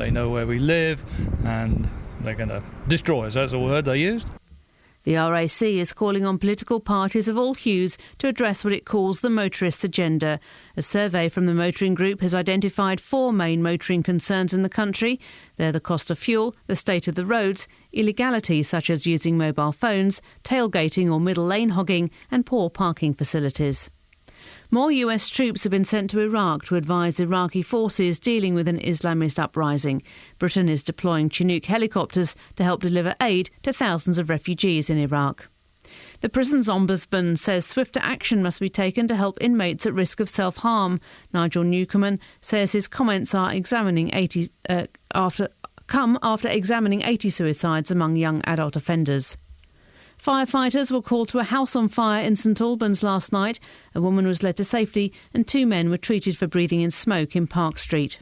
They know where we live, and they're going to destroy us. That's the word they used. The RAC is calling on political parties of all hues to address what it calls the motorists' agenda. A survey from the motoring group has identified 4 main motoring concerns in the country. They're the cost of fuel, the state of the roads, illegality such as using mobile phones, tailgating or middle lane hogging, and poor parking facilities. More US troops have been sent to Iraq to advise Iraqi forces dealing with an Islamist uprising. Britain is deploying Chinook helicopters to help deliver aid to thousands of refugees in Iraq. The prison's ombudsman says swifter action must be taken to help inmates at risk of self-harm. Nigel Newcomen says his comments are come after examining 80 suicides among young adult offenders. Firefighters were called to a house on fire in St Albans last night. A woman was led to safety and 2 men were treated for breathing in smoke in Park Street.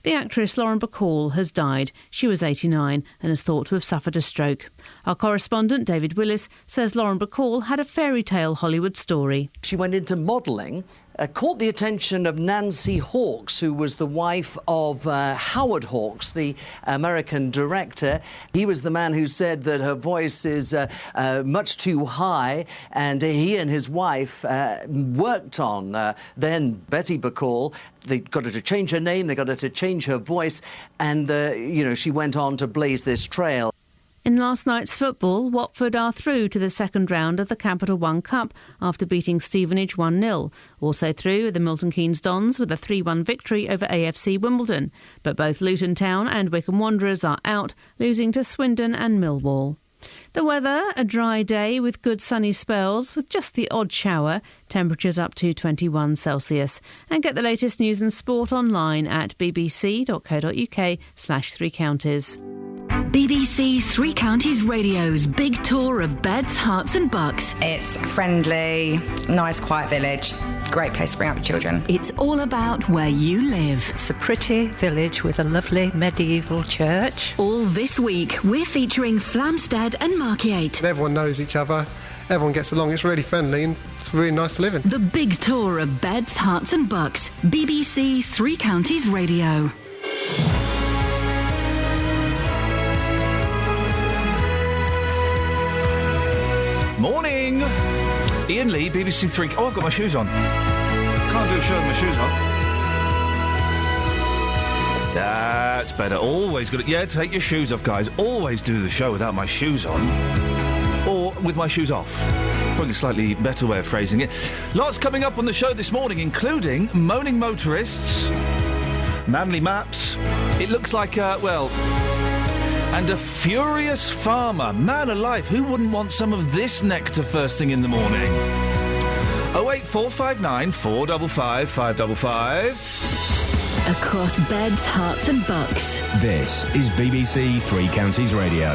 The actress Lauren Bacall has died. She was 89 and is thought to have suffered a stroke. Our correspondent David Willis says Lauren Bacall had a fairy tale Hollywood story. She went into modelling, caught the attention of Nancy Hawkes, who was the wife of Howard Hawks, the American director. He was the man who said that her voice is much too high, and he and his wife worked on then Betty Bacall. They got her to change her name, they got her to change her voice, and, she went on to blaze this trail. In last night's football, Watford are through to the second round of the Capital One Cup after beating Stevenage 1-0. Also through are the Milton Keynes Dons with a 3-1 victory over AFC Wimbledon. But both Luton Town and Wycombe Wanderers are out, losing to Swindon and Millwall. The weather, a dry day with good sunny spells with just the odd shower, temperatures up to 21 Celsius. And get the latest news and sport online at bbc.co.uk/3 counties. BBC Three Counties Radio's big tour of beds, hearts and bucks. It's friendly, nice, quiet village. Great place to bring up your children. It's all about where you live. It's a pretty village with a lovely medieval church. All this week, we're featuring Flamstead and Markyate. Everyone knows each other. Everyone gets along. It's really friendly and it's really nice to live in. The big tour of beds, hearts and bucks. BBC Three Counties Radio. Morning! Iain Lee, BBC Three... Oh, I've got my shoes on. Can't do a show with my shoes on. That's better. Always good. Yeah, take your shoes off, guys. Always do the show without my shoes on. Or with my shoes off. Probably a slightly better way of phrasing it. Lots coming up on the show this morning, including moaning motorists, Manly Maps. It looks like, and a furious farmer. Man alive, who wouldn't want some of this nectar first thing in the morning? 08459 455 555. Across beds, hearts and bucks. This is BBC Three Counties Radio.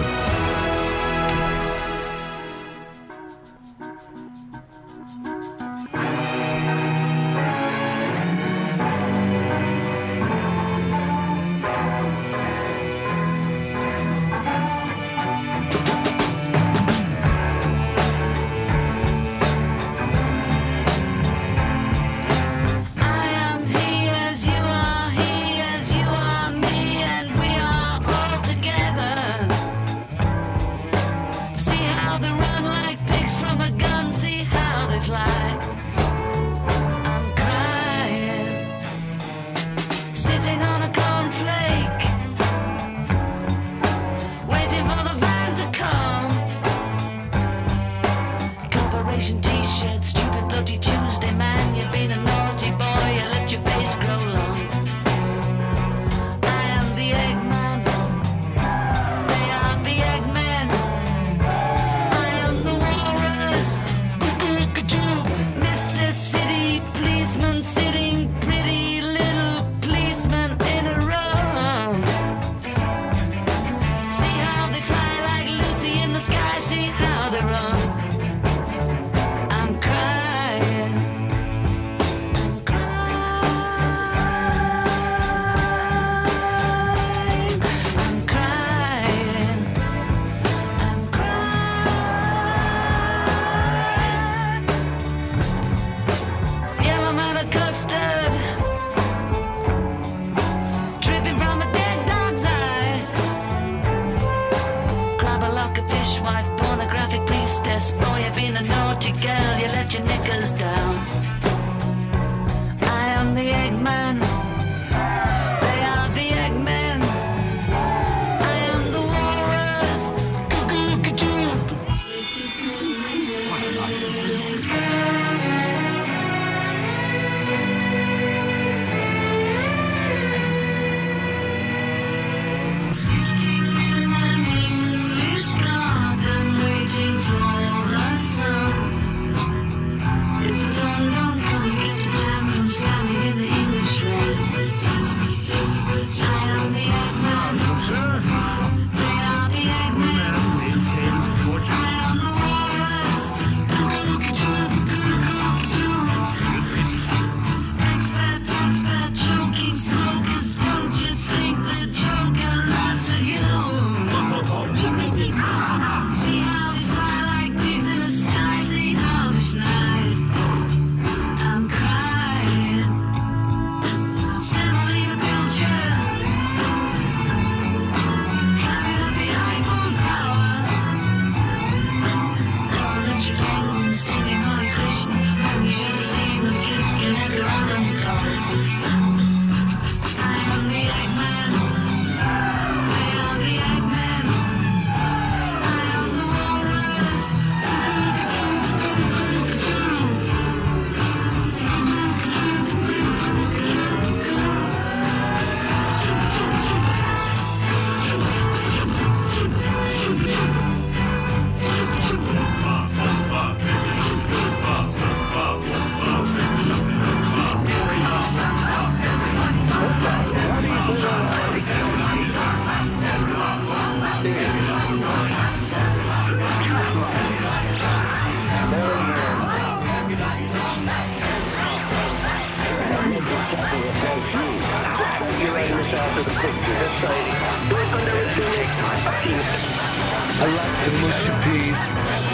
I like the mushy peas.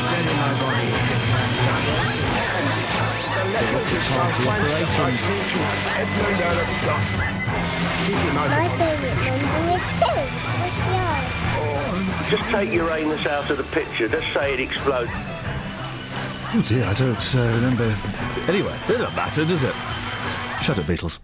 Then in my body, party operations. My favourite number is 2. What's yours? Just take Uranus out of the picture. Just say it explodes. Oh dear, I don't remember. Anyway, it doesn't matter, does it? Shut up, Beatles.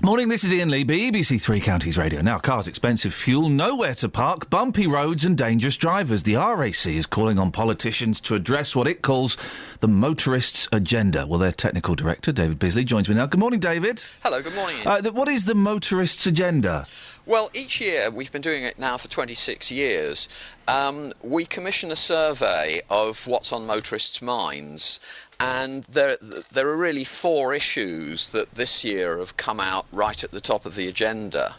Morning, this is Iain Lee, BBC Three Counties Radio. Now, cars, expensive fuel, nowhere to park, bumpy roads and dangerous drivers. The RAC is calling on politicians to address what it calls the motorists' agenda. Well, their technical director, David Bisley, joins me now. Good morning, David. Hello, good morning, Ian. What is the motorists' agenda? Well, each year, we've been doing it now for 26 years, we commission a survey of what's on motorists' minds. And there are really 4 issues that this year have come out right at the top of the agenda.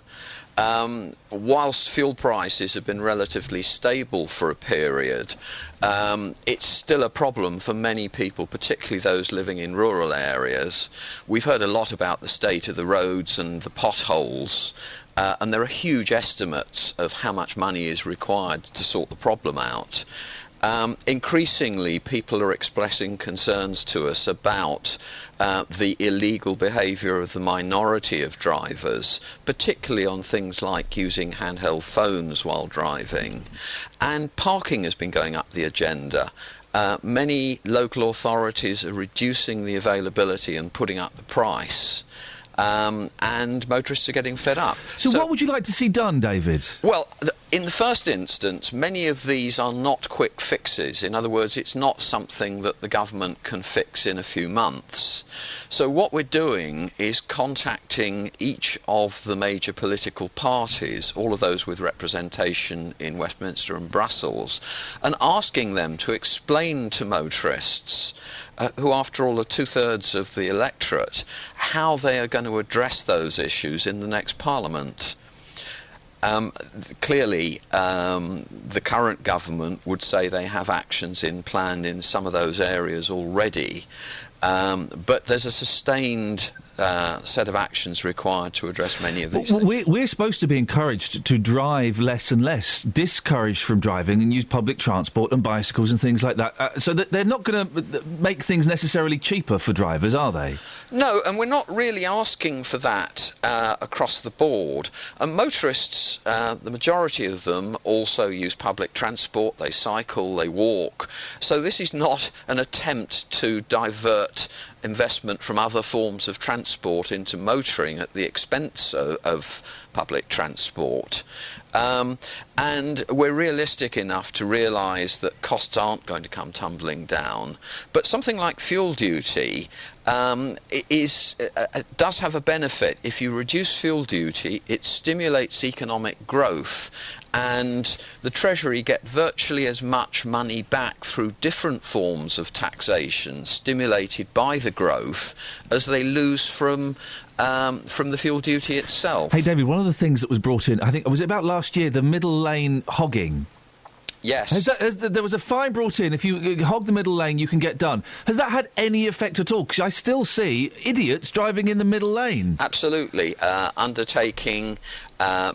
Whilst fuel prices have been relatively stable for a period, it's still a problem for many people, particularly those living in rural areas. We've heard a lot about the state of the roads and the potholes, and there are huge estimates of how much money is required to sort the problem out. Increasingly, people are expressing concerns to us about the illegal behaviour of the minority of drivers, particularly on things like using handheld phones while driving. And parking has been going up the agenda. Many local authorities are reducing the availability and putting up the price. And motorists are getting fed up. So what would you like to see done, David? Well, in the first instance, many of these are not quick fixes. In other words, it's not something that the government can fix in a few months. So what we're doing is contacting each of the major political parties, all of those with representation in Westminster and Brussels, and asking them to explain to motorists, who after all are 2/3 of the electorate, how they are going to address those issues in the next Parliament. Clearly, the current government would say they have actions in plan in some of those areas already, but there's a sustained set of actions required to address many of these things. We're supposed to be encouraged to drive less and less, discouraged from driving and use public transport and bicycles and things like that. So that they're not going to make things necessarily cheaper for drivers, are they? No, and we're not really asking for that across the board. And motorists, the majority of them, also use public transport. They cycle, they walk. So this is not an attempt to divert investment from other forms of transport into motoring at the expense of public transport. And we're realistic enough to realise that costs aren't going to come tumbling down. But something like fuel duty does have a benefit. If you reduce fuel duty, it stimulates economic growth, and the Treasury get virtually as much money back through different forms of taxation stimulated by the growth as they lose from the fuel duty itself. Hey, David, one of the things that was brought in, I think, was it about last year, the middle lane hogging? Yes. There was a fine brought in. If you hog the middle lane, you can get done. Has that had any effect at all? Because I still see idiots driving in the middle lane. Absolutely. Undertaking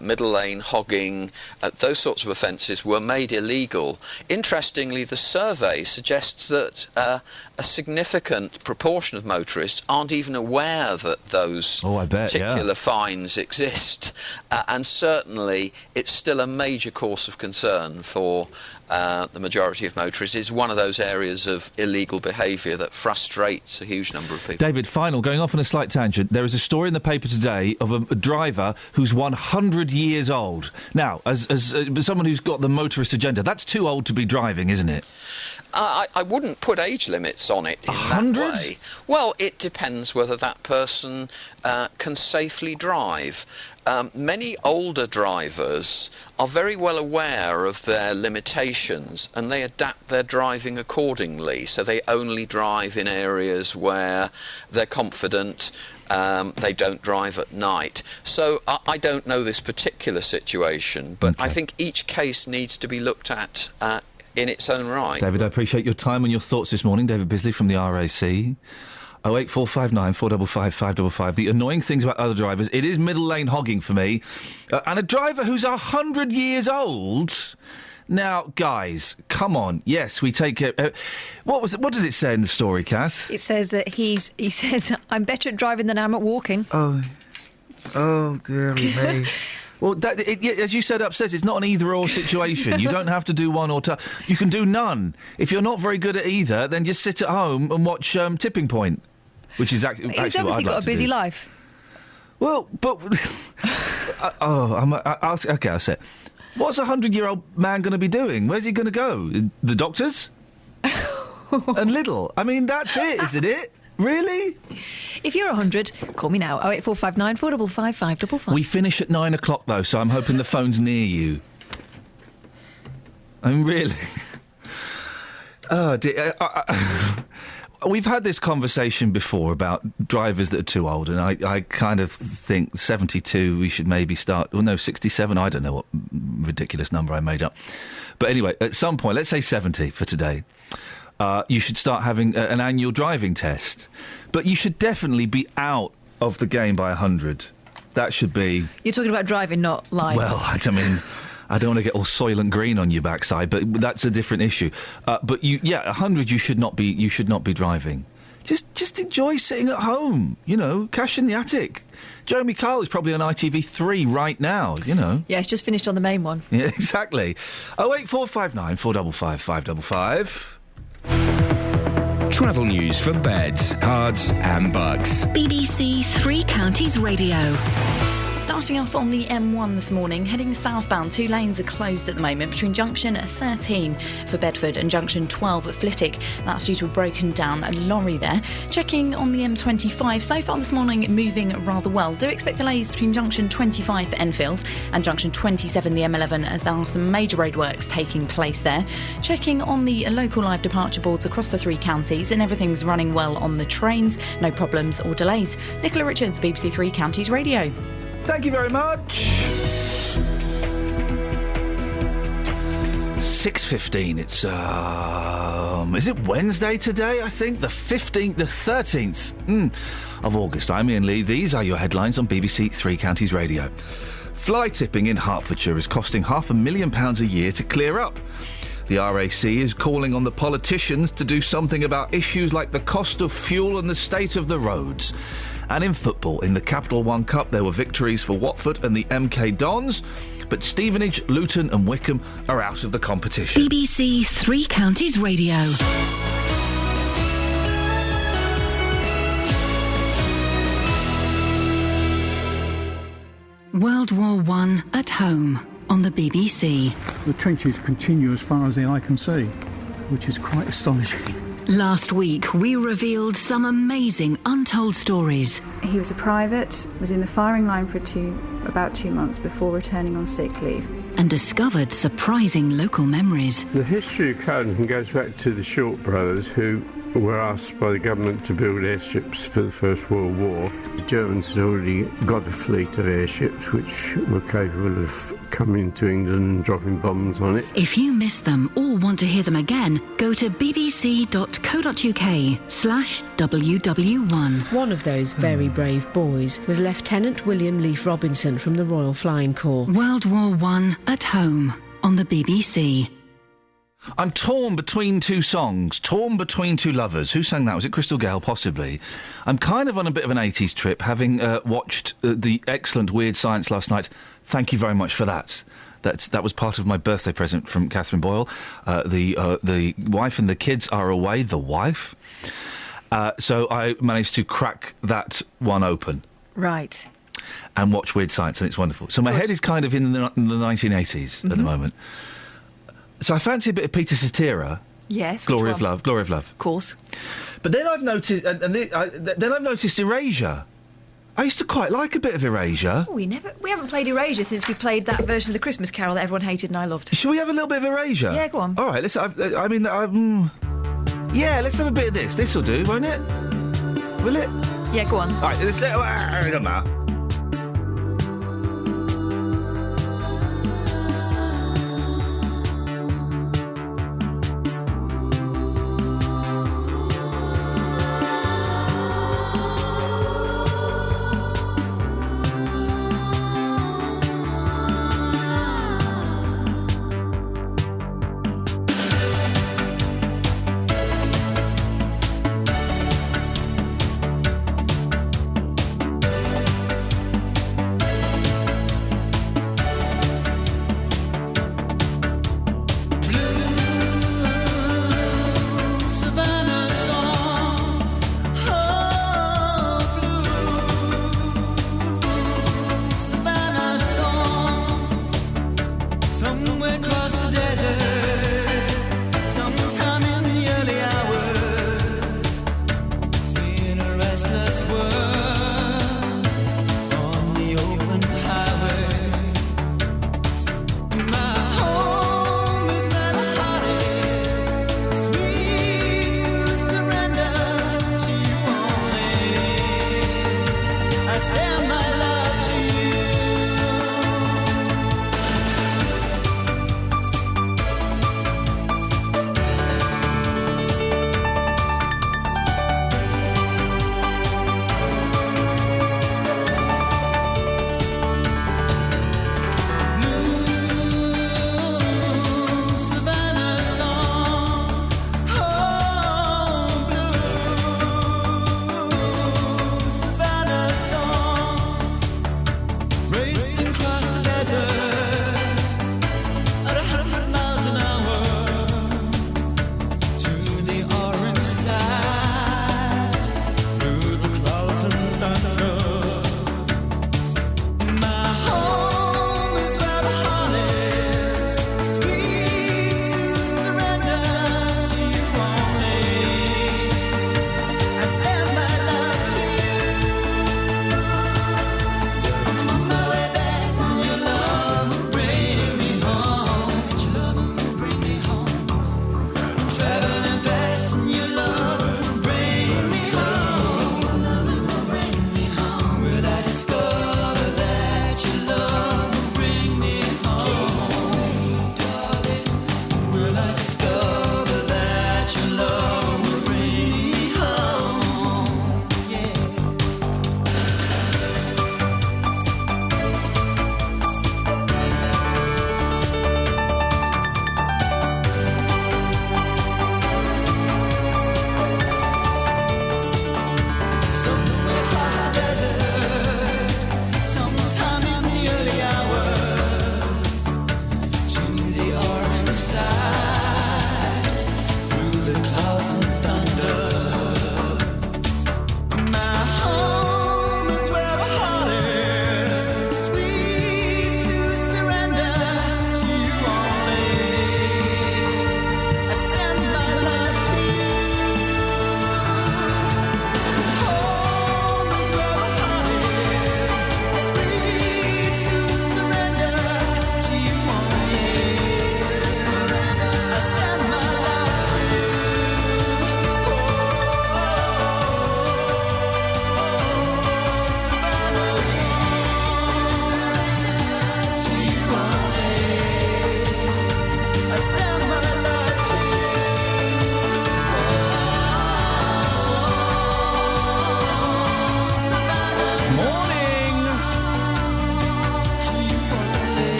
middle lane hogging, those sorts of offences were made illegal. Interestingly, the survey suggests that a significant proportion of motorists aren't even aware that those particular fines exist. And certainly it's still a major cause of concern for the majority of motorists. Is one of those areas of illegal behaviour that frustrates a huge number of people. David, going off on a slight tangent, there is a story in the paper today of a driver who's 100 years old. Now, as someone who's got the motorist agenda, that's too old to be driving, isn't it? I wouldn't put age limits on it in 100? That way. Well, it depends whether that person can safely drive. Many older drivers are very well aware of their limitations and they adapt their driving accordingly. So they only drive in areas where they're confident. They don't drive at night. So I don't know this particular situation, but I think each case needs to be looked at in its own right. David, I appreciate your time and your thoughts this morning. David Bisley from the RAC. 08459 455 555. The annoying things about other drivers, it is middle lane hogging for me. And a driver who's 100 years old. Now, guys, come on. Yes, we take it. What does it say in the story, Kath? It says that he says, I'm better at driving than I am at walking. Oh, dear me. Well, as you said upstairs, it's not an either-or situation. You don't have to do one or two. You can do none. If you're not very good at either, then just sit at home and watch Tipping Point, which is actually what I'd like to do. He's obviously got a busy life. Well, but... I'll say it. What's a 100-year-old man going to be doing? Where's he going to go? The doctors? And Lidl? I mean, that's it, isn't it? Really? If you're 100, call me now. 08459 455 555. We finish at 9 o'clock, though, so I'm hoping the phone's near you. I mean, really? Oh, dear. We've had this conversation before about drivers that are too old, and I kind of think 72 we should maybe start... Well, no, 67, I don't know what ridiculous number I made up. But anyway, at some point, let's say 70 for today, you should start having an annual driving test. But you should definitely be out of the game by 100. That should be... You're talking about driving, not live. Well, I mean... I don't want to get all Soylent Green on your backside, but that's a different issue. But 100 you should not be driving. Just enjoy sitting at home, cash in the attic. Jeremy Kyle is probably on ITV3 right now, Yeah, it's just finished on the main one. Yeah, exactly. 08459 455 555. Travel news for beds, cards and bugs. BBC Three Counties Radio. Starting off on the M1 this morning, heading southbound, 2 lanes are closed at the moment between junction 13 for Bedford and junction 12 at Flitwick. That's due to a broken down lorry there. Checking on the M25, so far this morning moving rather well. Do expect delays between junction 25 for Enfield and junction 27 the M11 as there are some major roadworks taking place there. Checking on the local live departure boards across the 3 counties and everything's running well on the trains. No problems or delays. Nicola Richards, BBC Three Counties Radio. Thank you very much. 6:15. It's is it Wednesday today? I think the 13th of August. I'm Iain Lee. These are your headlines on BBC Three Counties Radio. Fly tipping in Hertfordshire is costing £500,000 a year to clear up. The RAC is calling on the politicians to do something about issues like the cost of fuel and the state of the roads. And in football, in the Capital One Cup, there were victories for Watford and the MK Dons, but Stevenage, Luton and Wickham are out of the competition. BBC Three Counties Radio. World War I at home on the BBC. The trenches continue as far as the eye can see, which is quite astonishing. Last week, we revealed some amazing untold stories. He was a private, was in the firing line for about 2 months before returning on sick leave. And discovered surprising local memories. The history of Codenham goes back to the Short brothers, who were asked by the government to build airships for the First World War. The Germans had already got a fleet of airships which were capable of coming to England and dropping bombs on it. If you missed them or want to hear them again, go to bbc.co.uk/WW1. One of those very brave boys was Lieutenant William Leaf Robinson from the Royal Flying Corps. World War I at home on the BBC. I'm torn between two songs, torn between two lovers. Who sang that? Was it Crystal Gale? Possibly. I'm kind of on a bit of an 80s trip, having watched the excellent Weird Science last night. Thank you very much for that. That was part of my birthday present from Catherine Boyle. The wife and the kids are away. The wife. So I managed to crack that one open. Right. And watch Weird Science, and it's wonderful. So my head is kind of in the 1980s at the moment. So I fancy a bit of Peter Cetera. Yes. Glory of Love. Glory of Love. Of course. But then I've noticed, then I've noticed Erasure. I used to quite like a bit of Erasure. Oh, we haven't played Erasure since we played that version of the Christmas Carol that everyone hated and I loved. Should we have a little bit of Erasure? Yeah, go on. All right, let's. Yeah, let's have a bit of this. This'll do, won't it? Will it? Yeah, go on. All right, let's. Doesn't matter.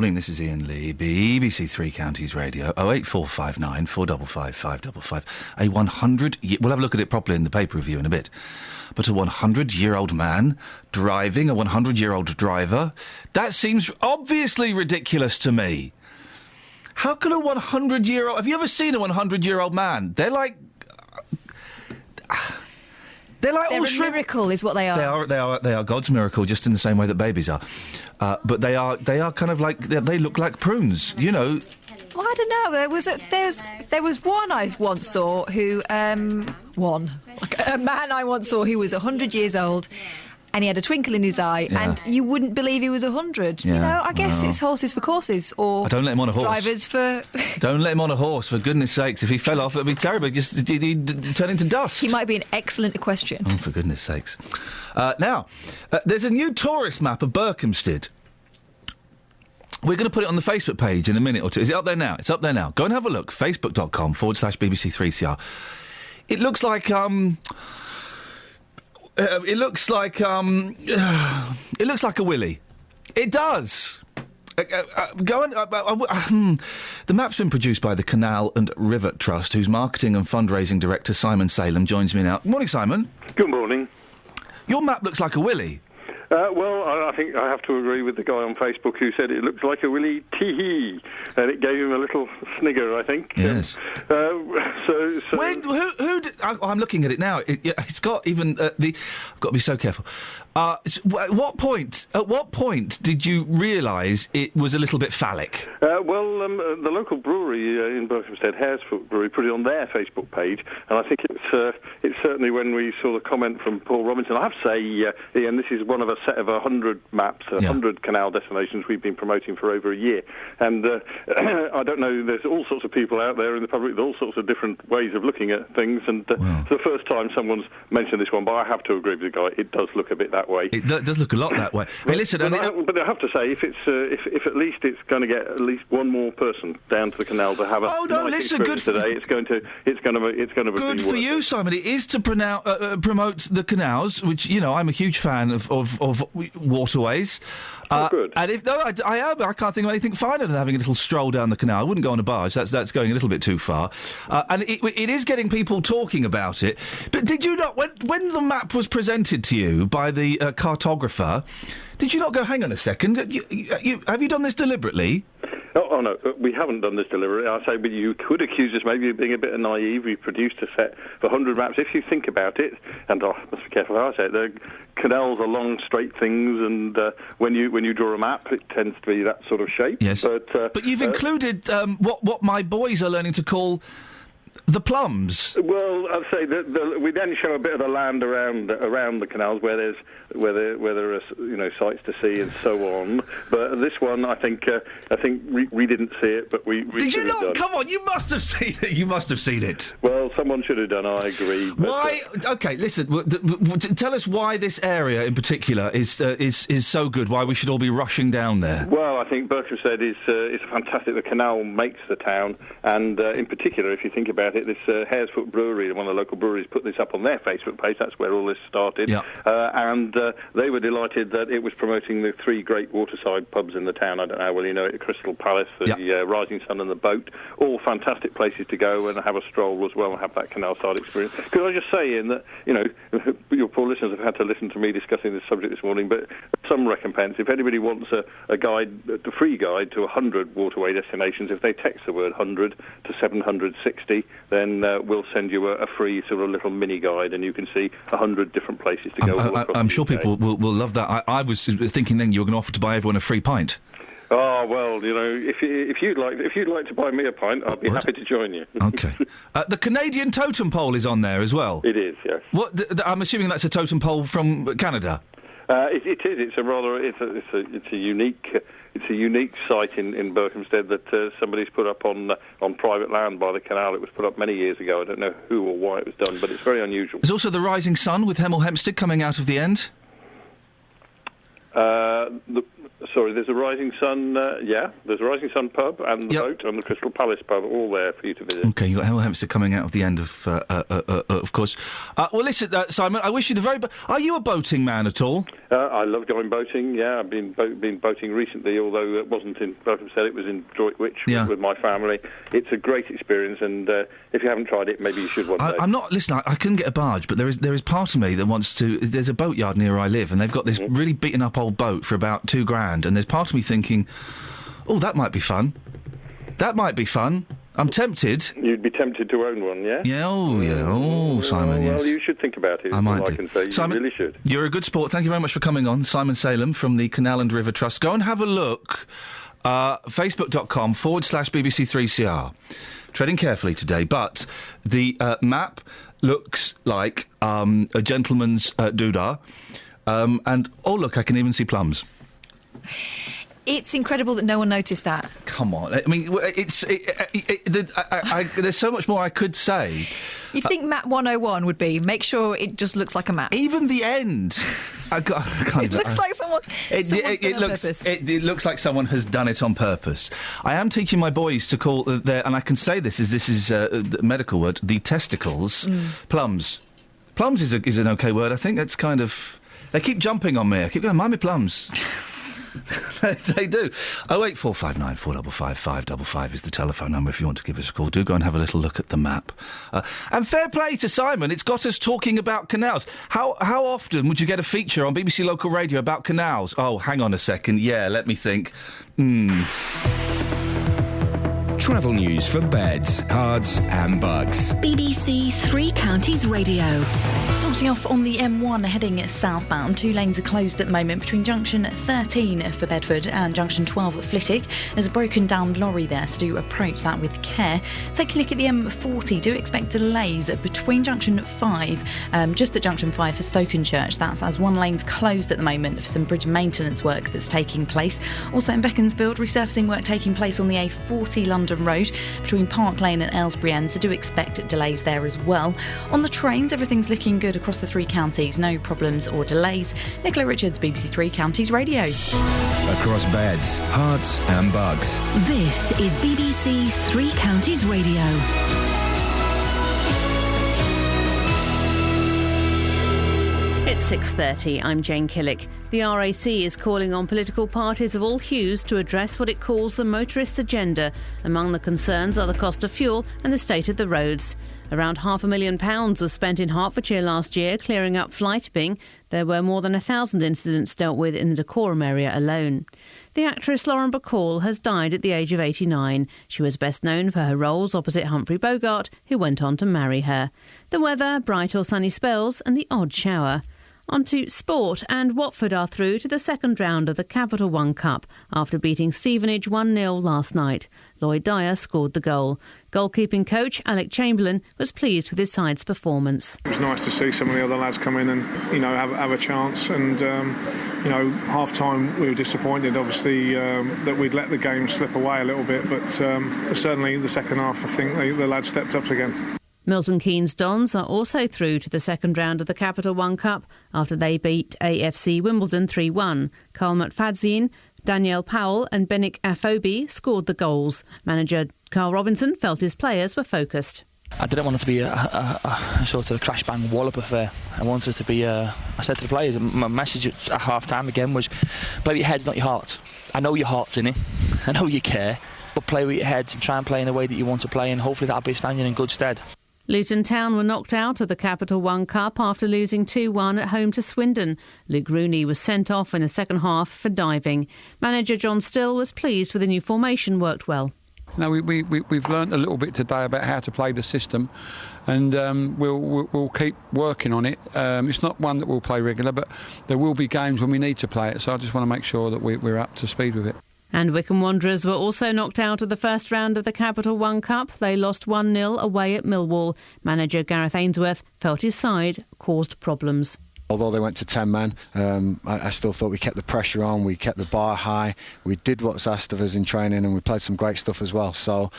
Morning, this is Iain Lee, BBC Three Counties Radio, 08459 455 555. A 100... We'll have a look at it properly in the paper review in a bit. But a 100-year-old man driving a 100-year-old driver, that seems obviously ridiculous to me. How can a 100-year-old... Have you ever seen a 100-year-old man? They're like... They're a miracle, is what they are. They are God's miracle, just in the same way that babies are. But they are kind of like they look like prunes, you know. Well, I don't know. There was one I once saw who a man I once saw who was 100 years old. And he had a twinkle in his eye, and you wouldn't believe he was 100. Yeah, you know, I guess it's horses for courses, or don't let him on a horse. Drivers for. Don't let him on a horse, for goodness sakes. If he fell off, it'd be terrible. He'd turn into dust. He might be an excellent equestrian. Oh, for goodness sakes! Now, there's a new tourist map of Berkhamsted. We're going to put it on the Facebook page in a minute or two. Is it up there now? It's up there now. Go and have a look. Facebook.com/BBC3CR. It looks like it looks like a willy. It does. Go and the map's been produced by the Canal and River Trust, whose marketing and fundraising director Simon Salem joins me now. Good morning, Simon. Good morning. Your map looks like a willy. Well, I think I have to agree with the guy on Facebook who said it looks like a willy tee-hee, and it gave him a little snigger, I think. Yes. So I'm looking at it now. It's got even I've got to be so careful. At what point did you realise it was a little bit phallic? The local brewery in Berkhamsted, Haresfoot Brewery, put it on their Facebook page, and I think it's certainly when we saw the comment from Paul Robinson. I have to say, Ian, this is one of a set of 100 maps, 100 canal destinations we've been promoting for over a year. And I don't know, there's all sorts of people out there in the public with all sorts of different ways of looking at things, and it's the first time someone's mentioned this one, but I have to agree with the guy, it does look a bit that way. It does look a lot that way. Hey, listen, but I have to say, if at least it's going to get at least one more person down to the canal to have a nice experience today, it's going to be good for you, Simon. It is to promote the canals, which I'm a huge fan of waterways. Good. And I can't think of anything finer than having a little stroll down the canal. I wouldn't go on a barge. That's going a little bit too far. And it is getting people talking about it. But did you not, when the map was presented to you by the cartographer, did you not go, hang on a second, have you done this deliberately? Oh, no, we haven't done this deliberately. I say, but you could accuse us maybe of being a bit naive. We produced a set for 100 maps. If you think about it, and I must be careful how I say it, the canals are long, straight things, and when you draw a map, it tends to be that sort of shape. Yes. But you've included what my boys are learning to call the plums. Well, I'd say that we then show a bit of the land around the canals where there are sights to see and so on. But this one, I think we didn't see it, but we did you not? Done. Come on, you must have seen it. You must have seen it. Well, someone should have done. I agree. Why? Okay, listen. Tell us why this area in particular is so good. Why we should all be rushing down there. Well, I think Berkhamsted is fantastic. The canal makes the town, and in particular, if you think about it, this Haresfoot Brewery, one of the local breweries, put this up on their Facebook page. That's where all this started. Yeah. And they were delighted that it was promoting the three great waterside pubs in the town. I don't know how well you know it, the Crystal Palace, the Rising Sun and the Boat. All fantastic places to go and have a stroll as well and have that canal side experience. Could I just say, in that, your poor listeners have had to listen to me discussing this subject this morning, but some recompense. If anybody wants a guide, a free guide to 100 waterway destinations, if they text the word 100 to 760, then we'll send you a free sort of little mini guide, and you can see 100 different places to go. I'm sure people will love that. I was thinking then you were going to offer to buy everyone a free pint. Oh well, if you'd like to buy me a pint, I'd be happy to join you. Okay. The Canadian totem pole is on there as well. It is, yes. I'm assuming that's a totem pole from Canada. It is. It's a unique site in Berkhamsted that somebody's put up on private land by the canal. It was put up many years ago. I don't know who or why it was done, but it's very unusual. There's also the Rising Sun with Hemel Hempstead coming out of the end. Sorry, there's a Rising Sun, there's a Rising Sun pub and the boat and the Crystal Palace pub, all there for you to visit. OK, you've got Hemel Hempstead coming out of the end of course. Well, listen, Simon, I wish you the very best. Are you a boating man at all? I love going boating, yeah. I've been boating recently, although it wasn't in, like I said, it was in Droitwich with my family. It's a great experience, and if you haven't tried it, maybe you should one day. I'm not, listen, I couldn't get a barge, but there is part of me that wants to, there's a boatyard near where I live, and they've got this really beaten up old boat for about £2,000. And there's part of me thinking, oh, that might be fun. That might be fun. I'm tempted. You'd be tempted to own one, yeah? Yeah, Simon, yes. Well, you should think about it. I might do. I can say. Simon, you really should. You're a good sport. Thank you very much for coming on. Simon Salem from the Canal and River Trust. Go and have a look. Facebook.com/BBC3CR. Treading carefully today, but the map looks like a gentleman's doodah. And, oh, look, I can even see plums. It's incredible that no one noticed that. Come on. I mean, there's so much more I could say. You'd think map 101 would be, make sure it just looks like a map. Even the end. I can't it looks like someone... It looks like someone has done it on purpose. I am teaching my boys to call their... And I can say this is the medical word, the testicles, plums. Plums is an OK word, I think. That's kind of... They keep jumping on me. I keep going, mind me plums. They do. 08459 455 555 is the telephone number if you want to give us a call. Do go and have a little look at the map. And fair play to Simon. It's got us talking about canals. How often would you get a feature on BBC Local Radio about canals? Oh, hang on a second. Yeah, let me think. Travel news for beds, cards and bugs. BBC Three Counties Radio. Starting off on the M1 heading southbound, 2 lanes are closed at the moment between junction 13 for Bedford and junction 12 at Flitwick. There's a broken down lorry there, so do approach that with care. Take a look at the M40. Do expect delays between junction 5, just at junction 5 for Stokenchurch. That's as 1 lane's closed at the moment for some bridge maintenance work that's taking place. Also in Beaconsfield, resurfacing work taking place on the A40 London Road between Park Lane and Aylesbury End, so do expect delays there as well. On the trains, everything's looking good across the 3 counties, no problems or delays. Nicola Richards, BBC Three Counties Radio. Across beds, hearts and bugs. This is BBC Three Counties Radio. It's 6:30. I'm Jane Killick. The RAC is calling on political parties of all hues to address what it calls the motorists' agenda. Among the concerns are the cost of fuel and the state of the roads. Around £500,000 was spent in Hertfordshire last year clearing up flight-bing. There were more than 1,000 incidents dealt with in the Dacorum area alone. The actress Lauren Bacall has died at the age of 89. She was best known for her roles opposite Humphrey Bogart, who went on to marry her. The weather, bright or sunny spells and the odd shower. On to sport, and Watford are through to the second round of the Capital One Cup after beating Stevenage 1-0 last night. Lloyd Dyer scored the goal. Goalkeeping coach Alec Chamberlain was pleased with his side's performance. It was nice to see some of the other lads come in and, have a chance. And, half-time we were disappointed, obviously, that we'd let the game slip away a little bit. But certainly the second half, I think the lads stepped up again. Milton Keynes Dons are also through to the second round of the Capital One Cup after they beat AFC Wimbledon 3-1. Carl McFadzean, Danielle Powell and Benik Afobi scored the goals. Manager Carl Robinson felt his players were focused. I didn't want it to be a sort of crash-bang wallop affair. I wanted it to be, I said to the players, my message at half-time again was, play with your heads, not your heart. I know your heart's in it, I know you care, but play with your heads and try and play in the way that you want to play, and hopefully that'll be standing in good stead. Luton Town were knocked out of the Capital One Cup after losing 2-1 at home to Swindon. Luke Rooney was sent off in the second half for diving. Manager John Still was pleased with the new formation worked well. No, we've learnt a little bit today about how to play the system, and we'll keep working on it. It's not one that we'll play regular, but there will be games when we need to play it, so I just want to make sure that we're up to speed with it. And Wycombe Wanderers were also knocked out of the first round of the Capital One Cup. They lost 1-0 away at Millwall. Manager Gareth Ainsworth felt his side caused problems. Although they went to 10 men, I still thought we kept the pressure on, we kept the bar high, we did what's asked of us in training, and we played some great stuff as well. So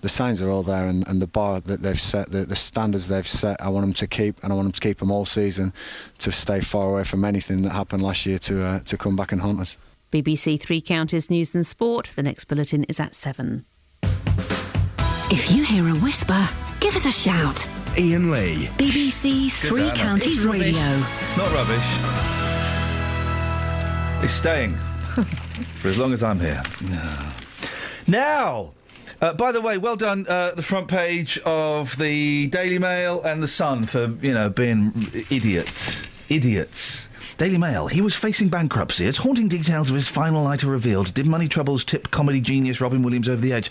the signs are all there, and the bar that they've set, the standards they've set, I want them to keep, and I want them to keep them all season, to stay far away from anything that happened last year to come back and haunt us. BBC Three Counties News and Sport. The next bulletin is at 7. If you hear a whisper, give us a shout. Iain Lee. BBC Three Counties Radio. It's not rubbish. It's staying for as long as I'm here. Now, by the way, well done, the front page of the Daily Mail and the Sun for, being idiots. Daily Mail. He was facing bankruptcy as haunting details of his final night are revealed. Did money troubles tip comedy genius Robin Williams over the edge?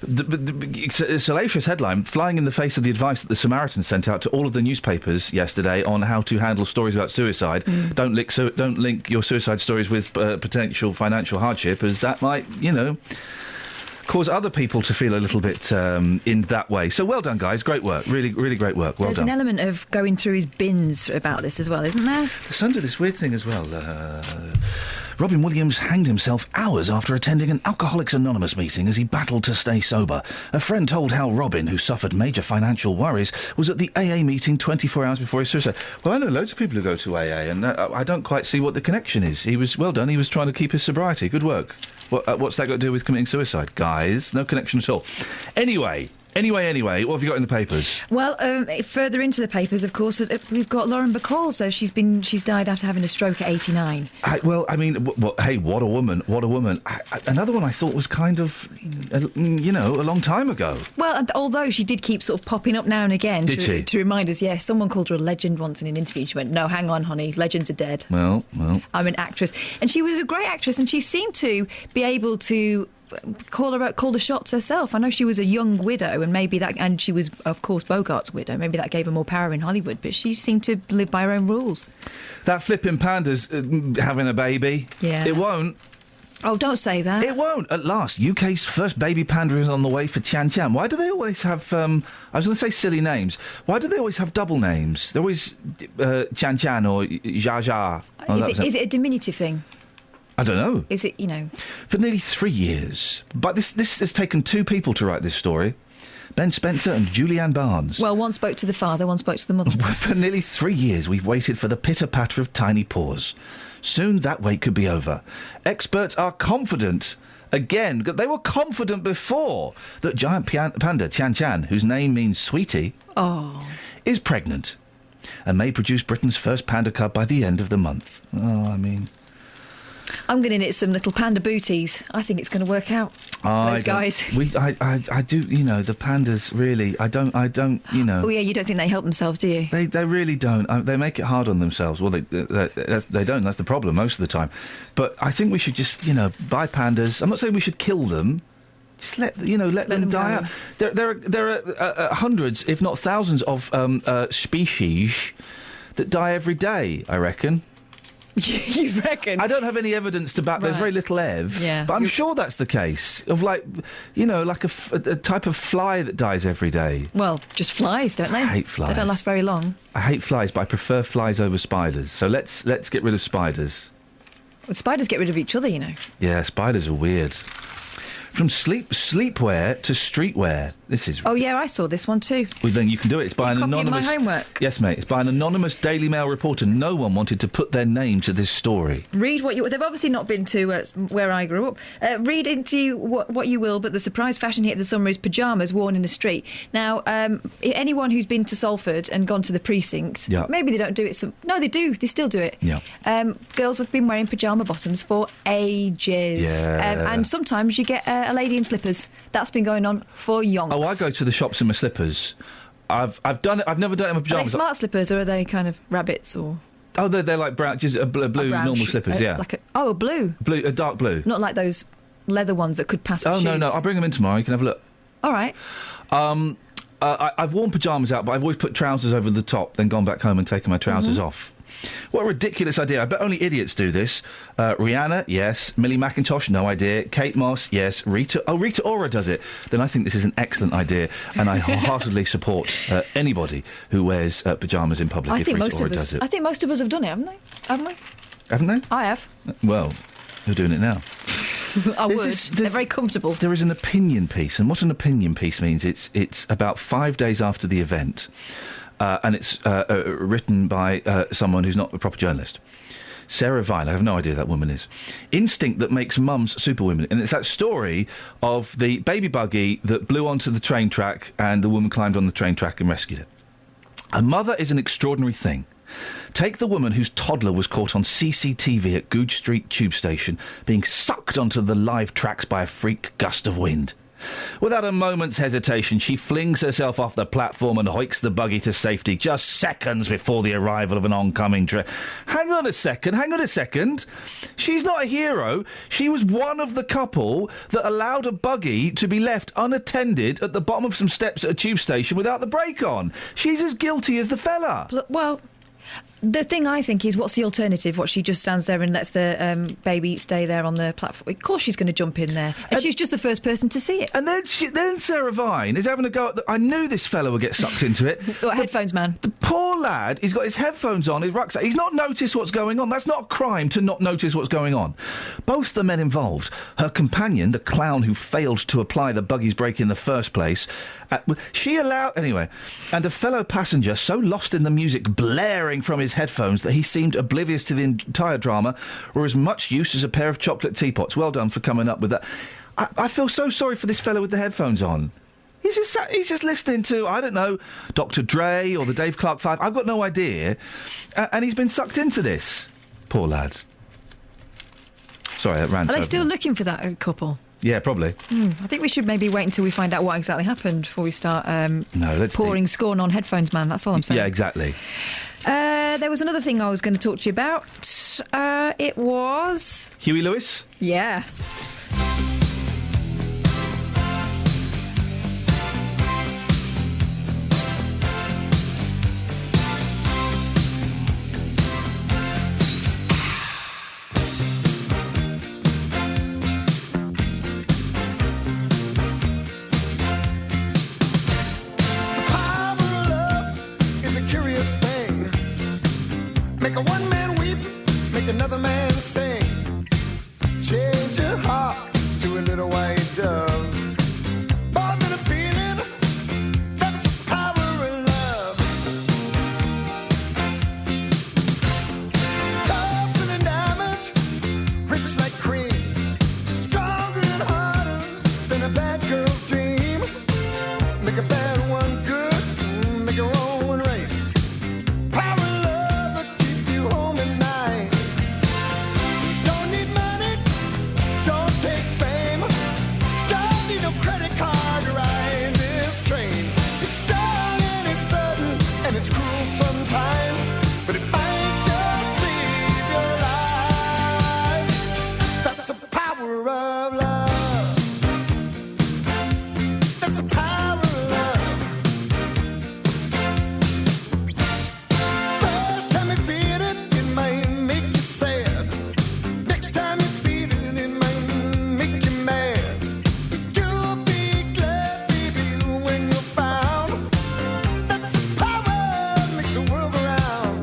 The salacious headline, flying in the face of the advice that the Samaritans sent out to all of the newspapers yesterday on how to handle stories about suicide. Don't link your suicide stories with potential financial hardship, as that might, cause other people to feel a little bit in that way. So well done, guys. Great work. Really, really great work. Well done. There's an element of going through his bins about this as well, isn't there? The Sun did this weird thing as well. Robin Williams hanged himself hours after attending an Alcoholics Anonymous meeting as he battled to stay sober. A friend told how Robin, who suffered major financial worries, was at the AA meeting 24 hours before his suicide. Well, I know loads of people who go to AA, and I don't quite see what the connection is. Well done. He was trying to keep his sobriety. Good work. What's that got to do with committing suicide? Guys, no connection at all. Anyway, what have you got in the papers? Well, further into the papers, of course, we've got Lauren Bacall. So she's died after having a stroke at 89. Hey, what a woman! Another one I thought was kind of, a long time ago. Well, although she did keep sort of popping up now and again. Did she? To remind us, yes. Someone called her a legend once in an interview. She went, "No, hang on, honey, legends are dead." Well. I'm an actress, and she was a great actress, and she seemed to be able to call the shots herself. I know she was a young widow, and she was, of course, Bogart's widow. Maybe that gave her more power in Hollywood, but she seemed to live by her own rules. That flipping panda's having a baby. Yeah. It won't. Oh, don't say that. It won't. At last, UK's first baby panda is on the way for Chan Chan. Why do they always have, I was going to say silly names. Why do they always have double names? They're always Chan Chan or Jia Jia. Is it a diminutive thing? I don't know. Is it, For nearly 3 years. But this has taken two people to write this story. Ben Spencer and Julianne Barnes. Well, one spoke to the father, one spoke to the mother. For nearly 3 years, we've waited for the pitter-patter of tiny paws. Soon that wait could be over. Experts are confident. Again, they were confident before that giant panda, Chan Chan, whose name means sweetie, is pregnant and may produce Britain's first panda cub by the end of the month. I'm going to knit some little panda booties. I think it's going to work out for those guys. I do, the pandas really, I don't, Oh yeah, you don't think they help themselves, do you? They really don't. They make it hard on themselves. Well, they don't. That's the problem most of the time. But I think we should just, buy pandas. I'm not saying we should kill them. Just let them die out. There are hundreds, if not thousands, of species that die every day, I reckon. You reckon? I don't have any evidence to back. There's very little ev, but I'm sure that's the case. Of like a type of fly that dies every day. Well, just flies, don't they? I hate flies. They don't last very long. I hate flies, but I prefer flies over spiders. So let's get rid of spiders. Well, spiders get rid of each other, Yeah, spiders are weird. From sleepwear to streetwear. This is... Oh, yeah, I saw this one too. Well, then you can do it. It's by an anonymous... my homework? Yes, mate. It's by an anonymous Daily Mail reporter. No one wanted to put their name to this story. Read what you... They've obviously not been to where I grew up. Read into what you will, but the surprise fashion hit of the summer is pyjamas worn in the street. Now, anyone who's been to Salford and gone to the precinct, maybe they don't do it... No, they do. They still do it. Yeah. Girls have been wearing pyjama bottoms for ages. Yeah. And sometimes you get a lady in slippers. That's been going on for yonks. Oh, I go to the shops in my slippers. I've done it. I've never done it in my pyjamas. Are they smart slippers or are they kind of rabbits or? Oh, they're like brown, just a blue normal slippers. Yeah, like a blue, a dark blue. Not like those leather ones that could pass for shoes. No. I'll bring them in tomorrow. You can have a look. All right. I've worn pyjamas out, but I've always put trousers over the top, then gone back home and taken my trousers off. What a ridiculous idea. I bet only idiots do this. Rihanna, yes. Millie McIntosh, no idea. Kate Moss, yes. Rita Ora does it. Then I think this is an excellent idea, and I wholeheartedly support anybody who wears pyjamas in public if Rita Ora does it. I think most of us have done it, haven't they? Haven't we? Haven't they? I have. Well, you're doing it now. I would. They're very comfortable. There is an opinion piece, and what an opinion piece means, it's about 5 days after the event. And it's written by someone who's not a proper journalist. Sarah Vine, I have no idea who that woman is. Instinct that makes mums superwomen. And it's that story of the baby buggy that blew onto the train track and the woman climbed on the train track and rescued it. A mother is an extraordinary thing. Take the woman whose toddler was caught on CCTV at Goodge Street tube station being sucked onto the live tracks by a freak gust of wind. Without a moment's hesitation, she flings herself off the platform and hoiks the buggy to safety just seconds before the arrival of an oncoming train. Hang on a second. She's not a hero. She was one of the couple that allowed a buggy to be left unattended at the bottom of some steps at a tube station without the brake on. She's as guilty as the fella. Well, the thing I think is, what's the alternative? What, she just stands there and lets the baby stay there on the platform? Of course she's going to jump in there. And she's just the first person to see it. And then Sarah Vine is having a go at I knew this fella would get sucked into it. Headphones, man. The poor lad, he's got his headphones on, his rucksack. He's not noticed what's going on. That's not a crime to not notice what's going on. Both the men involved, her companion, the clown who failed to apply the buggy's brake in the first place, and a fellow passenger so lost in the music blaring from his headphones that he seemed oblivious to the entire drama, were as much use as a pair of chocolate teapots. Well done for coming up with that. I feel so sorry for this fellow with the headphones on. He's just listening to, I don't know, Dr. Dre or the Dave Clark 5. I've got no idea. And he's been sucked into this. Poor lad. Sorry, that ran. Are they still looking for that couple? Yeah, probably. I think we should maybe wait until we find out what exactly happened before we start pouring scorn on headphones, man. That's all I'm saying. Yeah, exactly. There was another thing I was going to talk to you about. It was... Huey Lewis? Yeah. Make a one man weep, make another man sing. Change your heart to a little white dove. More than a feeling, that's the power of love. Tougher than diamonds, rich like cream. Stronger and harder than a bad girl's dream. Make a bad one good, make a wrong one right. Power sometimes, but it might just save your life. That's the power of love. That's the power of love. First time you feel it, it might make you sad. Next time you feel it, it might make you mad. You'll be glad, baby, when you're found. That's the power makes the world go round.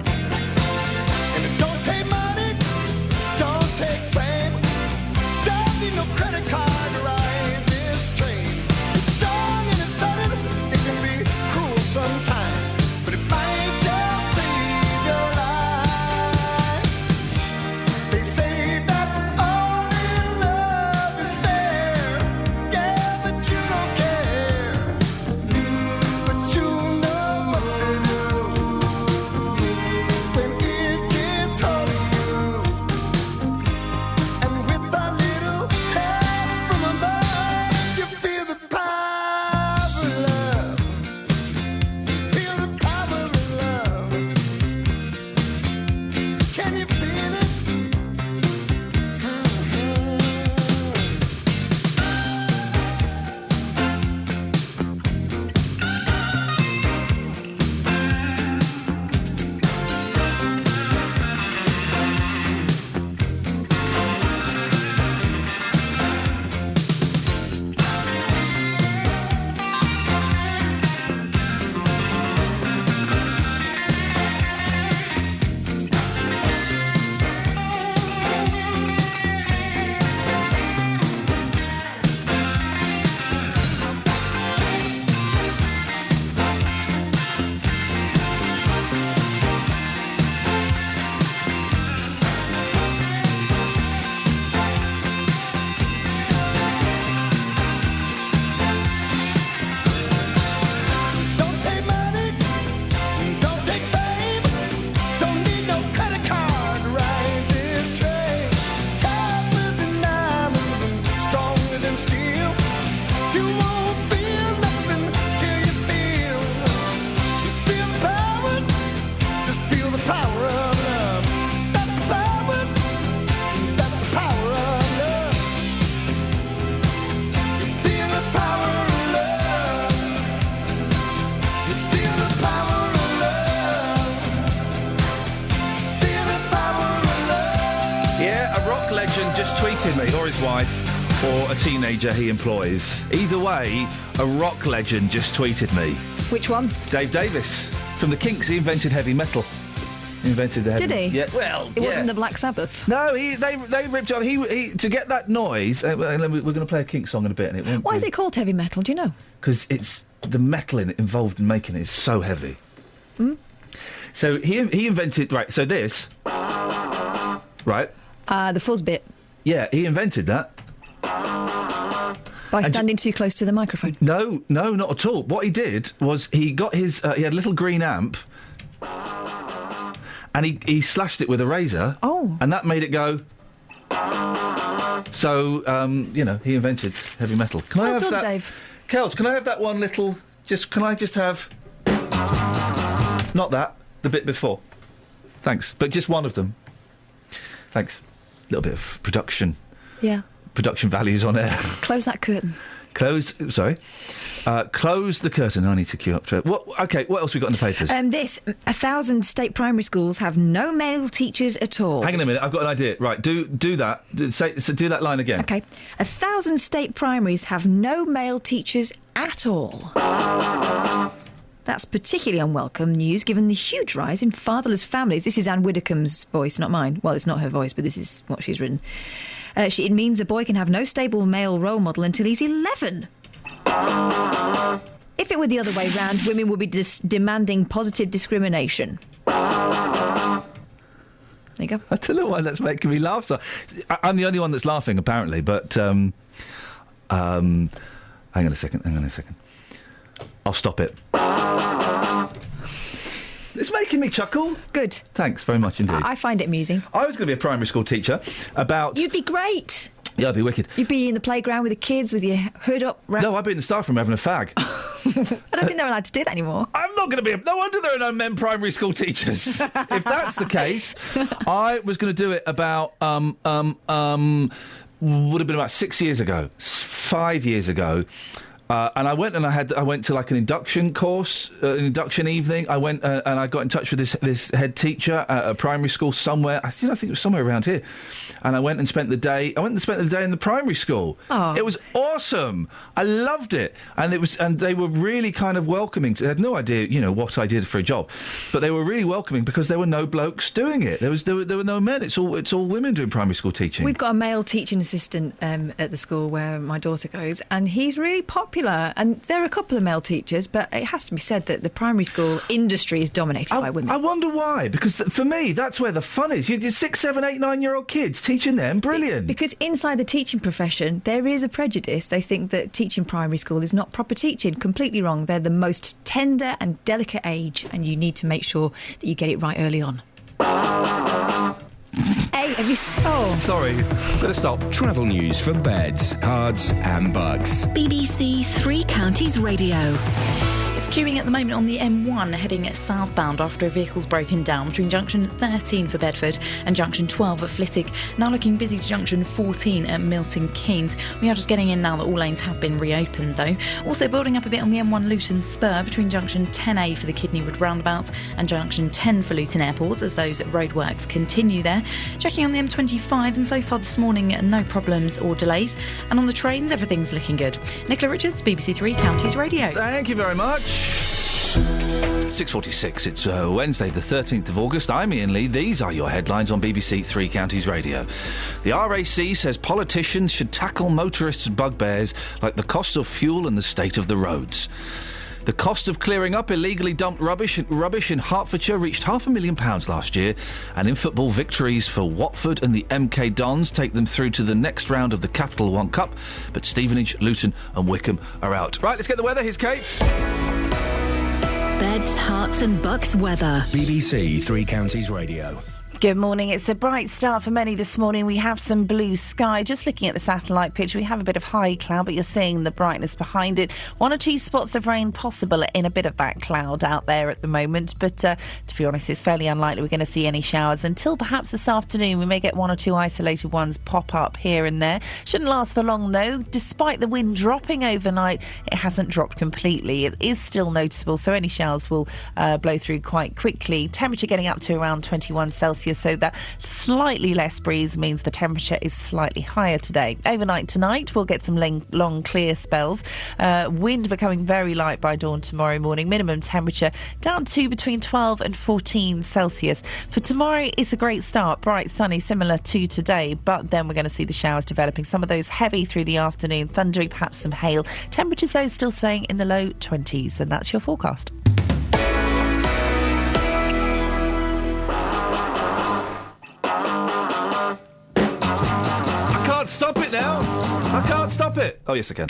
rock legend just tweeted me, or his wife, or a teenager he employs. Either way, a rock legend just tweeted me. Which one? Dave Davis from the Kinks. He invented heavy metal. He invented the heavy. Did he? Yeah. Well, it wasn't the Black Sabbath. No, they ripped off. He to get that noise. We're going to play a Kinks song in a bit, and it won't. Why is it called heavy metal? Do you know? Because it's the metal involved in making it is so heavy. Hmm? So he invented So this, right? The fuzz bit. Yeah, he invented that. By standing too close to the microphone. No, not at all. What he did was he got his he had a little green amp. And he slashed it with a razor. Oh. And that made it go. So, he invented heavy metal. Can I have done, that? Dave. Kels, can I have that one little... Can I just have... Not that, the bit before. Thanks. But just one of them. Thanks. A little bit of production. Yeah. Production values on air. Close that curtain. Close the curtain. I need to queue up to it. What else we got in the papers? 1,000 state primary schools have no male teachers at all. Hang on a minute, I've got an idea. Right, do that. Do that line again. OK. 1,000 state primaries have no male teachers at all. That's particularly unwelcome news given the huge rise in fatherless families. This is Anne Widdecombe's voice, not mine. Well, it's not her voice, but this is what she's written. It means a boy can have no stable male role model until he's 11. If it were the other way round, women would be demanding positive discrimination. There you go. I don't know why that's making me laugh. So I'm the only one that's laughing, apparently, but... hang on a second. I'll stop it. It's making me chuckle. Good. Thanks very much indeed. I find it amusing. I was going to be a primary school teacher about... You'd be great. Yeah, I'd be wicked. You'd be in the playground with the kids with your hood up. No, I'd be in the staff room having a fag. I don't think they're allowed to do that anymore. I'm not going to be... No wonder there are no men primary school teachers. If that's the case, I was going to do it about... would have been about 6 years ago. 5 years ago. And I went to like an induction course, an induction evening. I went and I got in touch with this head teacher at a primary school somewhere. I think it was somewhere around here. And I went and spent the day. in the primary school. Oh. It was awesome. I loved it, and they were really kind of welcoming. They had no idea, what I did for a job, but they were really welcoming because there were no blokes doing it. There were no men. It's all women doing primary school teaching. We've got a male teaching assistant at the school where my daughter goes, and he's really popular. And there are a couple of male teachers, but it has to be said that the primary school industry is dominated by women. I wonder why. Because for me, that's where the fun is. You're 6, 7, 8, 9-year-old kids teaching them. Brilliant. Because inside the teaching profession, there is a prejudice. They think that teaching primary school is not proper teaching. Completely wrong. They're the most tender and delicate age, and you need to make sure that you get it right early on. Hey, have you... Oh. Sorry. Better stop. Travel news for beds, cards and bugs. BBC Three Counties Radio. It's queuing at the moment on the M1 heading southbound after a vehicle's broken down between junction 13 for Bedford and junction 12 at Flitwick. Now looking busy to junction 14 at Milton Keynes. We are just getting in now that all lanes have been reopened though. Also building up a bit on the M1 Luton Spur between junction 10A for the Kidney Wood roundabout and junction 10 for Luton Airport as those roadworks continue there. Checking on the M25 and so far this morning no problems or delays. And on the trains everything's looking good. Nicola Richards, BBC Three Counties Radio. Thank you very much. 6:46. It's Wednesday, the 13th of August. I'm Iain Lee. These are your headlines on BBC Three Counties Radio. The RAC says politicians should tackle motorists' bugbears like the cost of fuel and the state of the roads. The cost of clearing up illegally dumped rubbish in Hertfordshire reached £500,000 last year, and in football, victories for Watford and the MK Dons take them through to the next round of the Capital One Cup, but Stevenage, Luton and Wickham are out. Right, let's get the weather. Here's Kate. Beds, Herts and Bucks weather. BBC Three Counties Radio. Good morning. It's a bright start for many this morning. We have some blue sky. Just looking at the satellite picture, we have a bit of high cloud, but you're seeing the brightness behind it. 1 or 2 spots of rain possible in a bit of that cloud out there at the moment. But to be honest, it's fairly unlikely we're going to see any showers until perhaps this afternoon. We may get 1 or 2 isolated ones pop up here and there. Shouldn't last for long, though. Despite the wind dropping overnight, it hasn't dropped completely. It is still noticeable, so any showers will blow through quite quickly. Temperature getting up to around 21 Celsius. Celsius, so that slightly less breeze means the temperature is slightly higher today. Overnight tonight, we'll get some long clear spells. Wind becoming very light by dawn tomorrow morning. Minimum temperature down to between 12 and 14 Celsius. For tomorrow, it's a great start. Bright, sunny, similar to today, but then we're going to see the showers developing. Some of those heavy through the afternoon, thundering, perhaps some hail. Temperatures, though, still staying in the low 20s, and that's your forecast. I can't stop it now. I can't stop it. Oh, yes, I can.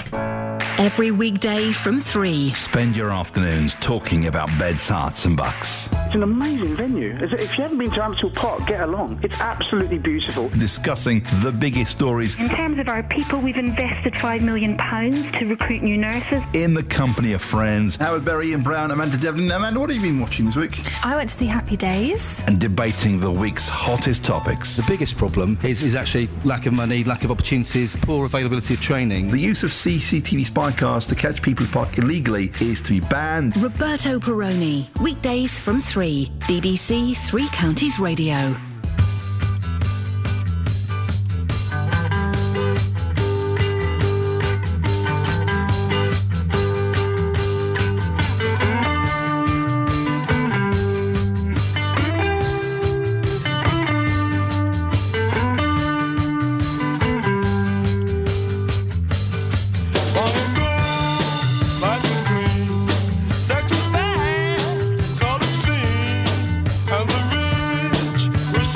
Every weekday from 3. Spend your afternoons talking about beds, hearts and bucks. It's an amazing venue. If you haven't been to Amstel Park, get along. It's absolutely beautiful. Discussing the biggest stories. In terms of our people, we've invested £5 million to recruit new nurses. In the company of friends. Howard Berry, Ian Brown, Amanda Devlin. Amanda, what have you been watching this week? I went to the Happy Days. And debating the week's hottest topics. The biggest problem is actually lack of money, lack of opportunities, poor availability of training. The use of CCTV spy cars to catch people who park illegally is to be banned. Roberto Perroni, weekdays from 3. BBC Three Counties Radio. Sex was bad, call it sin, and the rich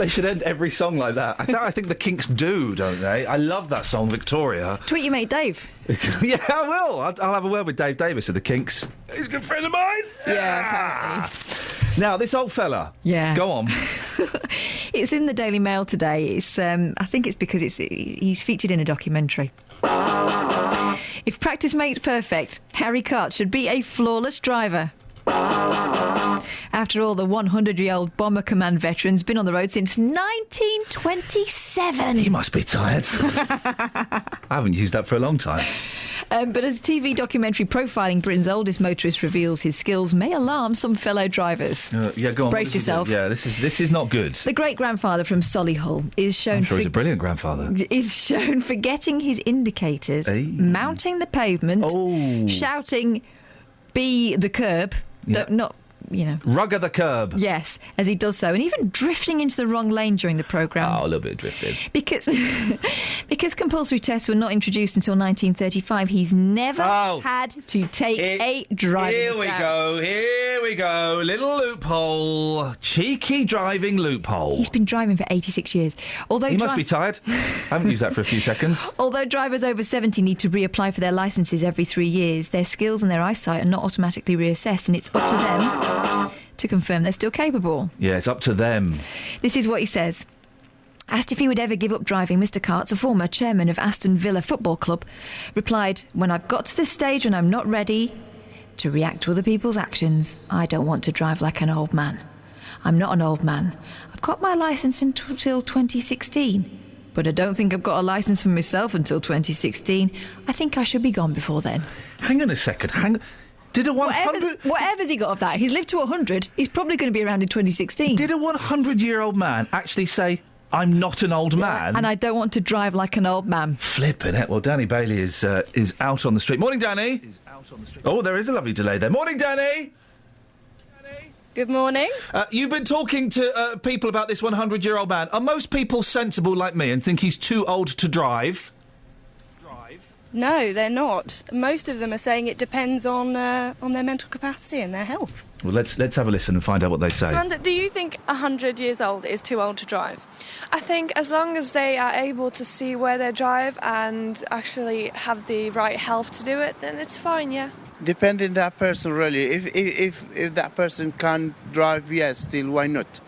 They should end every song like that. I think the Kinks do, don't they? I love that song, Victoria. Tweet your mate Dave. Yeah, I will. I'll have a word with Dave Davis of the Kinks. He's a good friend of mine. Yeah, apparently. Now, this old fella. Yeah. Go on. It's in the Daily Mail today. It's I think it's because he's featured in a documentary. If practice makes perfect, Harry Cott should be a flawless driver. After all, the 100-year-old Bomber Command veteran's been on the road since 1927. He must be tired. I haven't used that for a long time. But as a TV documentary profiling Britain's oldest motorist reveals, his skills may alarm some fellow drivers. Yeah, go on. Brace yourself. Yeah, this is not good. The great-grandfather from Solihull is shown... I'm sure he's a brilliant grandfather. ...is shown forgetting his indicators, mounting the pavement, shouting, "Be the curb." Yeah. Not, you know... Rugger the curb. Yes, as he does so, and even drifting into the wrong lane during the programme. Oh, a little bit of drifting. Because compulsory tests were not introduced until 1935, he's never had to take a driving exam. Here we go. Little loophole. Cheeky driving loophole. He's been driving for 86 years. He must be tired. I haven't used that for a few seconds. Although drivers over 70 need to reapply for their licences every 3 years, their skills and their eyesight are not automatically reassessed, and it's up to them to confirm they're still capable. Yeah, it's up to them. This is what he says. Asked if he would ever give up driving, Mr. Carts, a former chairman of Aston Villa Football Club, replied, "When I've got to the stage when I'm not ready to react to other people's actions, I don't want to drive like an old man. I'm not an old man. I've got my licence until 2016, but I don't think I've got a licence for myself until 2016. I think I should be gone before then." Hang on a second. Did a 100... Whatever's he got of that? He's lived to 100. He's probably going to be around in 2016. Did a 100-year-old man actually say, "I'm not an old man"? And I don't want to drive like an old man. Flipping it. Well, Danny Bailey is out on the street. Morning, Danny. Oh, there is a lovely delay there. Morning, Danny. Good morning. You've been talking to people about this 100-year-old man. Are most people sensible like me and think he's too old to drive? No, they're not. Most of them are saying it depends on their mental capacity and their health. Well, let's have a listen and find out what they say. Samantha, do you think 100 years old is too old to drive? I think as long as they are able to see where they drive and actually have the right health to do it, then it's fine, yeah. Depending on that person, really. If that person can drive, yes, still, why not?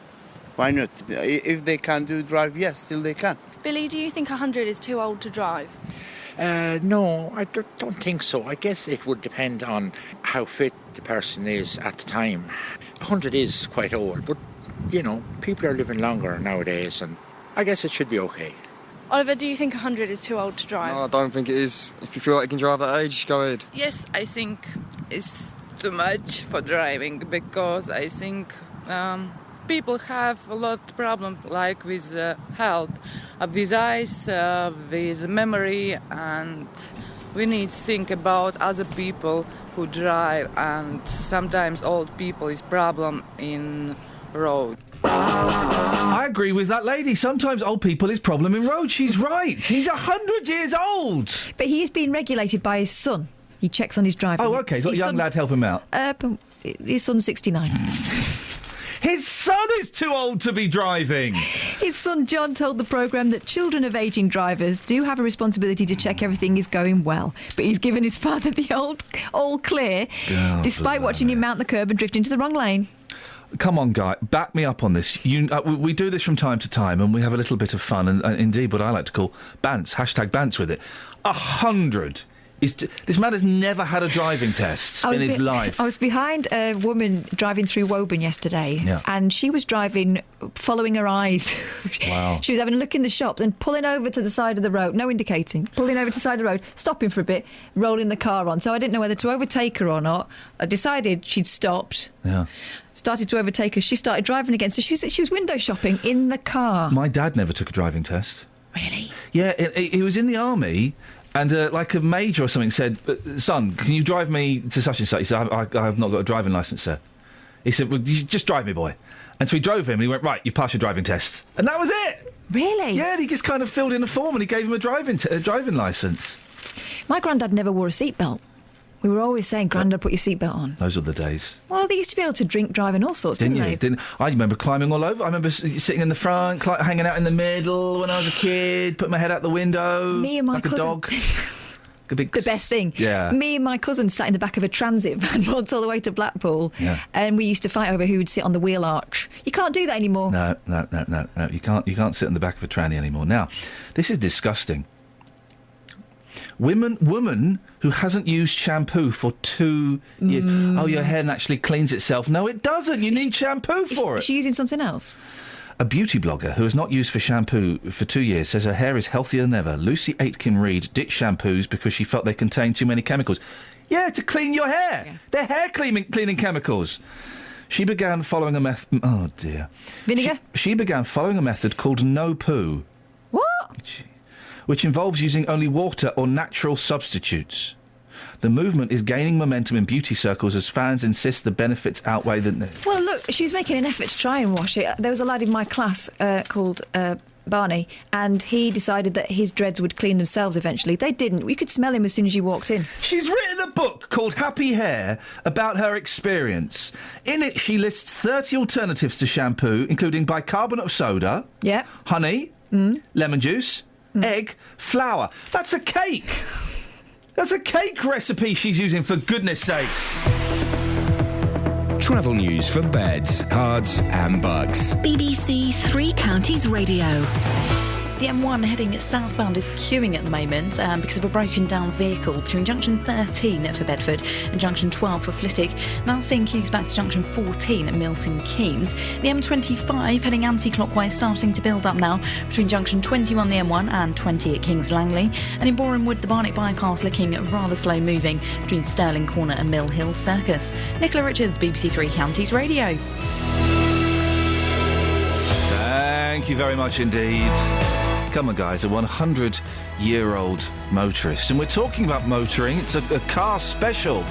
Why not? If they can drive, yes, still they can. Billy, do you think 100 is too old to drive? No, I don't think so. I guess it would depend on how fit the person is at the time. 100 is quite old, but, you know, people are living longer nowadays, and I guess it should be okay. Oliver, do you think 100 is too old to drive? No, I don't think it is. If you feel like you can drive that age, go ahead. Yes, I think it's too much for driving, because I think people have a lot of problems, like with health, with eyes, with memory, and we need to think about other people who drive, and sometimes old people is problem in road. I agree with that lady. Sometimes old people is problem in road. She's right. He's 100 years old. But he is being regulated by his son. He checks on his driving. Oh, OK. So a young lad help him out. His son's 69. His son is too old to be driving. His son John told the programme that children of ageing drivers do have a responsibility to check everything is going well. But he's given his father the all clear, despite watching him mount the curb and drift into the wrong lane. Come on, Guy, back me up on this. We do this from time to time, and we have a little bit of fun, and indeed what I like to call bants, #bants with it. 100. This man has never had a driving test in his life. I was behind a woman driving through Woburn yesterday, and she was driving, following her eyes. Wow. She was having a look in the shops and pulling over to the side of the road, no indicating, pulling over to the side of the road, stopping for a bit, rolling the car on. So I didn't know whether to overtake her or not. I decided she'd stopped. Yeah. Started to overtake her. She started driving again. So she was window shopping in the car. My dad never took a driving test. Really? Yeah, he was in the army. And like a major or something said, "Son, can you drive me to such and such?" He said, I have not got a driving licence, sir. He said, "Well, you just drive me, boy." And so he drove him and he went, "Right, you've passed your driving test." And that was it. Really? Yeah, and he just kind of filled in a form and he gave him a driving licence. My granddad never wore a seatbelt We were always saying, Grandad, put your seatbelt on. Those were the days. Well, they used to be able to drink, drive and all sorts, didn't they? I remember climbing all over. I remember sitting in the front, hanging out in the middle when I was a kid, putting my head out the window Me and my like cousin. a dog. The best thing. Yeah. Me and my cousin sat in the back of a transit van once all the way to Blackpool, Yeah. and we used to fight over who would sit on the wheel arch. You can't do that anymore. No. You can't sit in the back of a tranny anymore. Now, this is disgusting. Woman who hasn't used shampoo for 2 years. Oh, your hair naturally cleans itself. No, it doesn't. You need shampoo for it. Is she using something else? A beauty blogger who has not used shampoo for 2 years says her hair is healthier than ever. Lucy Aitken-Reid ditched shampoos because she felt they contained too many chemicals. Yeah, to clean your hair. Yeah. They're hair cleaning chemicals. She began following a method... Oh, dear. Vinegar? She began following a method called no poo. What? Which involves using only water or natural substitutes. The movement is gaining momentum in beauty circles as fans insist the benefits outweigh the... Well, look, she was making an effort to try and wash it. There was a lad in my class called Barney, and he decided that his dreads would clean themselves eventually. They didn't. We could smell him as soon as you walked in. She's written a book called Happy Hair about her experience. In it, she lists 30 alternatives to shampoo, including bicarbonate of soda, honey, lemon juice, egg, flour. That's a cake! That's a cake recipe she's using, for goodness sakes. Travel news for beds, cards and bugs. BBC Three Counties Radio. The M1 heading southbound is queuing at the moment because of a broken down vehicle between junction 13 for Bedford and junction 12 for Flitwick. Now seeing queues back to junction 14 at Milton Keynes. The M25 heading anti-clockwise starting to build up now between junction 21 the M1 and 20 at Kings Langley. And in Boreham Wood, the Barnet bypass looking rather slow moving between Stirling Corner and Mill Hill Circus. Nicola Richards, BBC Three Counties Radio. Thank you very much indeed. Come on, guys, a 100-year-old motorist. And we're talking about motoring. It's a car special.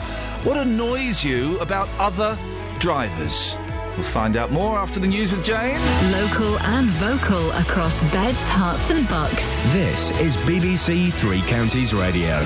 What annoys you about other drivers? We'll find out more after the news with Jane. Local and vocal across beds, hearts and bucks. This is BBC Three Counties Radio.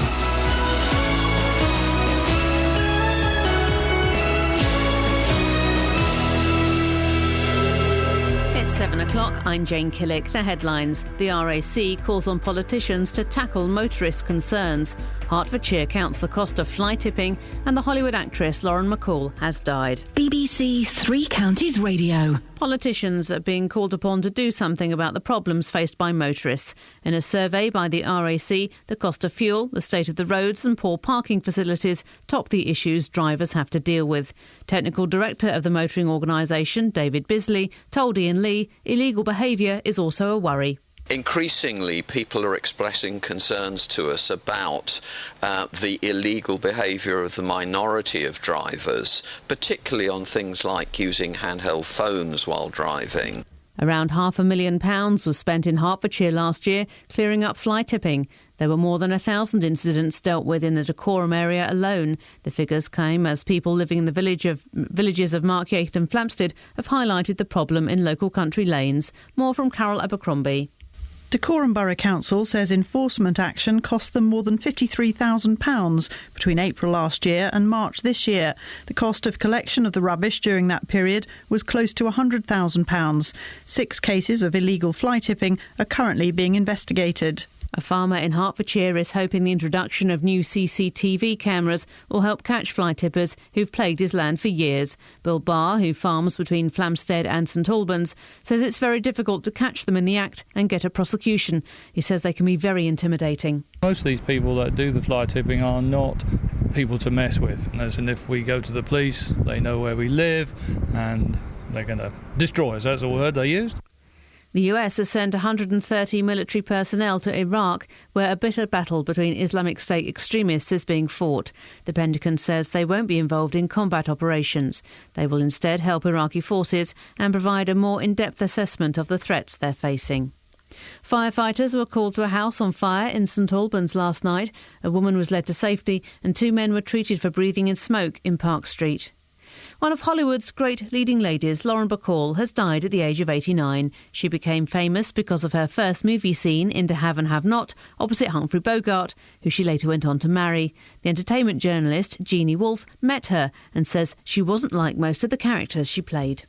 It's 7 o'clock. I'm Jane Killick. The headlines. The RAC calls on politicians to tackle motorist concerns. Hertfordshire counts the cost of fly tipping, and the Hollywood actress Lauren McCall has died. BBC Three Counties Radio. Politicians are being called upon to do something about the problems faced by motorists. In a survey by the RAC, the cost of fuel, the state of the roads and poor parking facilities top the issues drivers have to deal with. Technical Director of the motoring organisation, David Bisley, told Iain Lee illegal behaviour is also a worry. Increasingly, people are expressing concerns to us about the illegal behaviour of the minority of drivers, particularly on things like using handheld phones while driving. Around £500,000 was spent in Hertfordshire last year clearing up fly tipping. There were more than 1,000 incidents dealt with in the Dacorum area alone. The figures came as people living in the villages of Markyate and Flamstead have highlighted the problem in local country lanes. More from Carol Abercrombie. Dacorum Borough Council says enforcement action cost them more than £53,000 between April last year and March this year. The cost of collection of the rubbish during that period was close to £100,000. 6 cases of illegal fly tipping are currently being investigated. A farmer in Hertfordshire is hoping the introduction of new CCTV cameras will help catch fly tippers who've plagued his land for years. Bill Barr, who farms between Flamstead and St Albans, says it's very difficult to catch them in the act and get a prosecution. He says they can be very intimidating. Most of these people that do the fly tipping are not people to mess with. And if we go to the police, they know where we live and they're going to destroy us. That's the word they used. The US has sent 130 military personnel to Iraq, where a bitter battle between Islamic State extremists is being fought. The Pentagon says they won't be involved in combat operations. They will instead help Iraqi forces and provide a more in-depth assessment of the threats they're facing. Firefighters were called to a house on fire in St Albans last night. A woman was led to safety and 2 men were treated for breathing in smoke in Park Street. One of Hollywood's great leading ladies, Lauren Bacall, has died at the age of 89. She became famous because of her first movie scene, Into Have and Have Not, opposite Humphrey Bogart, who she later went on to marry. The entertainment journalist, Jeannie Wolfe, met her and says she wasn't like most of the characters she played.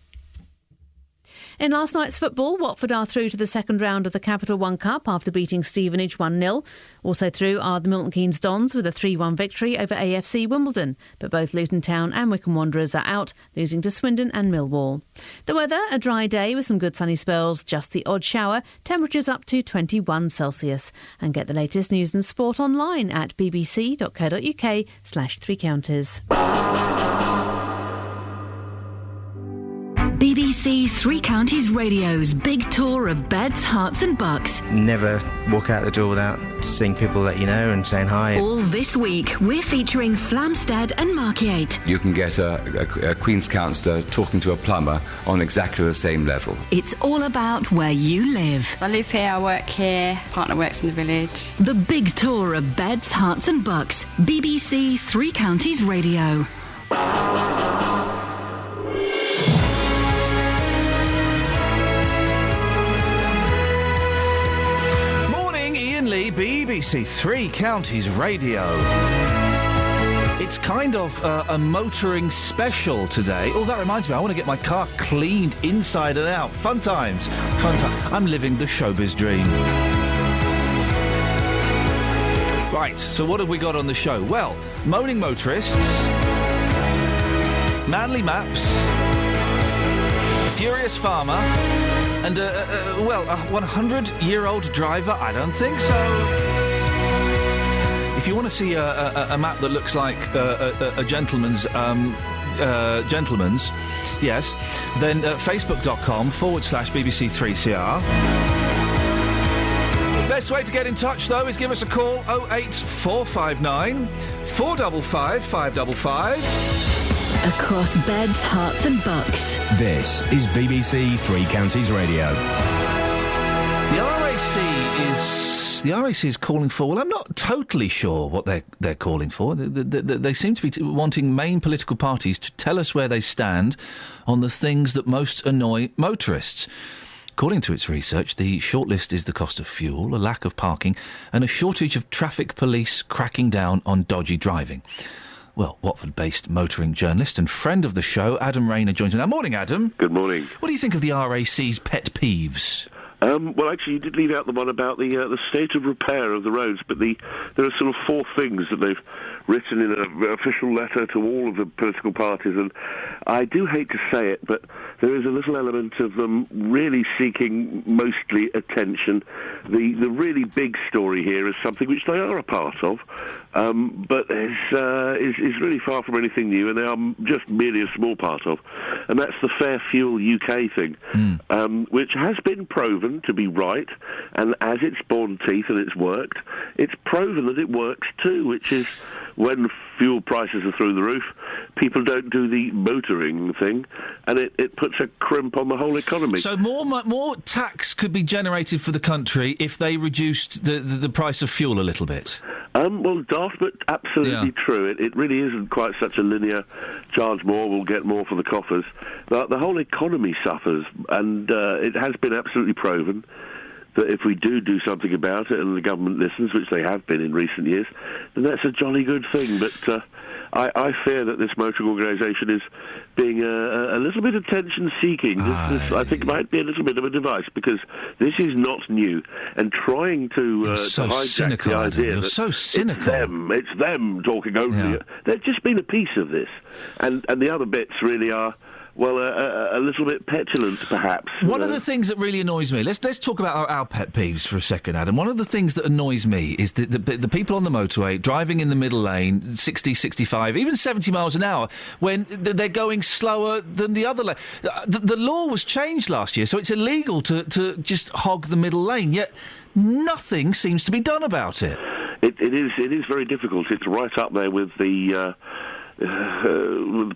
In last night's football, Watford are through to the second round of the Capital One Cup after beating Stevenage 1-0. Also through are the Milton Keynes Dons with a 3-1 victory over AFC Wimbledon. But both Luton Town and Wycombe Wanderers are out, losing to Swindon and Millwall. The weather, a dry day with some good sunny spells, just the odd shower, temperatures up to 21 Celsius. And get the latest news and sport online at bbc.co.uk/Three Counties. BBC Three Counties Radio's big tour of beds, hearts and bucks. Never walk out the door without seeing people that you know and saying hi. All this week, we're featuring Flamstead and Markyate. You can get a Queen's counsellor talking to a plumber on exactly the same level. It's all about where you live. I live here, I work here, partner works in the village. The big tour of beds, hearts and bucks. BBC Three Counties Radio. Iain Lee, BBC Three Counties Radio. It's kind of a motoring special today. Oh, that reminds me, I want to get my car cleaned inside and out. Fun times. Fun time. I'm living the showbiz dream. Right, so what have we got on the show? Well, moaning motorists, Manly Maps, Furious Farmer, and, a 100-year-old driver? I don't think so. If you want to see a map that looks like a gentleman's, yes, then facebook.com/BBC3CR. Best way to get in touch, though, is give us a call, 08459 455 555. Across beds, hearts and bucks. This is BBC Three Counties Radio. The RAC is calling for, well, I'm not totally sure what they're calling for. They seem to be wanting main political parties to tell us where they stand on the things that most annoy motorists. According to its research, the shortlist is the cost of fuel, a lack of parking, and a shortage of traffic police cracking down on dodgy driving. Well, Watford-based motoring journalist and friend of the show, Adam Rayner, joins me now. Morning, Adam. Good morning. What do you think of the RAC's pet peeves? Well, actually, you did leave out the one about the state of repair of the roads, but there are sort of 4 things that they've written in an official letter to all of the political parties, and I do hate to say it, but there is a little element of them really seeking mostly attention. The really big story here is something which they are a part of, but is really far from anything new, and they are just merely a small part of, and that's the Fair Fuel UK thing, which has been proven to be right, and as it's borne teeth and it's worked, it's proven that it works too, which is when fuel prices are through the roof, people don't do the motoring thing, and it puts a crimp on the whole economy. So more tax could be generated for the country if they reduced the price of fuel a little bit? Well, daft, but absolutely true. It really isn't quite such a linear charge more, we'll get more for the coffers. The whole economy suffers, and it has been absolutely proven that if we do something about it and the government listens, which they have been in recent years, then that's a jolly good thing. But I fear that this motoring organisation is being a little bit attention-seeking. This, I think, might be a little bit of a device, because this is not new. And trying to hijack cynical, the idea You're that so cynical. it's them talking only. Yeah. They've just been a piece of this. And the other bits really are, well, a little bit petulant, perhaps. One of the things that really annoys me, let's talk about our pet peeves for a second, Adam. One of the things that annoys me is the people on the motorway driving in the middle lane, 60, 65, even 70 miles an hour, when they're going slower than the other lane. The law was changed last year, so it's illegal to just hog the middle lane, yet nothing seems to be done about it. It is very difficult. It's right up there with the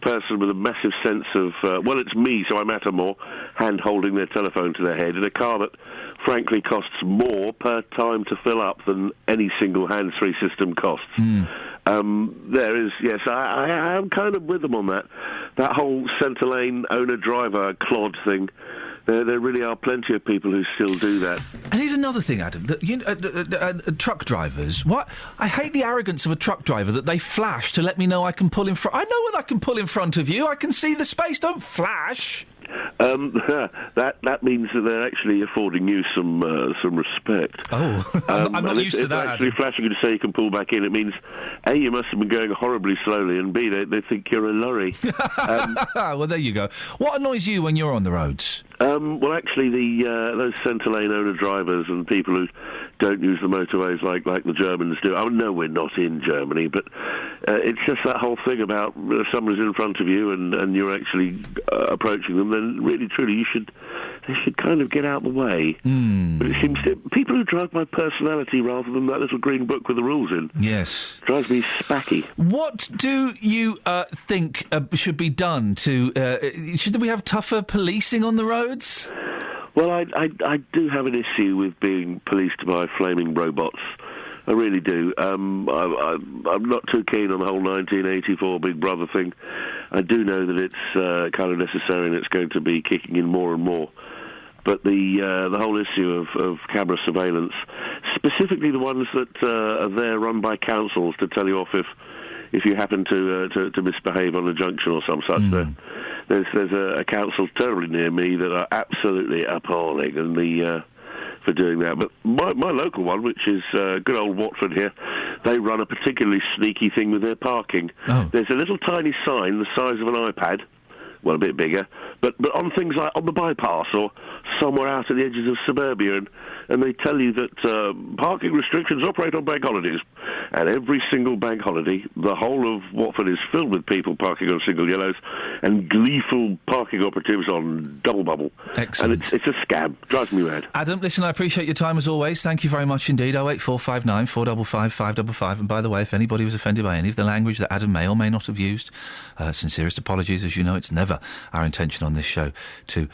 person with a massive sense of, well, it's me, so I matter more, hand-holding their telephone to their head in a car that, frankly, costs more per time to fill up than any single hands-free system costs. There is, yes, I am kind of with them on that. That whole centre lane owner-driver clod thing. There really are plenty of people who still do that. And here's another thing, Adam. That truck drivers. What? I hate the arrogance of a truck driver that they flash to let me know I can pull in front. I know when I can pull in front of you. I can see the space. Don't flash. That means that they're actually affording you some respect. Oh, I'm not used to that. If they're actually flashing you to say you can pull back in, it means A, you must have been going horribly slowly, and B, they think you're a lorry. Well, there you go. What annoys you when you're on the roads? Well, actually, those centre lane owner drivers and people who don't use the motorways like the Germans do. I know we're not in Germany, but it's just that whole thing about if someone's in front of you and you're actually approaching them, then really, truly, they should kind of get out of the way. But it seems people who drive by personality rather than that little green book with the rules in. Yes. Drives me spacky. What do you think should be done to... should we have tougher policing on the roads? Well, I do have an issue with being policed by flaming robots. I really do. I'm not too keen on the whole 1984 Big Brother thing. I do know that it's kind of necessary and it's going to be kicking in more and more. But the whole issue of camera surveillance, specifically the ones that are there run by councils to tell you off if you happen to misbehave on a junction or some such. There's a council terribly near me that are absolutely appalling and for doing that. But my local one, which is good old Watford here, they run a particularly sneaky thing with their parking. There's a little tiny sign the size of an iPad, well, a bit bigger, but on things like on the bypass or somewhere out at the edges of suburbia, and they tell you that parking restrictions operate on bank holidays. And every single bank holiday, the whole of Watford is filled with people parking on single yellows and gleeful parking operatives on double bubble. Excellent. And it's a scam. Drives me mad. Adam, listen, I appreciate your time as always. Thank you very much indeed. 08459 455 555. And by the way, if anybody was offended by any of the language that Adam may or may not have used, sincerest apologies. As you know, it's never our intention on this show to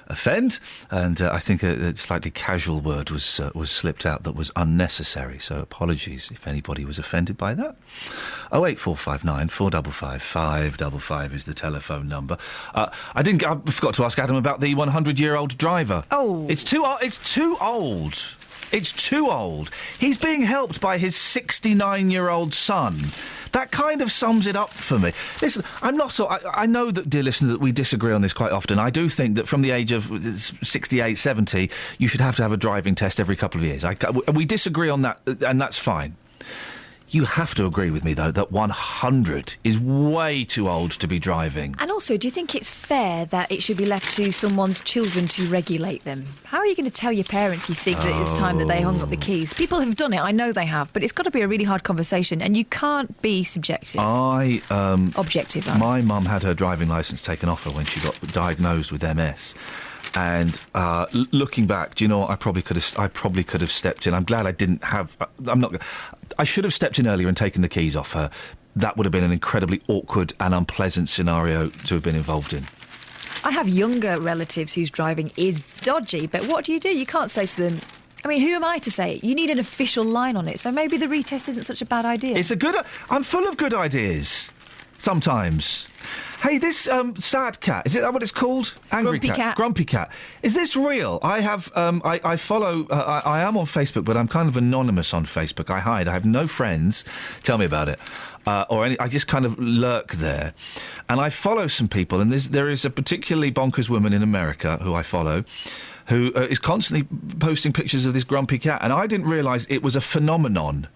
offend. And I think a slightly casual word was slipped out that was unnecessary. So apologies if anybody was offended by that. 08459 455 555 is the telephone number. I forgot to ask Adam about the 100-year-old driver. Oh. It's too old. It's too old. He's being helped by his 69-year-old son. That kind of sums it up for me. Listen, I know that, dear listener, that we disagree on this quite often. I do think that from the age of 68, 70, you should have to have a driving test every couple of years. We disagree on that, and that's fine. You have to agree with me, though, that 100 is way too old to be driving. And also, do you think it's fair that it should be left to someone's children to regulate them? How are you going to tell your parents you think that it's time that they hung up the keys? People have done it, I know they have, but it's got to be a really hard conversation, and you can't be subjective. Objective. My mum had her driving licence taken off her when she got diagnosed with MS. And looking back, do you know what? I probably could have stepped in. I'm glad I didn't have. I should have stepped in earlier and taken the keys off her. That would have been an incredibly awkward and unpleasant scenario to have been involved in. I have younger relatives whose driving is dodgy, but what do? You can't say to them, I mean, who am I to say it? You need an official line on it, so maybe the retest isn't such a bad idea. I'm full of good ideas. Sometimes. Hey, this sad cat, is it that what it's called? Angry cat. Grumpy cat. Is this real? I have, I follow, I am on Facebook, but I'm kind of anonymous on Facebook. I hide. I have no friends. Tell me about it. I just kind of lurk there. And I follow some people, and there is a particularly bonkers woman in America who I follow, who is constantly posting pictures of this grumpy cat, and I didn't realise it was a phenomenon.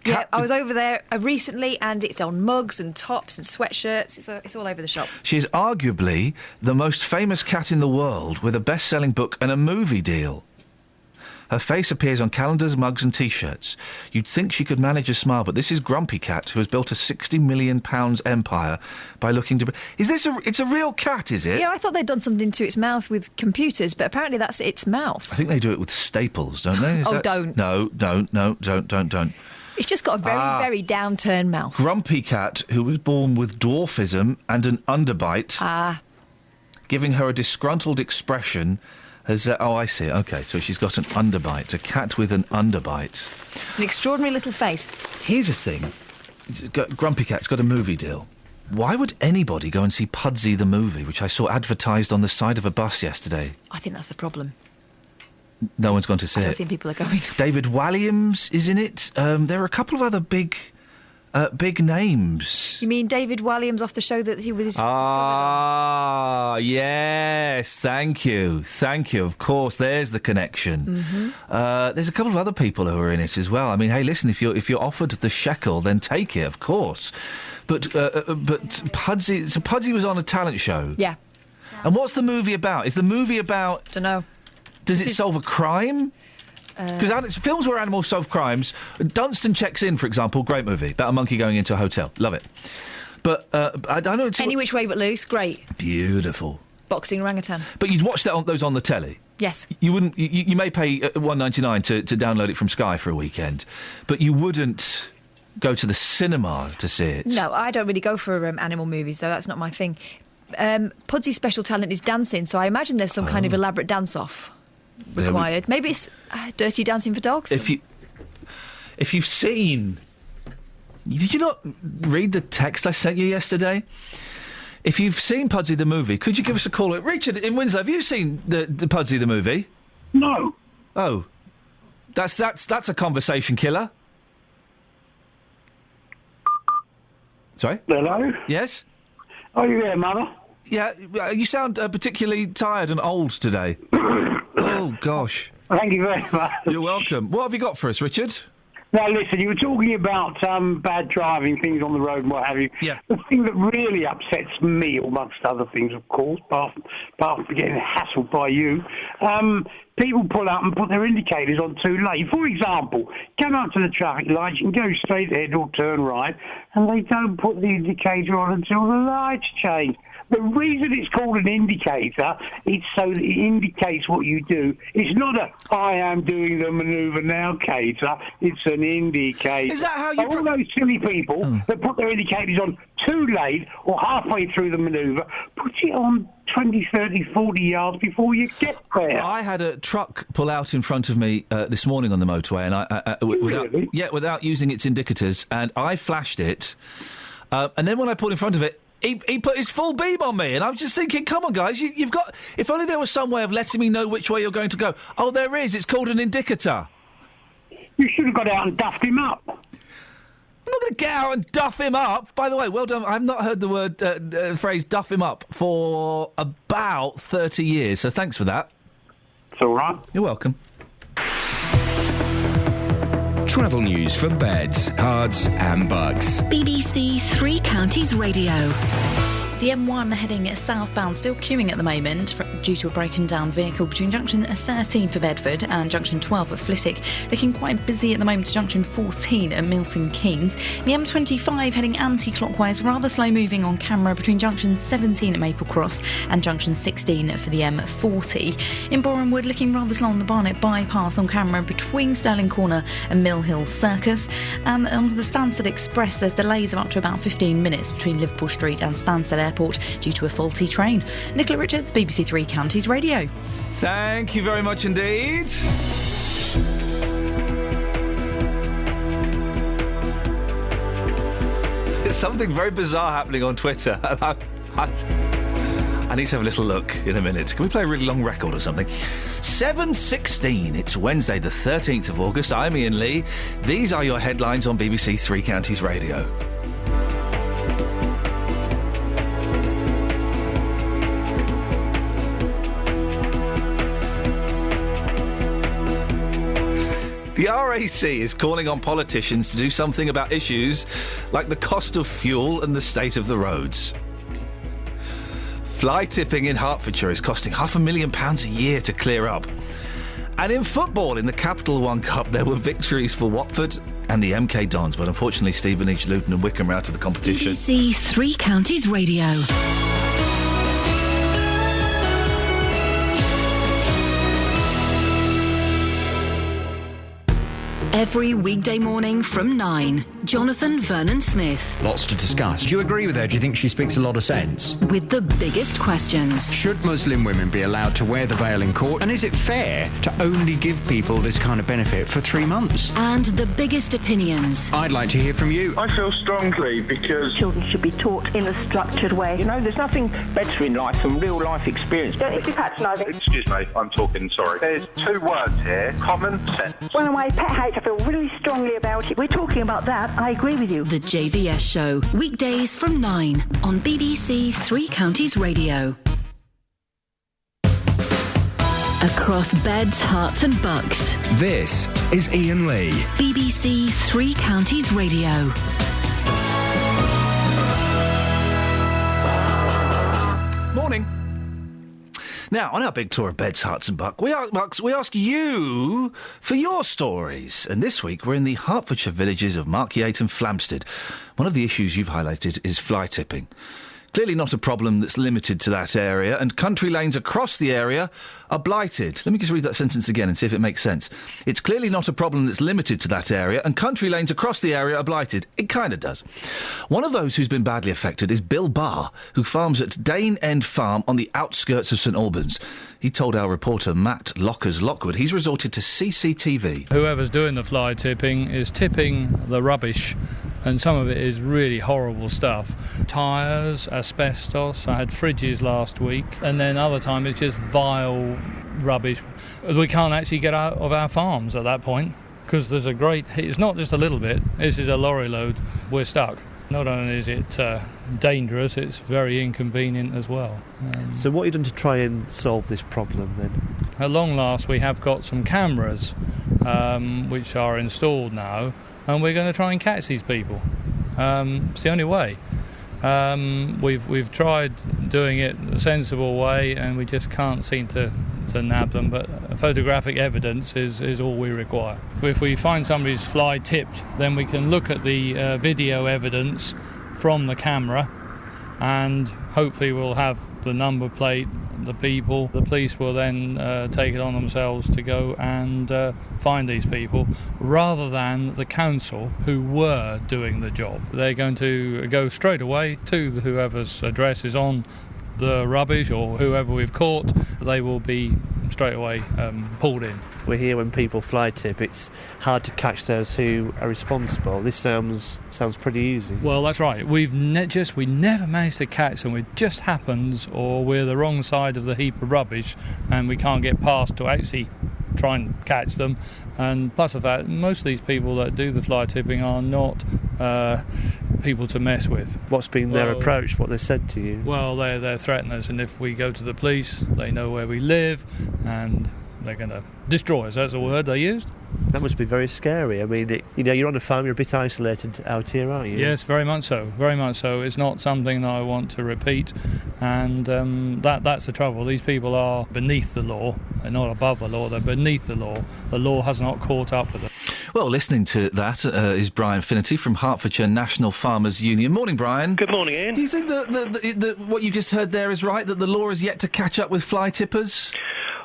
Yeah, I was over there recently, and it's on mugs and tops and sweatshirts. It's all over the shop. She is arguably the most famous cat in the world, with a best-selling book and a movie deal. Her face appears on calendars, mugs and T-shirts. You'd think she could manage a smile, but this is Grumpy Cat, who has built a £60 million empire by looking to... It's a real cat, is it? Yeah, I thought they'd done something to its mouth with computers, but apparently that's its mouth. I think they do it with staples, don't they? Don't. No, don't. It's just got a very, very downturned mouth. Grumpy Cat, who was born with dwarfism and an underbite, giving her a disgruntled expression, has... I see. OK, so she's got an underbite. A cat with an underbite. It's an extraordinary little face. Here's a thing. Grumpy Cat's got a movie deal. Why would anybody go and see Pudsey the movie, which I saw advertised on the side of a bus yesterday? I think that's the problem. No one's gone to see it. I don't think people are going. David Walliams is in it. There are a couple of other big names. You mean David Walliams off the show that he was discovered on? Ah, yes. Thank you. Of course, there's the connection. Mm-hmm. There's a couple of other people who are in it as well. I mean, hey, listen, if you're offered the shekel, then take it, of course. But Pudsey. So Pudsey was on a talent show. Yeah. And what's the movie about? Is the movie about? Don't know. Does it solve a crime? Because films where animals solve crimes, Dunstan Checks In, for example, great movie about a monkey going into a hotel. Love it. But I don't know. Any Which Way But Loose, great. Beautiful. Boxing orangutan. But you'd watch those on the telly. Yes. You wouldn't. You may pay $1.99 to download it from Sky for a weekend, but you wouldn't go to the cinema to see it. No, I don't really go for animal movies, though. That's not my thing. Pudsey's special talent is dancing, so I imagine there's some kind of elaborate dance-off required. Maybe it's Dirty Dancing for Dogs. If you've seen... Did you not read the text I sent you yesterday? If you've seen Pudsey the movie, could you give us a call? Richard in Winslow, have you seen the Pudsey the movie? No. Oh. That's a conversation killer. Sorry? Hello? Yes? Are you there, Mother? Yeah, you sound particularly tired and old today. Oh, gosh. Thank you very much. You're welcome. What have you got for us, Richard? Now, listen, you were talking about bad driving, things on the road and what have you. Yeah. The thing that really upsets me, amongst other things, of course, apart from getting hassled by you, people pull up and put their indicators on too late. For example, come up to the traffic lights, you can go straight ahead or turn right, and they don't put the indicator on until the lights change. The reason it's called an indicator, it's so that it indicates what you do. It's not a, I am doing the manoeuvre now, cater. It's an indicator. Is that how you... All those silly people that put their indicators on too late or halfway through the manoeuvre, put it on 20, 30, 40 yards before you get there. I had a truck pull out in front of me this morning on the motorway, and without using its indicators, and I flashed it, and then when I pulled in front of it, he put his full beam on me, and I was just thinking, come on, guys, you've got... If only there was some way of letting me know which way you're going to go. Oh, there is. It's called an indicator. You should have got out and duffed him up. I'm not going to get out and duff him up. By the way, well done. I've not heard the phrase duff him up for about 30 years, so thanks for that. It's all right. You're welcome. Travel news for beds, cards and bugs. BBC Three Counties Radio. The M1 heading southbound still queuing at the moment due to a broken down vehicle between junction 13 for Bedford and junction 12 at Flitwick. Looking quite busy at the moment to junction 14 at Milton Keynes. The M25 heading anti-clockwise, rather slow moving on camera between junction 17 at Maple Cross and junction 16 for the M40. In Boreham Wood, looking rather slow on the Barnet bypass on camera between Stirling Corner and Mill Hill Circus. And on the Stansted Express, there's delays of up to about 15 minutes between Liverpool Street and Stansted Airport due to a faulty train. Nicola Richards, BBC Three Counties Radio. Thank you very much indeed. There's something very bizarre happening on Twitter. I need to have a little look in a minute. Can we play a really long record or something? 7:16. It's Wednesday the 13th of August. I'm Iain Lee. These are your headlines on BBC Three Counties Radio. The RAC is calling on politicians to do something about issues like the cost of fuel and the state of the roads. Fly tipping in Hertfordshire is costing £500,000 a year to clear up. And in football, in the Capital One Cup, there were victories for Watford and the MK Dons, but unfortunately Stevenage, Luton and Wickham are out of the competition. BBC Three Counties Radio. Every weekday morning from 9, Jonathan Vernon Smith. Lots to discuss. Do you agree with her? Do you think she speaks a lot of sense? With the biggest questions. Should Muslim women be allowed to wear the veil in court? And is it fair to only give people this kind of benefit for 3 months? And the biggest opinions. I'd like to hear from you. I feel strongly because children should be taught in a structured way. You know, there's nothing better in life than real life experience. Don't be patronising. Excuse me, I'm talking, sorry. There's 2 words here, common sense. When my pet hate, I feel really strongly about it. We're talking about that. I agree with you. The JVS Show, weekdays from 9 on BBC Three Counties Radio. Across beds, hearts and bucks. This is Iain Lee. BBC Three Counties Radio. Morning. Now, on our big tour of beds, hearts and bucks, we ask you for your stories. And this week, we're in the Hertfordshire villages of Markyate and Flamstead. One of the issues you've highlighted is fly tipping. Clearly not a problem that's limited to that area, and country lanes across the area are blighted. Let me just read that sentence again and see if it makes sense. It's clearly not a problem that's limited to that area, and country lanes across the area are blighted. It kind of does. One of those who's been badly affected is Bill Barr, who farms at Dane End Farm on the outskirts of St Albans. He told our reporter Matt Lockwood he's resorted to CCTV. Whoever's doing the fly tipping is tipping the rubbish, and some of it is really horrible stuff. Tyres, asbestos, I had fridges last week, and then other time it's just vile rubbish. We can't actually get out of our farms at that point, because there's a great... It's not just a little bit, this is a lorry load. We're stuck. Not only is it dangerous, it's very inconvenient as well. So what have you done to try and solve this problem then? At long last, we have got some cameras which are installed now, and we're going to try and catch these people. It's the only way. We've tried doing it a sensible way, and we just can't seem to nab them, but photographic evidence is all we require. If we find somebody's fly tipped, then we can look at the video evidence from the camera, and hopefully we'll have the number plate, the people. The police will then take it on themselves to go and find these people, rather than the council who were doing the job. They're going to go straight away to whoever's address is on the rubbish, or whoever we've caught. They will be straight away pulled in. We're here when people fly tip. It's hard to catch those who are responsible. This sounds pretty easy. Well, that's right. We never managed to catch them. It just happens, or we're the wrong side of the heap of rubbish, and we can't get past to actually try and catch them. And plus of that, most of these people that do the fly tipping are not people to mess with. What's been their approach, what they said to you? Well, they're threatening us, and if we go to the police, they know where we live, and they're going to destroy us. That's the word they used. That must be very scary. I mean, you're on a farm, you're a bit isolated out here, aren't you? Yes, very much so. Very much so. It's not something that I want to repeat, and that's the trouble. These people are beneath the law. They're not above the law, they're beneath the law. The law has not caught up with them. Well, listening to that is Brian Finnerty from Hertfordshire National Farmers Union. Morning, Brian. Good morning, Ian. Do you think that what you just heard there is right, that the law is yet to catch up with fly tippers?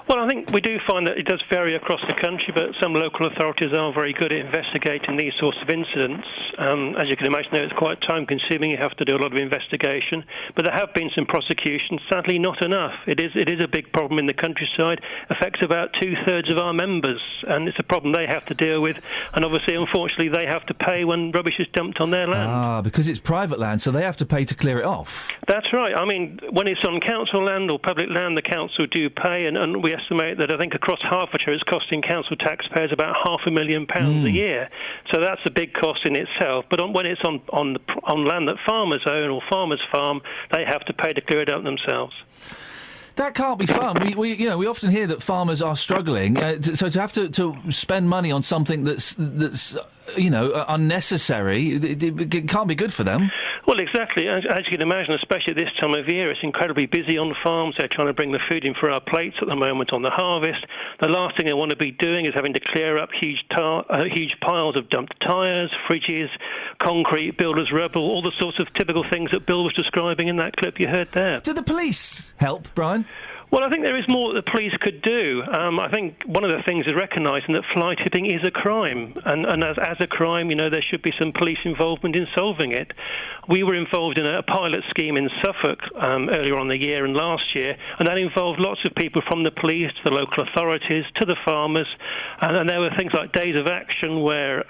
Well, I think we do find that it does vary across the country, but some local authorities are very good at investigating these sorts of incidents. As you can imagine, it's quite time-consuming. You have to do a lot of investigation. But there have been some prosecutions, sadly not enough. It is a big problem in the countryside, affects about 2/3 of our members, and it's a problem they have to deal with. And obviously, unfortunately, they have to pay when rubbish is dumped on their land. Ah, because it's private land, so they have to pay to clear it off. That's right. I mean, when it's on council land or public land, the council do pay, and we estimate that I think across Hertfordshire it's costing council taxpayers about £500,000 a year. So that's a big cost in itself. But when it's on land that farmers own or farmers farm, they have to pay to clear it up themselves. That can't be fun. We often hear that farmers are struggling, so to have to spend money on something that's unnecessary, it can't be good for them. Well, exactly. As you can imagine, especially at this time of year, it's incredibly busy on the farms. They're trying to bring the food in for our plates at the moment on the harvest. The last thing they want to be doing is having to clear up huge piles of dumped tyres, fridges, concrete, builders' rubble, all the sorts of typical things that Bill was describing in that clip you heard there. Do the police help, Brian? Well, I think there is more that the police could do. I think one of the things is recognising that fly tipping is a crime, and as a crime, there should be some police involvement in solving it. We were involved in a pilot scheme in Suffolk earlier on the year and last year, and that involved lots of people from the police to the local authorities to the farmers, and there were things like days of action where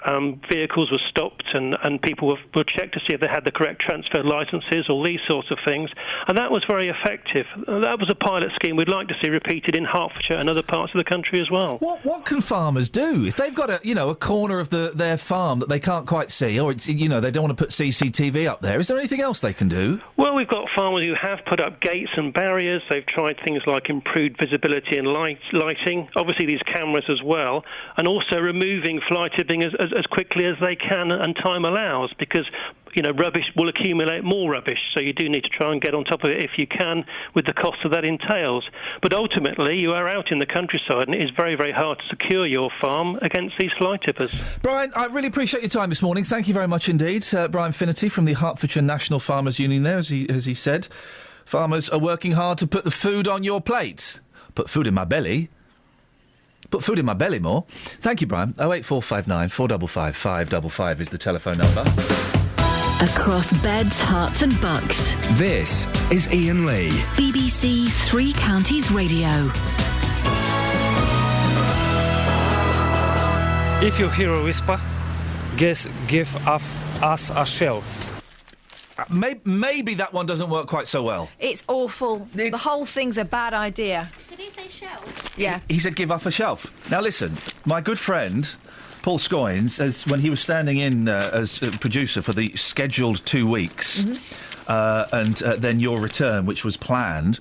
vehicles were stopped and people were checked to see if they had the correct transfer licences, all these sorts of things, and that was very effective. That was a pilot scheme we'd like to see repeated in Hertfordshire and other parts of the country as well. What can farmers do if they've got a corner of their farm that they can't quite see, or they don't want to put CCTV up there? Is there anything else they can do? Well, we've got farmers who have put up gates and barriers. They've tried things like improved visibility and lighting. Obviously, these cameras as well, and also removing fly tipping as quickly as they can and time allows, because rubbish will accumulate more rubbish, so you do need to try and get on top of it if you can, with the cost that that entails. But ultimately, you are out in the countryside, and it is very, very hard to secure your farm against these fly tippers. Brian, I really appreciate your time this morning. Thank you very much indeed. Brian Finnerty from the Hertfordshire National Farmers Union there, as he said. Farmers are working hard to put the food on your plate. Put food in my belly. Put food in my belly more. Thank you, Brian. 08459 455 555 is the telephone number. Across beds, hearts and bucks. This is Iain Lee. BBC Three Counties Radio. If you hear a whisper, give us a shells. Maybe that one doesn't work quite so well. It's awful. The whole thing's a bad idea. Did he say shelf? Yeah. He said give off a shelf. Now listen, my good friend Paul Scoynes, when he was standing in as a producer for the scheduled 2 weeks, and then your return, which was planned,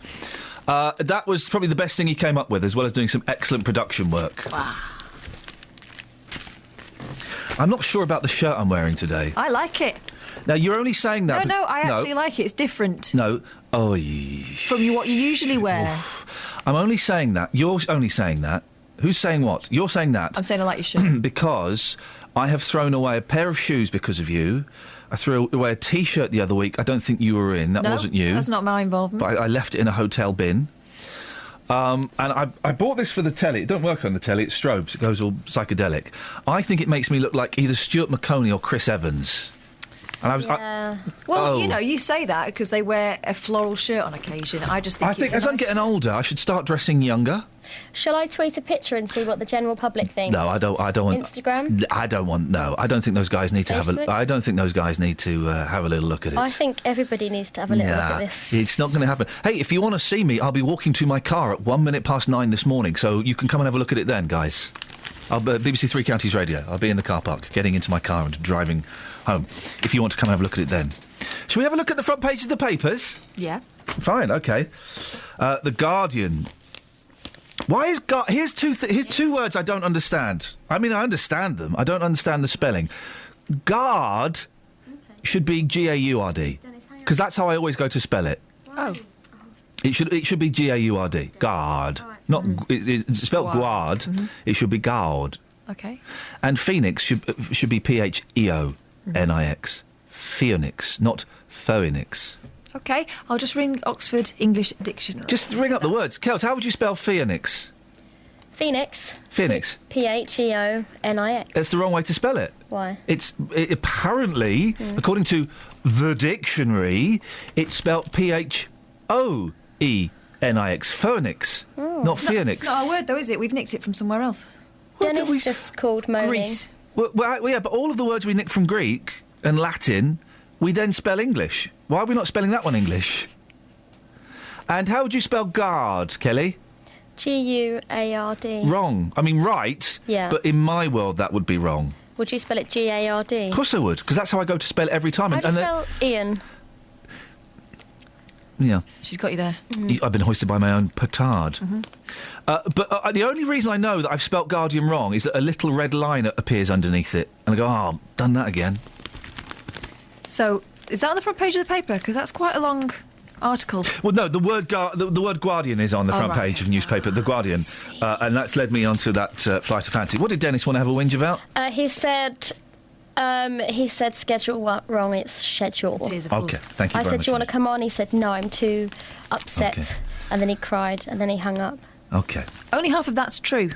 that was probably the best thing he came up with, as well as doing some excellent production work. Wow. I'm not sure about the shirt I'm wearing today. I like it. Now, you're only saying that... No, I actually like it. It's different. No. Oh, from what you usually wear. I'm only saying that. You're only saying that. Who's saying what? You're saying that. I'm saying I like your shirt. Because I have thrown away a pair of shoes because of you. I threw away a T-shirt the other week. I don't think you were in. That wasn't you. That's not my involvement. But I left it in a hotel bin. And I bought this for the telly. It don't work on the telly. It strobes. It goes all psychedelic. I think it makes me look like either Stuart McConey or Chris Evans. And I was, you say that because they wear a floral shirt on occasion. I think as I'm getting older, I should start dressing younger. Shall I tweet a picture and see what the general public think? No, I don't want Instagram. I don't want. No, I don't think those guys need to have a. I don't think those guys need to have a little look at it. I think everybody needs to have a little look at this. It's not going to happen. Hey, if you want to see me, I'll be walking to my car at 9:01 this morning, so you can come and have a look at it then, guys. BBC Three Counties Radio. I'll be in the car park, getting into my car and driving home. If you want to come and have a look at it then. Shall we have a look at the front page of the papers? Yeah. Fine, OK. The Guardian. Why is here's two words I don't understand. I mean, I understand them. I don't understand the spelling. Guard should be G-A-U-R-D. Because that's how I always go to spell it. Oh. It should be G-A-U-R-D. Guard. Not it's spelled guard. Mm-hmm. It should be guard. Okay. And Phoenix should be P-H-E-O-N-I-X. Phoenix, not Phoenix. Okay, I'll just ring Oxford English Dictionary. Just ring up the words. Kels, how would you spell Phoenix? Phoenix. Phoenix. P-H-E-O-N-I-X. That's the wrong way to spell it. Why? It apparently, according to the dictionary, it's spelled P-H-O-E-N-I-X. Phoenix, not Phoenix. It's not our word, though, is it? We've nicked it from somewhere else. Dennis just called moaning. Greece. Well, yeah, but all of the words we nicked from Greek and Latin, we then spell English. Why are we not spelling that one English? And how would you spell guard, Kelly? G-U-A-R-D. Wrong. I mean, right. Yeah. But in my world, that would be wrong. Would you spell it G-A-R-D? Of course I would, because that's how I go to spell it every time. How do you spell Iain? Yeah. She's got you there. I've been hoisted by my own petard. Mm-hmm. But the only reason I know that I've spelt Guardian wrong is that a little red line appears underneath it. And I go, I've done that again. So, is that on the front page of the paper? Because that's quite a long article. Well, no, the word Guardian is on the front page of the newspaper, The Guardian. And that's led me onto that flight of fancy. What did Dennis want to have a whinge about? He said schedule wrong, it's schedule. It is, of course. Okay, thank you very much. I said, do you want to come on? He said, no, I'm too upset. Okay. And then he cried, and then he hung up. OK. Only half of that's true.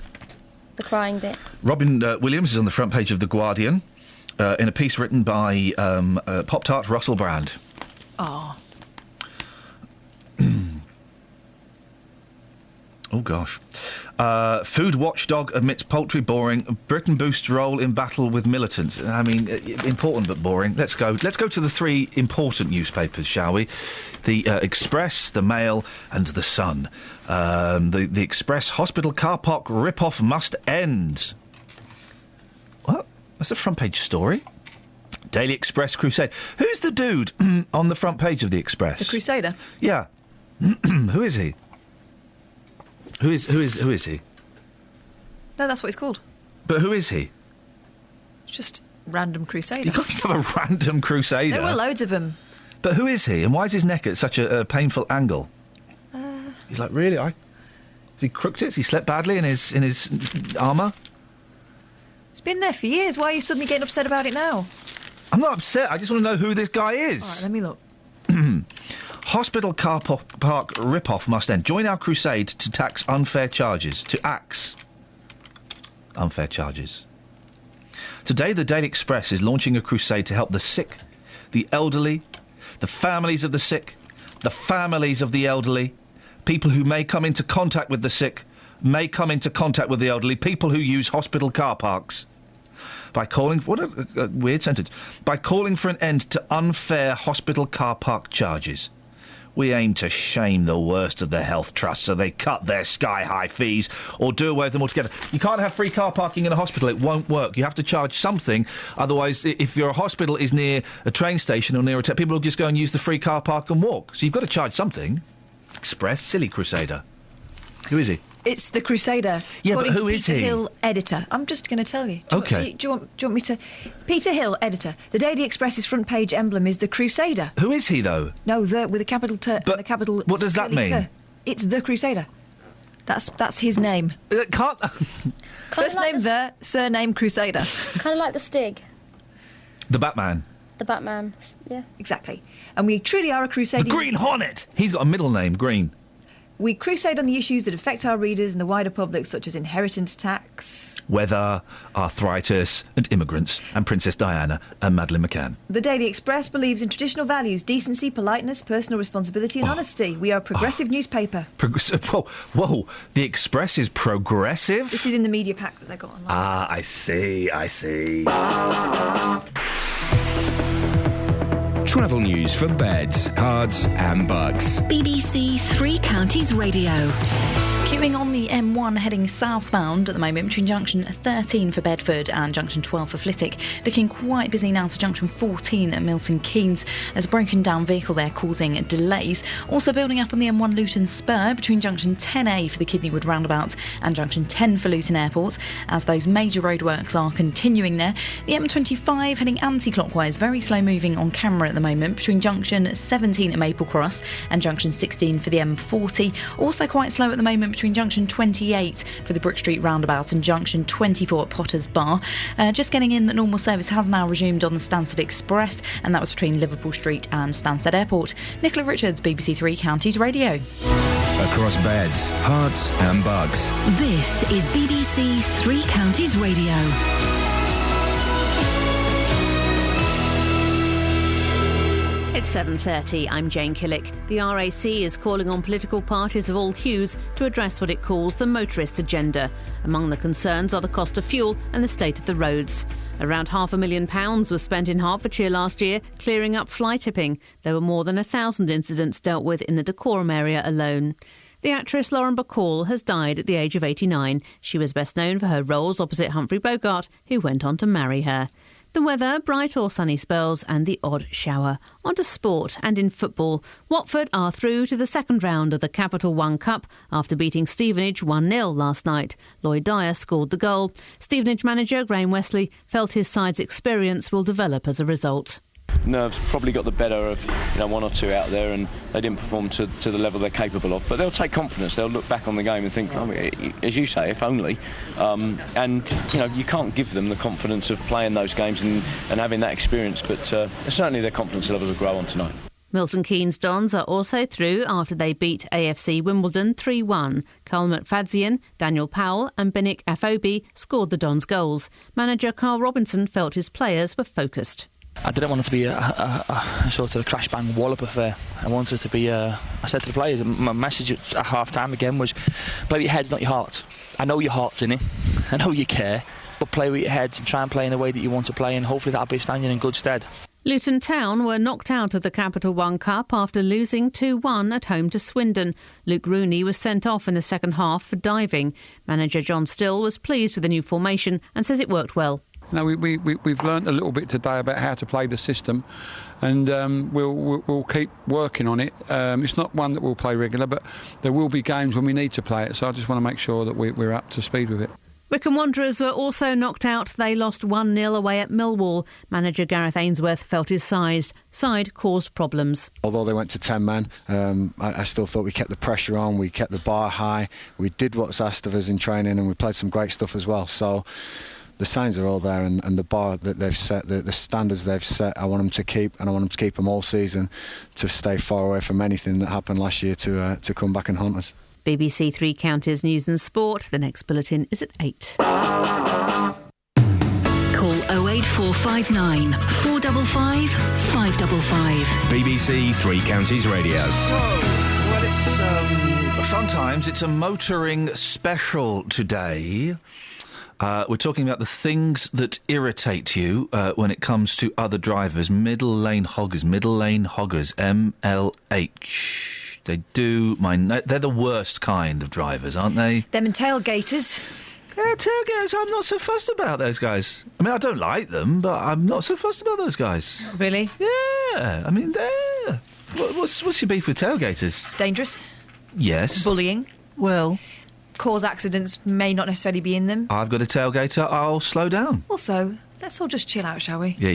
The crying bit. Robin Williams is on the front page of The Guardian in a piece written by Pop-Tart Russell Brand. Oh. Oh, gosh. Food watchdog admits poultry boring. Britain boosts role in battle with militants. I mean, important but boring. Let's go to the three important newspapers, shall we? The Express, the Mail and the Sun. The Express: hospital car park rip-off must end. Well, that's a front-page story. Daily Express crusade. Who's the dude on the front page of the Express? The Crusader? Yeah. Who is he? Who is he? No, that's what he's called. But who is he? Just random Crusader. You can't just have a random Crusader. There were loads of them. But who is he? And why is his neck at such a painful angle? He's like, really? Has he crooked it? Has he slept badly in his armour? It's been there for years. Why are you suddenly getting upset about it now? I'm not upset. I just want to know who this guy is. All right, let me look. Hospital car park rip-off must end. Join our crusade to tax unfair charges. To axe unfair charges. Today, the Daily Express is launching a crusade to help the sick, the elderly, the families of the sick, the families of the elderly, people who may come into contact with the sick, may come into contact with the elderly, people who use hospital car parks. By calling... What a weird sentence. By calling for an end to unfair hospital car park charges. We aim to shame the worst of the health trusts so they cut their sky-high fees or do away with them altogether. You can't have free car parking in a hospital. It won't work. You have to charge something. Otherwise, if your hospital is near a train station or near people will just go and use the free car park and walk. So you've got to charge something. Express, silly Crusader. Who is he? It's the Crusader. Yeah, according but who to is Peter he? Hill, editor. I'm just going to tell you. OK. Do you want me to... Peter Hill, editor. The Daily Express's front page emblem is the Crusader. Who is he, though? No, the with a capital T and a capital... What does that mean? K. It's the Crusader. That's his name. Can't... First name the, surname Crusader. Kind of like the Stig. The Batman. The Batman, yeah. Exactly. And we truly are a crusading... The Green Hornet! He's got a middle name, Green. We crusade on the issues that affect our readers and the wider public, such as inheritance tax... Weather, arthritis, and immigrants, and Princess Diana and Madeleine McCann. The Daily Express believes in traditional values, decency, politeness, personal responsibility and honesty. We are a progressive newspaper. Whoa, the Express is progressive? This is in the media pack that they got online. Ah, I see. Travel news for beds, cards and bugs. BBC Three Counties Radio. Queuing on the M1 heading southbound at the moment between junction 13 for Bedford and junction 12 for Flitwick. Looking quite busy now to junction 14 at Milton Keynes. There's a broken down vehicle there causing delays. Also building up on the M1 Luton Spur between junction 10A for the Kidneywood roundabout and junction 10 for Luton Airport as those major roadworks are continuing there. The M25 heading anti-clockwise, very slow moving on camera at the moment between junction 17 at Maple Cross and junction 16 for the M40. Also quite slow at the moment between junction 28 for the Brook Street roundabout and junction 24 at Potter's Bar. Just getting in that normal service has now resumed on the Stansted Express, and that was between Liverpool Street and Stansted Airport. Nicola Richards, BBC Three Counties Radio. Across beds, hearts and bugs. This is BBC Three Counties Radio. It's 7:30. I'm Jane Killick. The RAC is calling on political parties of all hues to address what it calls the motorist agenda. Among the concerns are the cost of fuel and the state of the roads. Around £500,000 was spent in Hertfordshire last year clearing up fly tipping. There were more than 1,000 incidents dealt with in the Dacorum area alone. The actress Lauren Bacall has died at the age of 89. She was best known for her roles opposite Humphrey Bogart, who went on to marry her. The weather, bright or sunny spells and the odd shower. On to sport and in football. Watford are through to the second round of the Capital One Cup after beating Stevenage 1-0 last night. Lloyd Dyer scored the goal. Stevenage manager Graham Westley felt his side's experience will develop as a result. Nerves probably got the better of one or two out there, and they didn't perform to the level they're capable of. But they'll take confidence. They'll look back on the game and think, as you say, if only. And you can't give them the confidence of playing those games and having that experience. But certainly their confidence level will grow on tonight. Milton Keynes Dons are also through after they beat AFC Wimbledon 3-1. Carl McFadzean, Daniel Powell and Benik Afobe scored the Dons' goals. Manager Carl Robinson felt his players were focused. I didn't want it to be a sort of crash bang wallop affair. I wanted it to be I said to the players, my message at half time again was, play with your heads, not your heart. I know your heart's in it, I know you care, but play with your heads and try and play in the way that you want to play, and hopefully that'll be standing in good stead. Luton Town were knocked out of the Capital One Cup after losing 2-1 at home to Swindon. Luke Rooney was sent off in the second half for diving. Manager John Still was pleased with the new formation and says it worked well. No, we've learnt a little bit today about how to play the system, and we'll keep working on it. It's not one that we'll play regular, but there will be games when we need to play it, so I just want to make sure that we're up to speed with it. Wycombe Wanderers were also knocked out. They lost 1-0 away at Millwall. Manager Gareth Ainsworth felt his side caused problems. Although they went to 10 men, I still thought we kept the pressure on, we kept the bar high, we did what's asked of us in training, and we played some great stuff as well. So the signs are all there, and the bar that they've set, the standards they've set, I want them to keep, and I want them to keep them all season, to stay far away from anything that happened last year to come back and haunt us. BBC Three Counties News and Sport. The next bulletin is at 8. Call 08459 455 555. BBC Three Counties Radio. Well, it's fun times. It's a motoring special today. We're talking about the things that irritate you when it comes to other drivers. Middle lane hoggers, MLH. They do they're the worst kind of drivers, aren't they? Them and tailgaters. Yeah, tailgaters, I'm not so fussed about those guys. I mean, I don't like them, but I'm not so fussed about those guys. Really? Yeah, I mean, they're... What's your beef with tailgaters? Dangerous. Yes. Bullying. Well... Cause accidents may not necessarily be in them. I've got a tailgater, I'll slow down. Also, let's all just chill out, shall we? Yeah,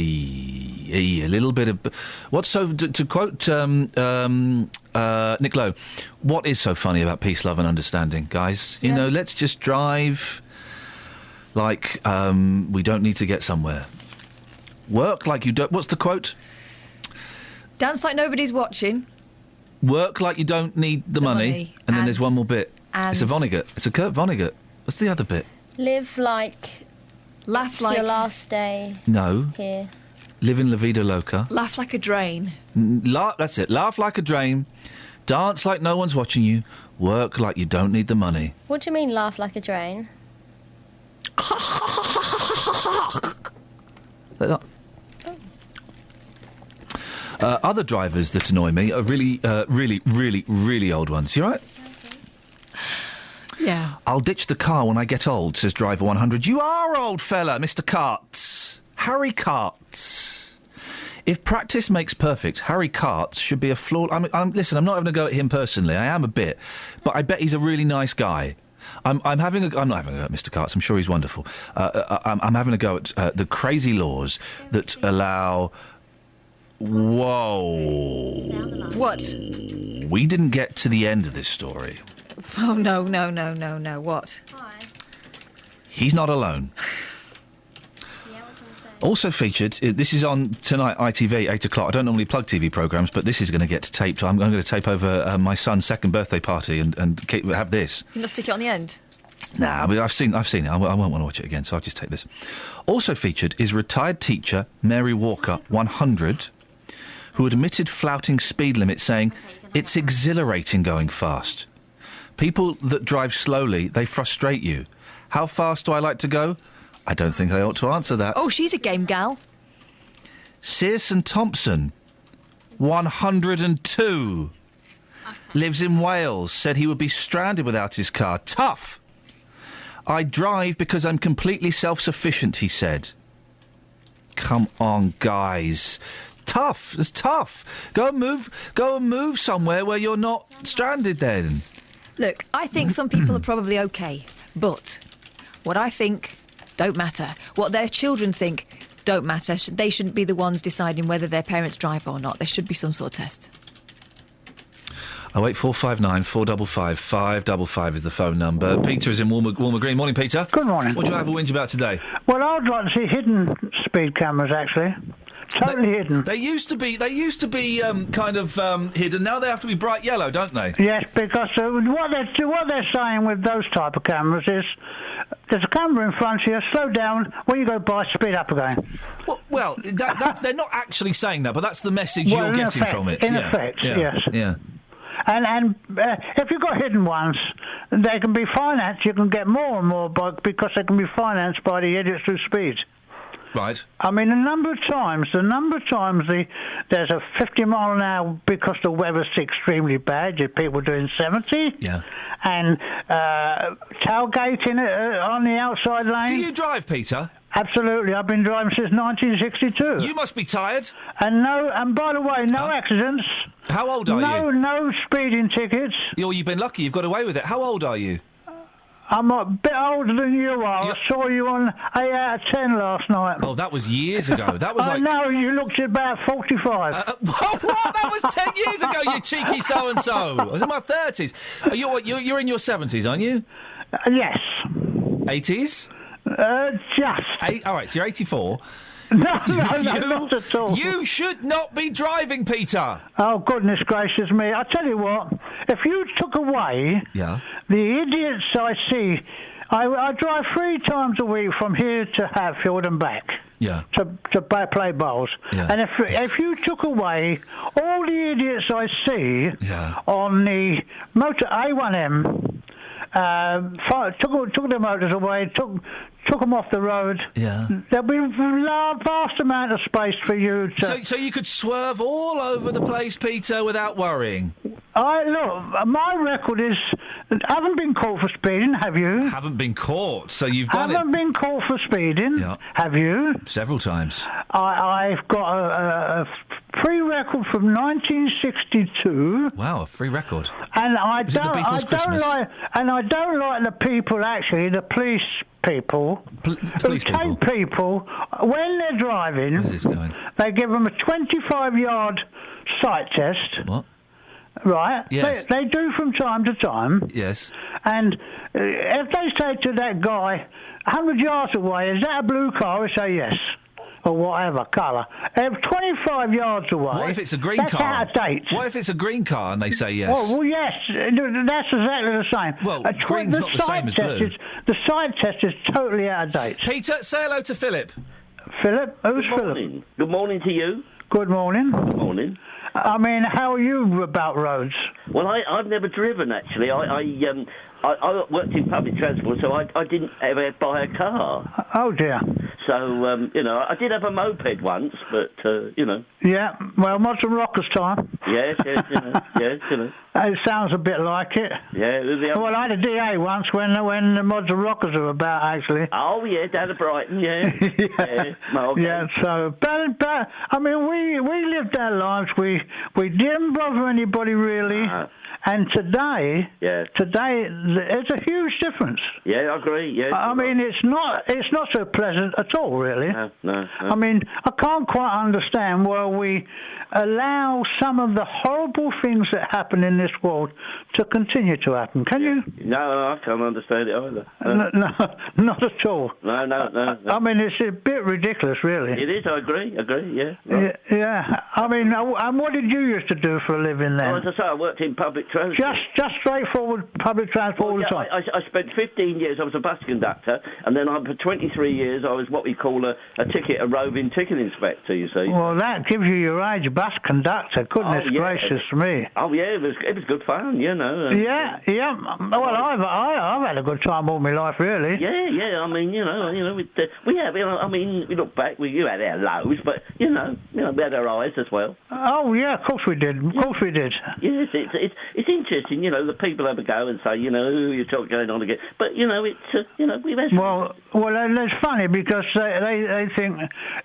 a little bit of... to quote Nick Lowe, what is so funny about peace, love and understanding, guys? You know, let's just drive like we don't need to get somewhere. Work like you don't... What's the quote? Dance like nobody's watching. Work like you don't need the money. And then there's one more bit. It's a Vonnegut. It's a Kurt Vonnegut. What's the other bit? Live like... Laugh like... It's your last day. No. Here. Live in La Vida Loca. Laugh like a drain. That's it. Laugh like a drain. Dance like no one's watching you. Work like you don't need the money. What do you mean, laugh like a drain? Other drivers that annoy me are really old ones. You all right? Yeah. I'll ditch the car when I get old, says driver 100. You are old fella, Mr. Carts. Harry Carts. If practice makes perfect, Harry Carts should be a flawed... listen, I'm not having a go at him personally. I am a bit. But I bet he's a really nice guy. I'm not having a go at Mr. Carts. I'm sure he's wonderful. I'm having a go at the crazy laws that allow... Whoa. What? We didn't get to the end of this story. Oh, no. What? He's not alone. Also featured, this is on tonight, ITV, 8 o'clock. I don't normally plug TV programmes, but this is going to get taped. I'm going to tape over my son's second birthday party and have this. You're not stick it on the end? Nah, but I've seen it. I won't want to watch it again, so I'll just take this. Also featured is retired teacher Mary Walker, 100, who admitted flouting speed limits, saying, it's exhilarating going fast. People that drive slowly, they frustrate you. How fast do I like to go? I don't think I ought to answer that. Oh, she's a game gal. Searson Thompson, 102, lives in Wales, said he would be stranded without his car. Tough. I drive because I'm completely self-sufficient, he said. Come on, guys. Tough. It's tough. Go and move somewhere where you're not stranded then. Look, I think some people are probably okay, but what I think don't matter. What their children think don't matter. They shouldn't be the ones deciding whether their parents drive or not. There should be some sort of test. 08459 455 555 is the phone number. Peter is in Walmer Green. Morning, Peter. Good morning. What do you have a whinge about today? Well, I'd like to see hidden speed cameras, actually. Totally hidden. They used to be kind of hidden. Now they have to be bright yellow, don't they? Yes, because what they're saying with those type of cameras is there's a camera in front of you, slow down, when you go by, speed up again. Well, they're not actually saying that, but that's the message you're getting from it. In effect, yes. Yeah. And if you've got hidden ones, they can be financed. You can get more and more because they can be financed by the idiots who speed. Right. I mean, the number of times there's a 50 mile an hour because the weather's extremely bad. You people doing 70. Yeah. And tailgating on the outside lane. Do you drive, Peter? Absolutely. I've been driving since 1962. You must be tired. And by the way, no accidents. How old are you? No speeding tickets. You've been lucky. You've got away with it. How old are you? I'm a bit older than you are. I saw you on 8 out of 10 last night. Oh, that was years ago. That was like... No, you looked at about 45. What? That was 10 years ago, you cheeky so-and-so. I was in my 30s. You're in your 70s, aren't you? Yes. 80s? Just. All right, so you're 84. No, not at all. You should not be driving, Peter. Oh, goodness gracious me. I tell you what, if you took away the idiots I see, I drive 3 times a week from here to Hatfield and back. Yeah. To play bowls. Yeah. And if you took away all the idiots I see on the motor A1M, took the motors away, took them off the road. Yeah. There'll be a vast amount of space for you to... So you could swerve all over the place, Peter, without worrying? Look, my record is... I haven't been caught for speeding, have you? Haven't been caught, so you've done Haven't been caught for speeding, have you? Several times. I've got a free record from 1962. Wow, a free record. And I Was it the Beatles' Christmas? I don't like the people, actually, the police people, who take people when they're driving. Where's this going? They give them a 25-yard sight test. What? Right? Yes. They do from time to time. Yes. And if they say to that guy, 100 yards away, is that a blue car? He say yes. Or whatever colour. 25 yards away. What if it's a green that's car? Out of date. What if it's a green car and they say yes? Well, yes, that's exactly the same. Well, green's not the same as blue. The side test is totally out of date. Peter, say hello to Philip. Philip? Who's Good morning. Philip? Good morning to you. Good morning. Good morning. I mean, how are you about roads? Well, I've never driven, actually. I worked in public transport, so I didn't ever buy a car. Oh, dear. So, I did have a moped once, but, Yeah, well, Mods and Rockers time. Yes, It sounds a bit like it. Yeah. Well, I had a DA once when the Mods and Rockers were about, actually. Oh, yeah, down at Brighton, yeah. Yeah, so, but, I mean, we lived our lives. We didn't bother anybody, really. And today, there's a huge difference. Yeah, I agree. Yeah. I mean, it's not so pleasant at all, really. No. I mean, I can't quite understand why we allow some of the horrible things that happen in this world to continue to happen. Can you? No, I can't understand it either. No, not at all. No. I mean, it's a bit ridiculous, really. It is. I agree. Yeah. Right. Yeah. I mean, and what did you used to do for a living then? Well, as I say, I worked in public transport. Just straightforward public transport all the time. I spent 15 years. I was a bus conductor, and then for 23 years I was what we call a roving ticket inspector. You see. Well, that gives you your age. Bus conductor. Goodness gracious me. Oh yeah, it was good fun. Yeah. Well, I've had a good time all my life, really. Yeah. I mean, we have. I mean, we look back. You had our lows, but we had our highs as well. Oh yeah, of course we did. Yes, it's interesting. The people have a go and say, you're talking going on again. But it's we've had. Well, it's funny because they think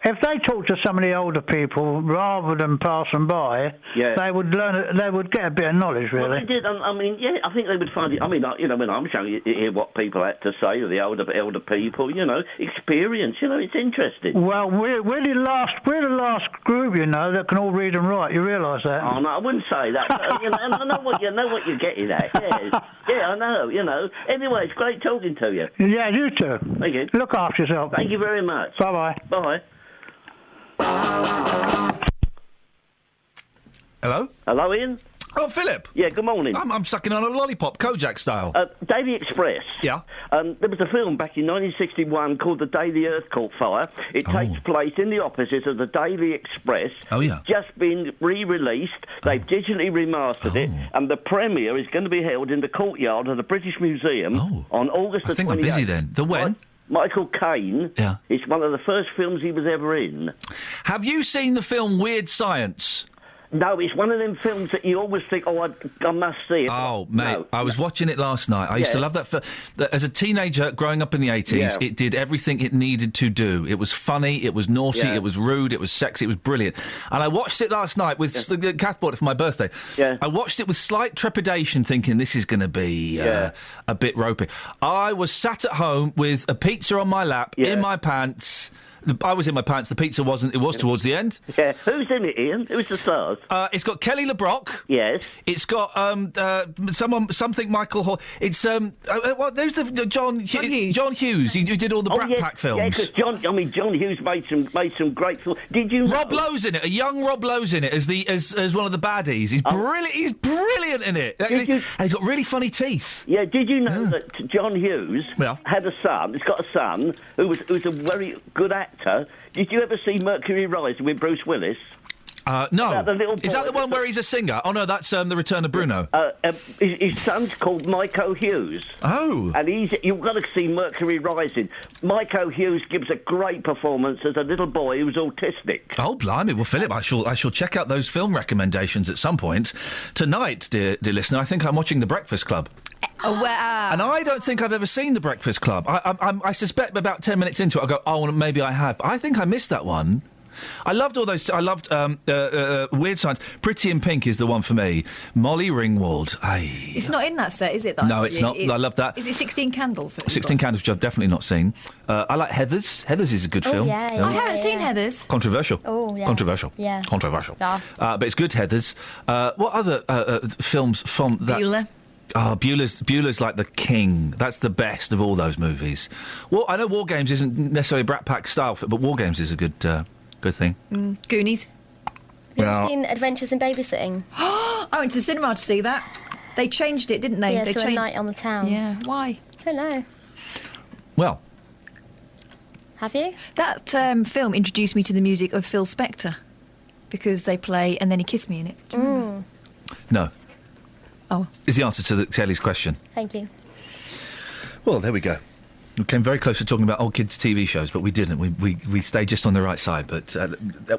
if they talk to some of the older people rather than pass them by, they would learn. They would get a bit of knowledge, really. Well, they did. I mean, I think they would find it. I mean, when I'm showing you hear what people had to say, or the elder people, experience. It's interesting. Well, we're the last group, that can all read and write. You realise that? Oh no, I wouldn't say that. I know what you're getting at. Yeah, I know. Anyway, it's great talking to you. Yeah, you too. Thank you. Look after yourself. Thank you very much. Bye. Bye. Hello? Hello, Ian? Oh, Philip. Yeah, good morning. I'm sucking on a lollipop, Kojak style. Daily Express. Yeah. There was a film back in 1961 called The Day the Earth Caught Fire. It takes place in the offices of the Daily Express. Oh, yeah. It's just been re-released. They've digitally remastered it, and the premiere is going to be held in the courtyard of the British Museum on August the 28th. I think I'm busy then. The when? Michael Caine. Yeah. It's one of the first films he was ever in. Have you seen the film Weird Science? No, it's one of them films that you always think, I must see it. Oh, mate, No. I was watching it last night. I used to love that film. As a teenager, growing up in the 80s, it did everything it needed to do. It was funny, it was naughty, it was rude, it was sexy, it was brilliant. And I watched it last night with... Kath bought it for my birthday. Yeah. I watched it with slight trepidation, thinking this is going to be a bit ropey. I was sat at home with a pizza on my lap, in my pants... I was in my pants. The pizza wasn't. It was towards the end. Yeah. Who's in it, Ian? Who's the stars? It's got Kelly LeBrock. Yes. It's got something Michael Hall. It's who's the John Hughes. Who did all the Brat Pack films. Yeah, because John Hughes made some great films. Did you? Rob Lowe's in it. A young Rob Lowe's in it as one of the baddies. He's brilliant. He's brilliant in it. And he's got really funny teeth. Yeah. Did you know that John Hughes had a son? He's got a son who's a very good actor. Did you ever see Mercury Rising with Bruce Willis? No. Is that the one where he's a singer? Oh, no, that's The Return of Bruno. His son's called Mike Hughes. Oh. And you've got to see Mercury Rising. Mike Hughes gives a great performance as a little boy who's autistic. Oh, blimey. Well, Philip, I shall check out those film recommendations at some point. Tonight, dear listener, I think I'm watching The Breakfast Club. And I don't think I've ever seen The Breakfast Club. I suspect about 10 minutes into it, I'll go, oh, I have. But I think I missed that one. I loved all those. I loved Weird Science. Pretty in Pink is the one for me. Molly Ringwald. It's not in that set, is it? Though? No, it's not. I love that. Is it 16 Candles? 16 Candles, which I've definitely not seen. I like Heathers. Heathers is a good film. I haven't seen Heathers. Controversial. Oh, yeah. Controversial. Yeah. Controversial. Yeah. But it's good, Heathers. What other films from that? Bueller. Oh, Bueller's like the king. That's the best of all those movies. Well, I know War Games isn't necessarily Brat Pack style, but War Games is a good thing. Goonies. Have you ever seen Adventures in Babysitting? I went to the cinema to see that. They changed it, didn't they? Yeah, they to A Night on the Town. Yeah, why? I don't know. Well. Have you? That film introduced me to the music of Phil Spector, because they play And Then He Kissed Me in it. Do you remember? No. Oh. Is the answer to Kelly's question. Thank you. Well, there we go. We came very close to talking about old kids' TV shows, but we didn't. We stayed just on the right side. But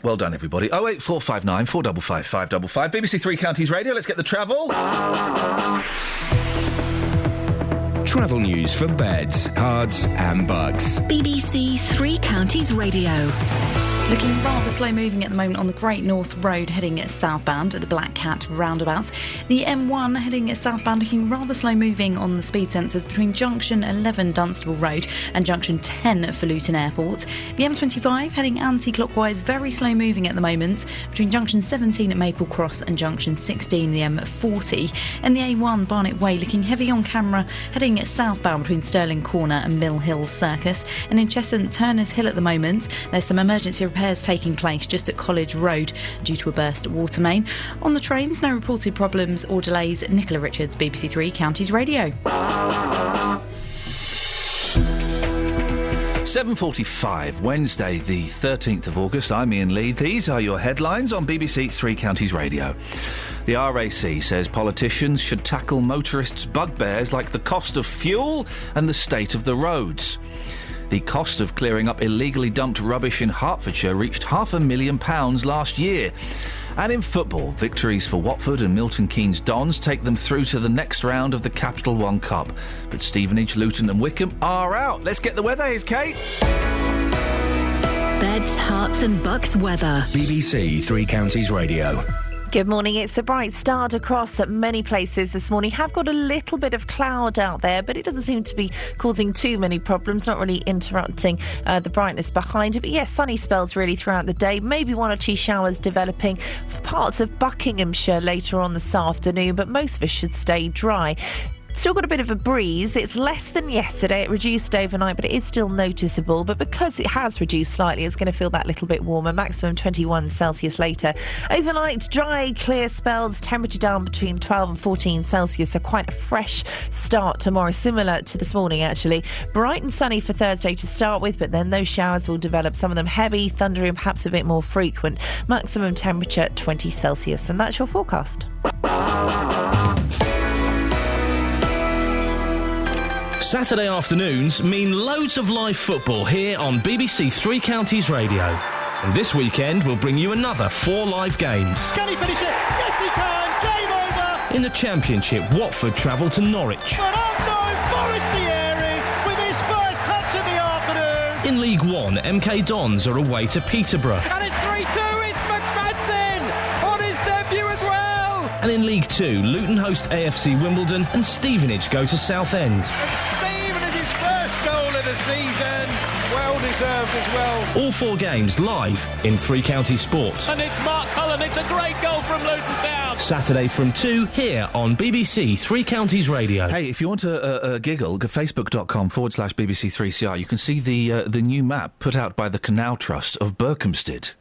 well done, everybody. 08459 455 555. BBC Three Counties Radio. Let's get the travel. Travel news for beds, cards and bugs. BBC Three Counties Radio. Looking rather slow moving at the moment on the Great North Road heading southbound at the Black Cat roundabouts. The M1 heading southbound looking rather slow moving on the speed sensors between junction 11 Dunstable Road and junction 10 for Luton Airport. The M25 heading anti-clockwise, very slow moving at the moment between junction 17 at Maple Cross and junction 16 the M40. And the A1 Barnet Way looking heavy on camera heading southbound between Stirling Corner and Mill Hill Circus. And in Cheshunt Turner's Hill at the moment there's some emergency repairs taking place just at College Road due to a burst water main. On the trains, no reported problems or delays. Nicola Richards, BBC Three Counties Radio. 7:45, Wednesday, the 13th of August. I'm Iain Lee. These are your headlines on BBC Three Counties Radio. The RAC says politicians should tackle motorists' bugbears like the cost of fuel and the state of the roads. The cost of clearing up illegally dumped rubbish in Hertfordshire reached £500,000 last year. And in football, victories for Watford and Milton Keynes Dons take them through to the next round of the Capital One Cup. But Stevenage, Luton and Wickham are out. Let's get the weather. Here's Kate. Beds, Herts and Bucks weather. BBC Three Counties Radio. Good morning. It's a bright start across many places this morning. Have got a little bit of cloud out there, but it doesn't seem to be causing too many problems, not really interrupting the brightness behind it. But yes, sunny spells really throughout the day. Maybe one or two showers developing for parts of Buckinghamshire later on this afternoon, but most of it should stay dry. Still got a bit of a breeze. It's less than yesterday. It reduced overnight, but it is still noticeable. But because it has reduced slightly, it's going to feel that little bit warmer. Maximum 21 Celsius later. Overnight, dry, clear spells. Temperature down between 12 and 14 Celsius. So quite a fresh start tomorrow, similar to this morning, actually. Bright and sunny for Thursday to start with, but then those showers will develop. Some of them heavy, thundery, and perhaps a bit more frequent. Maximum temperature 20 Celsius. And that's your forecast. Saturday afternoons mean loads of live football here on BBC Three Counties Radio. And this weekend we'll bring you another 4 live games. Can he finish it? Yes, he can! Game over! In the Championship, Watford travel to Norwich. But Forestieri with his first touch of the afternoon! In League One, MK Dons are away to Peterborough. And it's 3-2, it's McFadden on his debut as well! And in League Two, Luton host AFC Wimbledon and Stevenage go to Southend. Stevenage's first goal of the season, well deserved as well. All 4 games live in Three Counties Sport. And it's Mark Cullen, it's a great goal from Luton Town. Saturday from 2 here on BBC Three Counties Radio. Hey, if you want to giggle, go facebook.com/BBC3CR. You can see the new map put out by the Canal Trust of Berkhamsted.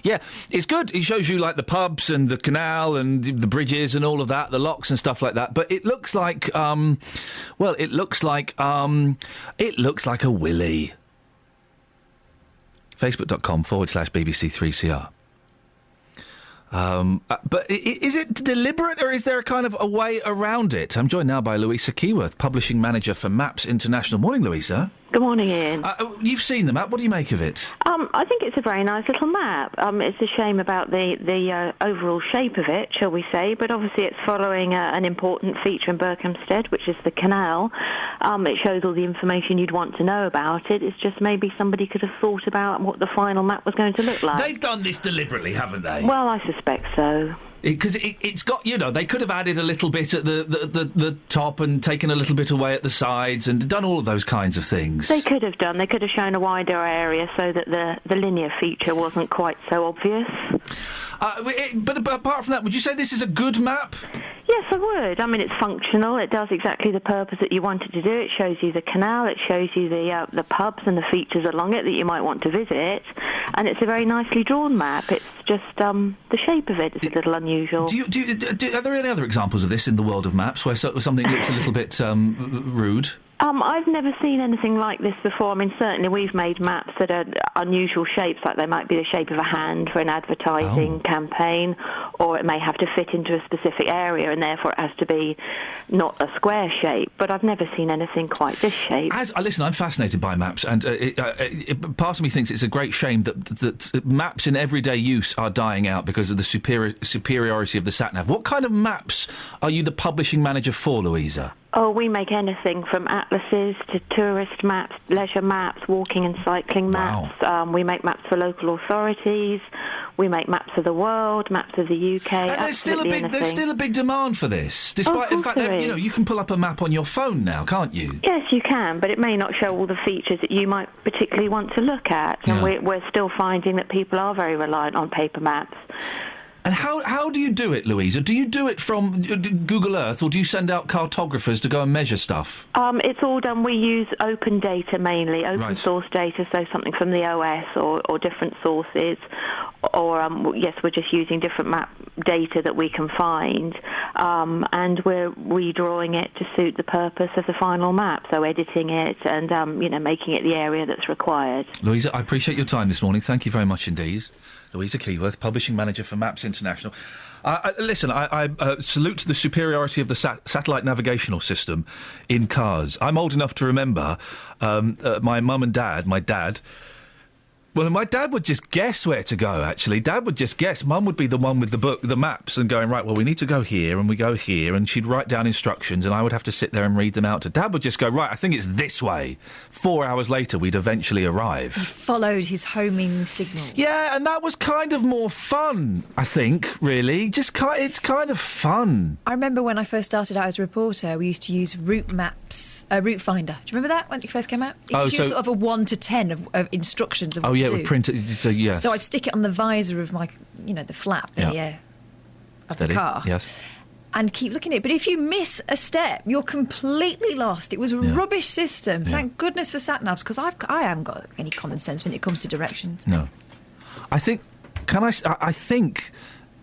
Yeah, it's good. It shows you, like, the pubs and the canal and the bridges and all of that, the locks and stuff like that. But it looks like, it looks like a willy. Facebook.com/BBC3CR. But is it deliberate, or is there a kind of a way around it? I'm joined now by Louisa Keyworth, Publishing Manager for Maps International. Morning, Louisa. Good morning, Ian. You've seen the map. What do you make of it? I think it's a very nice little map. It's a shame about the overall shape of it, shall we say, but obviously it's following an important feature in Berkhamsted, which is the canal. It shows all the information you'd want to know about it. It's just maybe somebody could have thought about what the final map was going to look like. They've done this deliberately, haven't they? Well, I suspect so. Because it's got, they could have added a little bit at the top and taken a little bit away at the sides and done all of those kinds of things. They could have done. They could have shown a wider area so that the linear feature wasn't quite so obvious. But apart from that, would you say this is a good map? Yes, I would. I mean, it's functional. It does exactly the purpose that you wanted to do. It shows you the canal. It shows you the pubs and the features along it that you might want to visit. And it's a very nicely drawn map. It's just the shape of it is a little unusual. Are there any other examples of this in the world of maps where something looks a little bit rude? I've never seen anything like this before. I mean, certainly we've made maps that are unusual shapes, like they might be the shape of a hand for an advertising campaign, or it may have to fit into a specific area, and therefore it has to be not a square shape. But I've never seen anything quite this shape. Listen, I'm fascinated by maps, and part of me thinks it's a great shame that maps in everyday use are dying out because of the superiority of the sat-nav. What kind of maps are you the publishing manager for, Louisa? Oh, we make anything from atlases to tourist maps, leisure maps, walking and cycling maps. Wow. We make maps for local authorities. We make maps of the world, maps of the UK. And there's still a big demand for this, despite the fact that you can pull up a map on your phone now, can't you? Yes, you can, but it may not show all the features that you might particularly want to look at. And we're still finding that people are very reliant on paper maps. And how do you do it, Louisa? Do you do it from Google Earth, or do you send out cartographers to go and measure stuff? It's all done. We use open data mainly, open source data, so something from the OS or different sources. Or, we're just using different map data that we can find, and we're redrawing it to suit the purpose of the final map, so editing it and, making it the area that's required. Louisa, I appreciate your time this morning. Thank you very much indeed. Louisa Keyworth, Publishing Manager for Maps International. Listen, I salute the superiority of the satellite navigational system in cars. I'm old enough to remember my mum and dad, my dad... Well, my dad would just guess where to go, actually. Dad would just guess. Mum would be the one with the maps and going, right, well, we need to go here and we go here. And she'd write down instructions and I would have to sit there and read them out. Dad would just go, right, I think it's this way. 4 hours later, we'd eventually arrive. He followed his homing signal. Yeah, and that was kind of more fun, I think, really. It's kind of fun. I remember when I first started out as a reporter, we used to use route maps, Route Finder. Do you remember that when it first came out? It gives you sort of a 1 to 10 of instructions of what to do. Yeah, it would print it. So I'd stick it on the visor of my, the flap of the car. Yes. and keep looking at it. But if you miss a step, you're completely lost. It was a rubbish system. Thank goodness for sat-navs, because I haven't got any common sense when it comes to directions. No. I think... I think...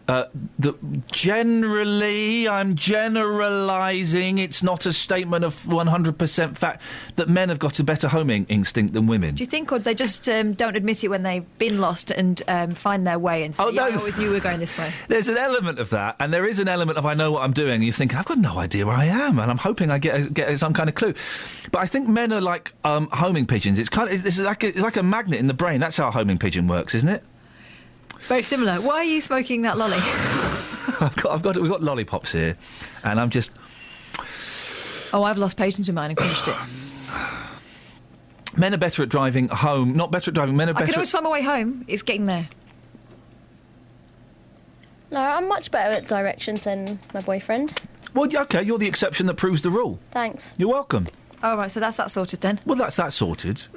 that generally, I'm generalising, it's not a statement of 100% fact, that men have got a better homing instinct than women. Do you think, or they just don't admit it when they've been lost and find their way and say, I always knew we were going this way? There's an element of that, and there is an element of I know what I'm doing, and you think, I've got no idea where I am, and I'm hoping I get some kind of clue. But I think men are like homing pigeons. It's like a magnet in the brain. That's how a homing pigeon works, isn't it? Very similar. Why are you smoking that lolly? We've got lollipops here, and I'm just... Oh, I've lost patience with mine and crushed it. Men are better at driving home. Not better at driving. Men are better. I can always find my way home. It's getting there. No, I'm much better at directions than my boyfriend. Well, okay, you're the exception that proves the rule. Thanks. You're welcome. Oh, right, so that's that sorted then. Well, that's that sorted.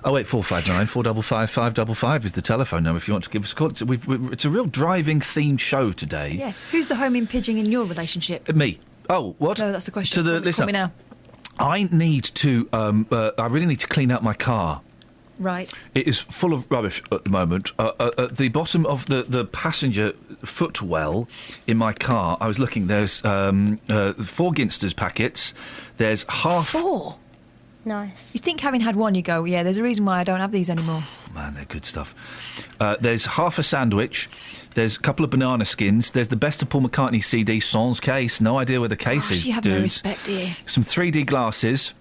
08459 455 555 is the telephone number if you want to give us a call. It's a real driving themed show today. Yes. Who's the homing pigeon in your relationship? Me. Oh, what? No, that's the question. Listen, call me now. I need to. I really need to clean out my car. Right. It is full of rubbish at the moment. At the bottom of the passenger footwell in my car, I was looking. There's 4 Ginsters packets. There's half. 4. Nice. You'd think having had one, you go, yeah, there's a reason why I don't have these anymore. Man, they're good stuff. There's half a sandwich. There's a couple of banana skins. There's the Best of Paul McCartney CD, sans case. No idea where the case is. You have no respect, do you? Some 3D glasses.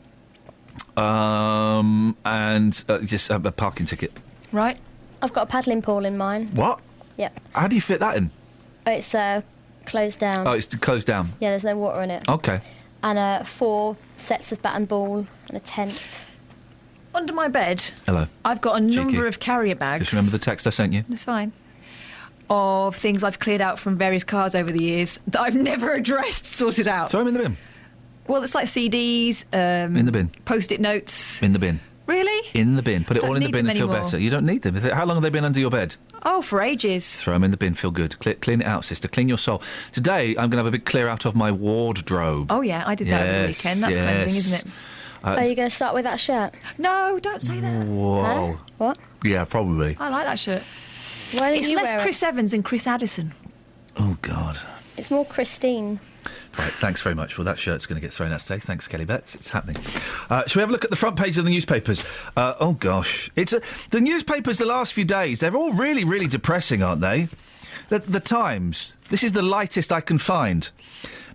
And just a parking ticket. Right. I've got a paddling pool in mine. What? Yep. How do you fit that in? It's closed down. Oh, it's closed down. Yeah, there's no water in it. Okay. And 4 sets of bat and ball and a tent. Under my bed, hello, I've got a number of carrier bags. Just remember the text I sent you. That's fine. Of things I've cleared out from various cars over the years that I've never addressed, sorted out. Throw them in the bin. Well, it's like CDs. In the bin. Post-it notes. In the bin. Really? In the bin. Put it all in the bin and feel better. You don't need them. How long have they been under your bed? Oh, for ages. Throw them in the bin, feel good. Clean it out, sister. Clean your soul. Today, I'm going to have a big clear out of my wardrobe. Oh, yeah, I did that over the weekend. That's cleansing, isn't it? Are you going to start with that shirt? No, don't say that. Whoa. Huh? What? Yeah, probably. I like that shirt. Why don't it's you less wear Chris Evans and Chris Addison. Oh, God. It's more Christine. Right, thanks very much. Well, that shirt's going to get thrown out today. Thanks, Kelly Betts. It's happening. Shall we have a look at the front page of the newspapers? Oh, gosh. The newspapers the last few days, they're all really, really depressing, aren't they? The Times. This is the lightest I can find.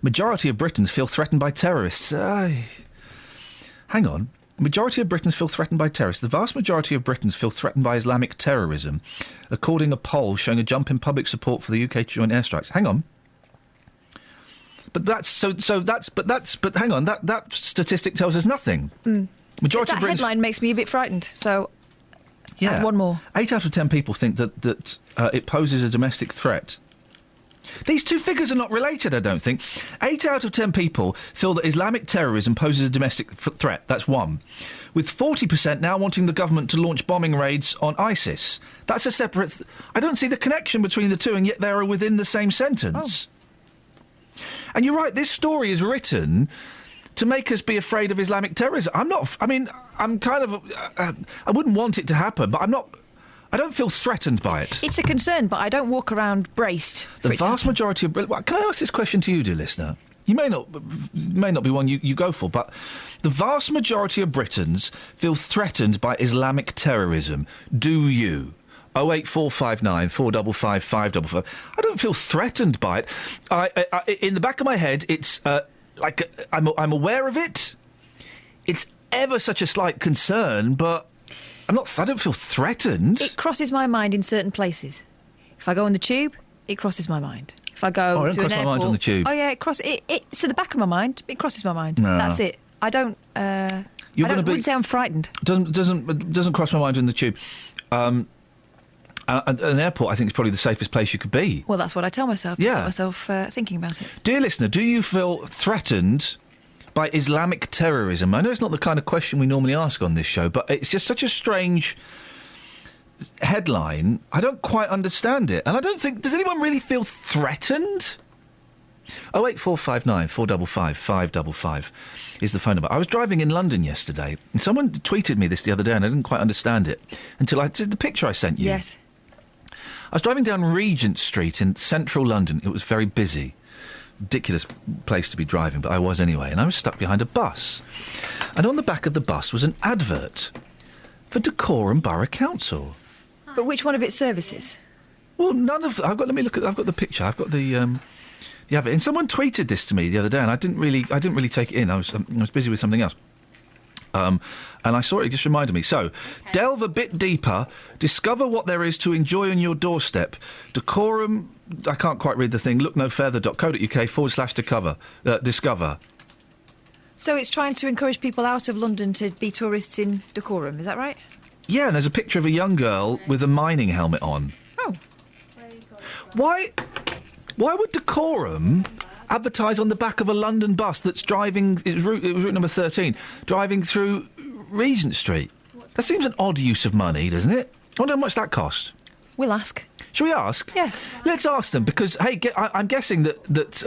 Majority of Britons feel threatened by terrorists. Hang on. Majority of Britons feel threatened by terrorists. The vast majority of Britons feel threatened by Islamic terrorism, according to a poll showing a jump in public support for the UK to join airstrikes. Hang on. But but hang on, that statistic tells us nothing. Majority that of Britons... headline makes me a bit frightened, so yeah. One more. 8 out of 10 people think that it poses a domestic threat. These two figures are not related, I don't think. 8 out of 10 people feel that Islamic terrorism poses a domestic threat. That's one. With 40% now wanting the government to launch bombing raids on ISIS. That's a separate... I don't see the connection between the two, and yet they are within the same sentence. And you're right, this story is written to make us be afraid of Islamic terrorism. I'm not... I mean, I'm kind of... I wouldn't want it to happen, but I'm not... I don't feel threatened by it. It's a concern, but I don't walk around braced. The vast majority of... Well, can I ask this question to you, dear listener? You may not be one you go for, but the vast majority of Britons feel threatened by Islamic terrorism. Do you? 08459 455 555. I don't feel threatened by it. I in the back of my head, it's like I'm aware of it. It's ever such a slight concern, but I don't feel threatened. It crosses my mind in certain places. If I go on the tube, it crosses my mind. If I go to an airport, my mind on the tube. Oh yeah, it's at the back of my mind. It crosses my mind. No. That's it. I don't. Wouldn't say I'm frightened. Doesn't cross my mind on the tube. An airport, I think, is probably the safest place you could be. Well, that's what I tell myself. Just stop myself thinking about it. Dear listener, do you feel threatened by Islamic terrorism? I know it's not the kind of question we normally ask on this show, but it's just such a strange headline. I don't quite understand it. And I don't think... Does anyone really feel threatened? 08459 455 555 is the phone number. I was driving in London yesterday, and someone tweeted me this the other day, and I didn't quite understand it until I did the picture I sent you. Yes. I was driving down Regent Street in central London. It was very busy. Ridiculous place to be driving, but I was anyway, and I was stuck behind a bus. And on the back of the bus was an advert for Dacorum Borough Council. But which one of its services? Well, none of... Let me look at... I've got the picture. I've got the advert. And someone tweeted this to me the other day, and I didn't really take it in. I was busy with something else. And I saw it just reminded me. So, delve a bit deeper, discover what there is to enjoy on your doorstep. Dacorum... I can't quite read the thing. looknofurther.co.uk/discover. So it's trying to encourage people out of London to be tourists in Dacorum, is that right? Yeah, and there's a picture of a young girl with a mining helmet on. Oh. Why would Dacorum advertise on the back of a London bus that's driving... It was route number 13, driving through Regent Street? That seems an odd use of money, doesn't it? I wonder how much that cost. We'll ask. Shall we ask? Yeah. Let's ask them, because, hey, I'm guessing that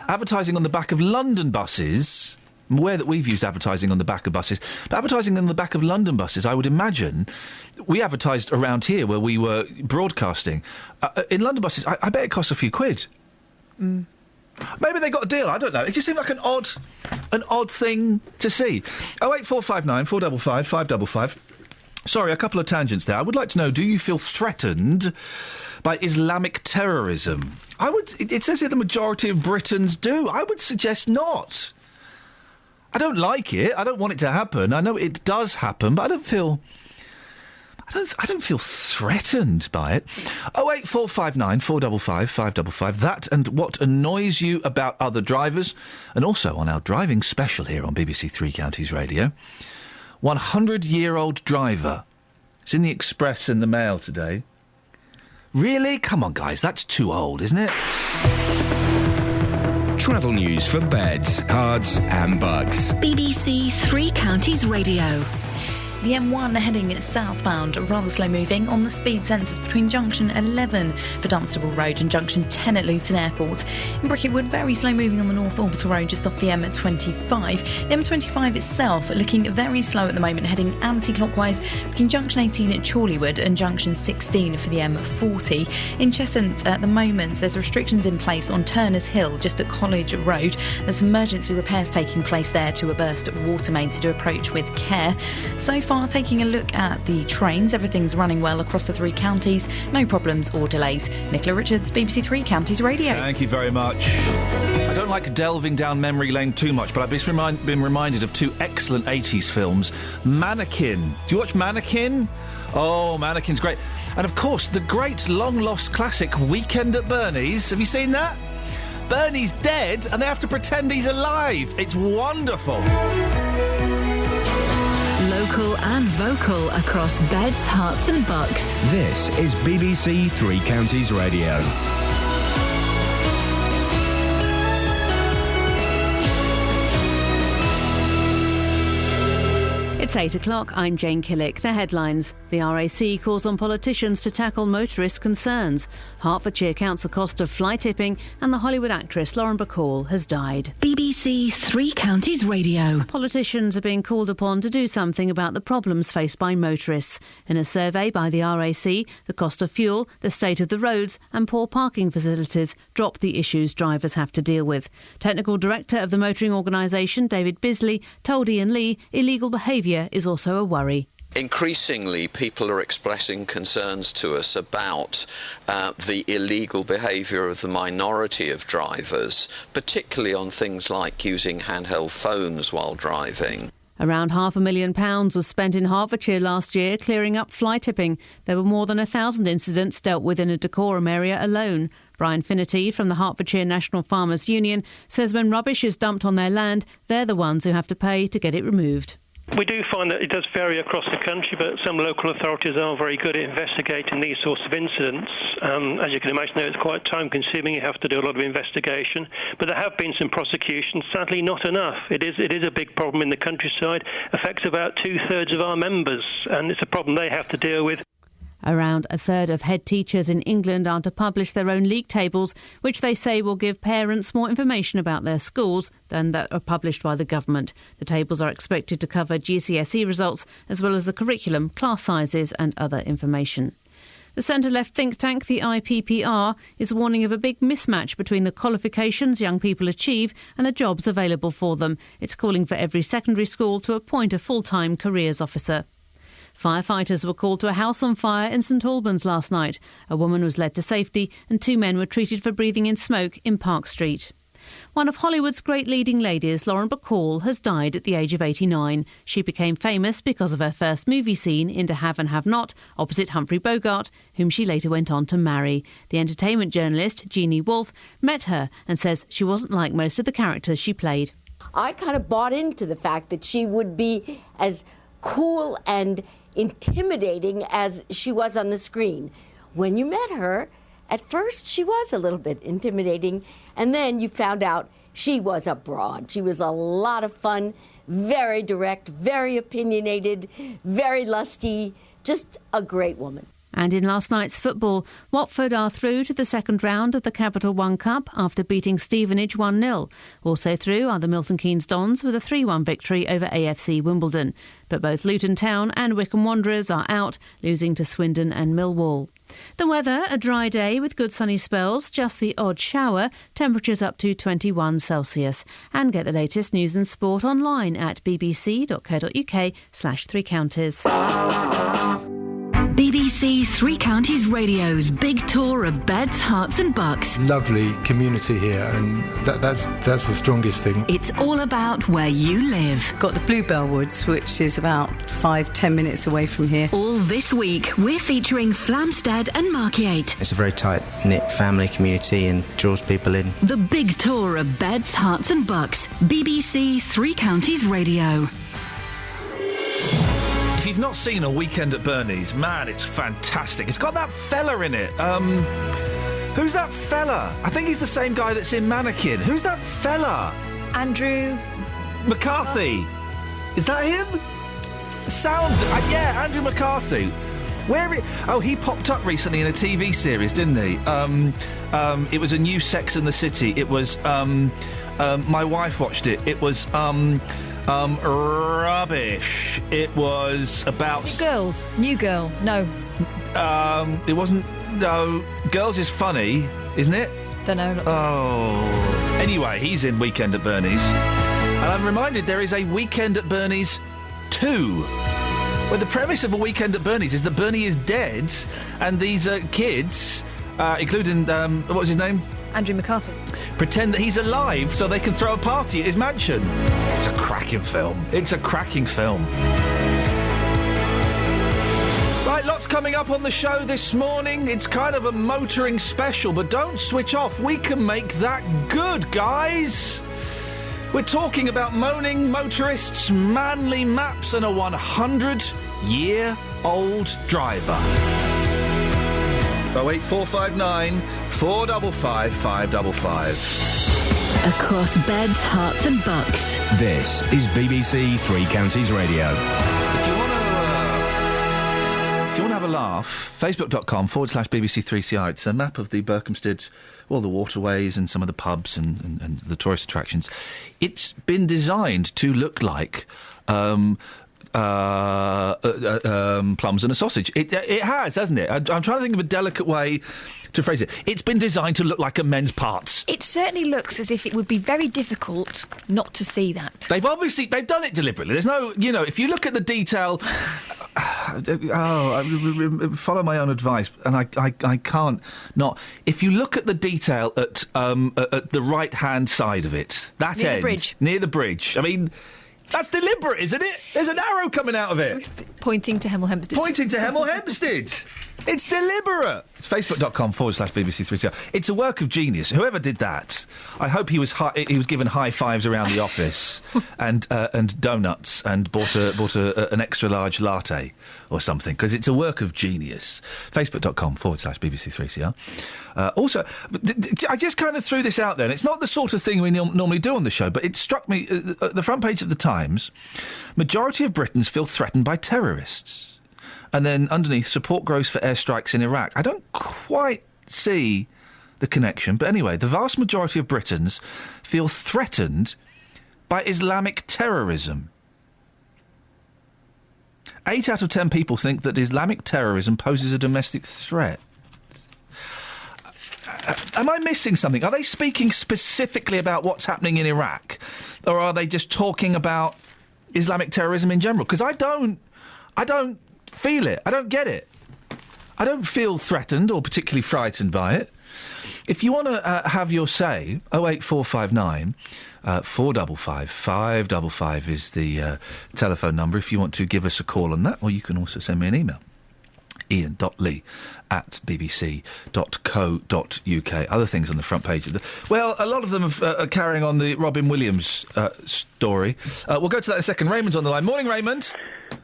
advertising on the back of London buses... I'm aware that we've used advertising on the back of buses, but advertising on the back of London buses, I would imagine... We advertised around here where we were broadcasting. In London buses, I bet it costs a few quid. Mm. Maybe they got a deal, I don't know. It just seemed like an odd thing to see. 08459 455 555. Sorry, a couple of tangents there. I would like to know, do you feel threatened by Islamic terrorism? It says here the majority of Britons do. I would suggest not. I don't like it. I don't want it to happen. I know it does happen, but I don't feel threatened by it. 08459 455 555. That and what annoys you about other drivers, and also on our driving special here on BBC Three Counties Radio. 100-year-old driver. It's in the Express in the Mail today. Really? Come on, guys, that's too old, isn't it? Travel news for beds, cards and Bucks. BBC Three Counties Radio. The M1 heading southbound, rather slow moving on the speed sensors between junction 11 for Dunstable Road and junction 10 at Luton Airport. In Bricketwood, very slow moving on the North Orbital Road just off the M25. The M25 itself looking very slow at the moment, heading anti-clockwise between junction 18 at Chorleywood and junction 16 for the M40. In Cheshunt at the moment, there's restrictions in place on Turner's Hill just at College Road. There's emergency repairs taking place there to a burst water main to approach with care. So far, taking a look at the trains, everything's running well across the three counties. No problems or delays. Nicola Richards, BBC Three Counties Radio. Thank you very much. I don't like delving down memory lane too much, but I've just been reminded of two excellent 80s films. Mannequin. Do you watch Mannequin? Oh, Mannequin's great. And, of course, the great long-lost classic Weekend at Bernie's. Have you seen that? Bernie's dead, and they have to pretend he's alive. It's wonderful. Local and vocal across beds, hearts and bucks. This is BBC Three Counties Radio. It's 8 o'clock. I'm Jane Killick. The headlines. The RAC calls on politicians to tackle motorist concerns. Hertfordshire counts the cost of fly tipping, and the Hollywood actress Lauren Bacall has died. BBC Three Counties Radio. Politicians are being called upon to do something about the problems faced by motorists. In a survey by the RAC, the cost of fuel, the state of the roads and poor parking facilities drop the issues drivers have to deal with. Technical Director of the motoring organisation, David Bisley, told Iain Lee illegal behaviour is also a worry. Increasingly, people are expressing concerns to us about the illegal behaviour of the minority of drivers, particularly on things like using handheld phones while driving. Around £500,000 was spent in Hertfordshire last year clearing up fly tipping. There were more than 1,000 incidents dealt with in a Dacorum area alone. Brian Finnerty from the Hertfordshire National Farmers Union says when rubbish is dumped on their land, they're the ones who have to pay to get it removed. We do find that it does vary across the country, but some local authorities are very good at investigating these sorts of incidents. As you can imagine, it's quite time-consuming. You have to do a lot of investigation. But there have been some prosecutions, sadly not enough. It is a big problem in the countryside, affects about 2/3 of our members, and it's a problem they have to deal with. Around a third of head teachers in England are to publish their own league tables, which they say will give parents more information about their schools than that are published by the government. The tables are expected to cover GCSE results as well as the curriculum, class sizes and other information. The centre-left think tank, the IPPR, is warning of a big mismatch between the qualifications young people achieve and the jobs available for them. It's calling for every secondary school to appoint a full-time careers officer. Firefighters were called to a house on fire in St Albans last night. A woman was led to safety and 2 men were treated for breathing in smoke in Park Street. One of Hollywood's great leading ladies, Lauren Bacall, has died at the age of 89. She became famous because of her first movie scene in To Have and Have Not, opposite Humphrey Bogart, whom she later went on to marry. The entertainment journalist, Jeannie Wolfe, met her and says she wasn't like most of the characters she played. I kind of bought into the fact that she would be as cool and intimidating as she was on the screen. When you met her, at first she was a little bit intimidating, and then you found out she was a broad. She was a lot of fun, very direct, very opinionated, very lusty, just a great woman. And in last night's football, Watford are through to the second round of the Capital One Cup after beating Stevenage 1-0. Also through are the Milton Keynes Dons with a 3-1 victory over AFC Wimbledon. But both Luton Town and Wycombe Wanderers are out, losing to Swindon and Millwall. The weather, a dry day with good sunny spells, just the odd shower, temperatures up to 21 Celsius. And get the latest news and sport online at bbc.co.uk/3 counties. BBC Three Counties Radio's big tour of beds, hearts and bucks. Lovely community here, and that's the strongest thing. It's all about where you live. Got the Bluebell Woods, which is about 5-10 minutes away from here. All this week, we're featuring Flamstead and Markyate. It's a very tight-knit family community and draws people in. The big tour of beds, hearts and bucks. BBC Three Counties Radio. If you've not seen A Weekend at Bernie's, man, it's fantastic. It's got that fella in it. Who's that fella? I think he's the same guy that's in Mannequin. Who's that fella? Andrew McCarthy. Is that him? Sounds... yeah, Andrew McCarthy. He popped up recently in a TV series, didn't he? It was a new Sex and the City. It was... my wife watched it. It was... rubbish. It was about... Girls. New Girl. No. It wasn't... No. Girls is funny, isn't it? Don't know. Anyway, he's in Weekend at Bernie's. And I'm reminded there is a Weekend at Bernie's 2. Where the premise of A Weekend at Bernie's is that Bernie is dead and these kids, including... what was his name? Andrew McCarthy. Pretend that he's alive so they can throw a party at his mansion. It's a cracking film. It's a cracking film. Right, lots coming up on the show this morning. It's kind of a motoring special, but don't switch off. We can make that good, guys. We're talking about moaning motorists, manly maps, and a 100-year-old driver. 08459 455 555. Across beds, hearts and bucks. This is BBC Three Counties Radio. If you want to have a laugh, facebook.com/BBC3CR. It's a map of the Berkhamsted, all the waterways and some of the pubs and the tourist attractions. It's been designed to look like... plums and a sausage. It has, hasn't it? I'm trying to think of a delicate way to phrase it. It's been designed to look like a men's parts. It certainly looks as if it would be very difficult not to see that. They've done it deliberately. There's no, if you look at the detail... follow my own advice, and I can't not. If you look at the detail at the right-hand side of it, that near end... Near the bridge. I mean... That's deliberate, isn't it? There's an arrow coming out of it. Pointing to Hemel Hempstead. It's deliberate. It's facebook.com/BBC3CR. It's a work of genius. Whoever did that, I hope he was given high fives around the office and donuts and bought an extra large latte or something, because it's a work of genius. facebook.com/BBC3CR. Also, I just kind of threw this out there, and it's not the sort of thing we normally do on the show, but it struck me at the front page of the Times. Majority of Britons feel threatened by terrorists. and then underneath, support grows for airstrikes in Iraq. I don't quite see the connection, but anyway, the vast majority of Britons feel threatened by Islamic terrorism. 8 out of 10 people think that Islamic terrorism poses a domestic threat. Am I missing something? Are they speaking specifically about what's happening in Iraq? Or are they just talking about Islamic terrorism in general? Because I don't feel it. I don't get it. I don't feel threatened or particularly frightened by it. If you want to have your say, 08459 455 555 is the telephone number if you want to give us a call on that, or you can also send me an email. ian.lee@bbc.co.uk. Other things on the front page of the... Well, a lot of them are carrying on the Robin Williams story. We'll go to that in a second. Raymond's on the line. Morning, Raymond.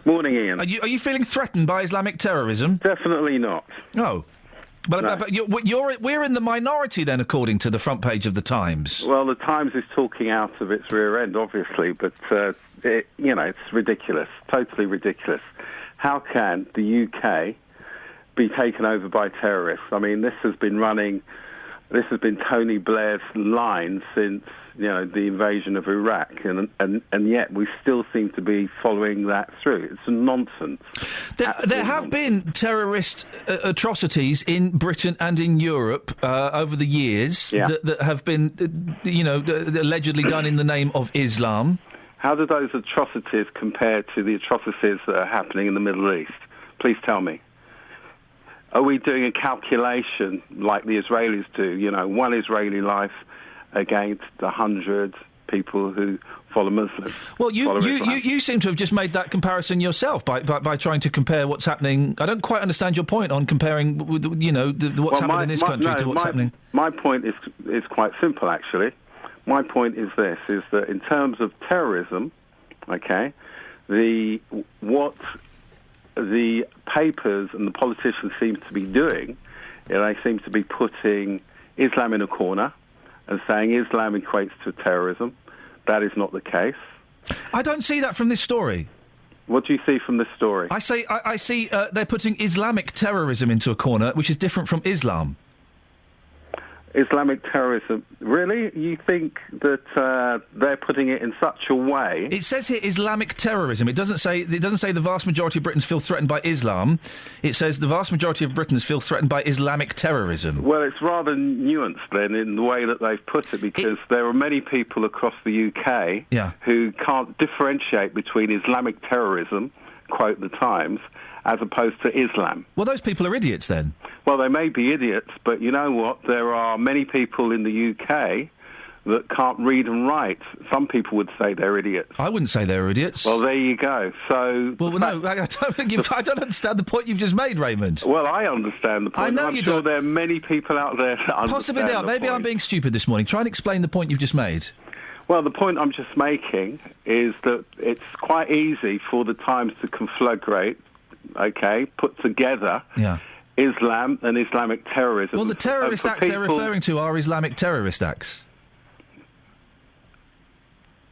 Morning, Ian. Are you feeling threatened by Islamic terrorism? Definitely not. No. But we're in the minority then, according to the front page of the Times. Well, the Times is talking out of its rear end, obviously, but, it's ridiculous, totally ridiculous. How can the UK be taken over by terrorists? I mean, this has been Tony Blair's line since, the invasion of Iraq, and yet we still seem to be following that through. It's nonsense. There have been terrorist atrocities in Britain and in Europe over the years that have been, allegedly done in the name of Islam. How do those atrocities compare to the atrocities that are happening in the Middle East? Please tell me. Are we doing a calculation like the Israelis do? One Israeli life against 100 people who follow Muslims. Well, you seem to have just made that comparison yourself by trying to compare what's happening. I don't quite understand your point on comparing, what's happening in this country to what's happening. My point is quite simple, actually. My point is this: is that in terms of terrorism, okay, what the papers and the politicians seem to be doing, they seem to be putting Islam in a corner and saying Islam equates to terrorism. That is not the case. I don't see that from this story. What do you see from this story? I see they're putting Islamic terrorism into a corner, which is different from Islam. Islamic terrorism. Really? You think that they're putting it in such a way? It says here Islamic terrorism. It doesn't say the vast majority of Britons feel threatened by Islam. It says the vast majority of Britons feel threatened by Islamic terrorism. Well, it's rather nuanced then in the way that they've put it, because there are many people across the UK who can't differentiate between Islamic terrorism, quote the Times, as opposed to Islam. Well, those people are idiots then. Well, they may be idiots, but you know what? There are many people in the UK that can't read and write. Some people would say they're idiots. I wouldn't say they're idiots. Well, there you go. So, I don't understand the point you've just made, Raymond. Well, I understand the point. I know I'm sure there are many people out there that understand. Possibly they are. Maybe I'm being stupid this morning. Try and explain the point you've just made. Well, the point I'm just making is that it's quite easy for the Times to conflagrate, put together Islam and Islamic terrorism. Well, the terrorist acts they're referring to are Islamic terrorist acts.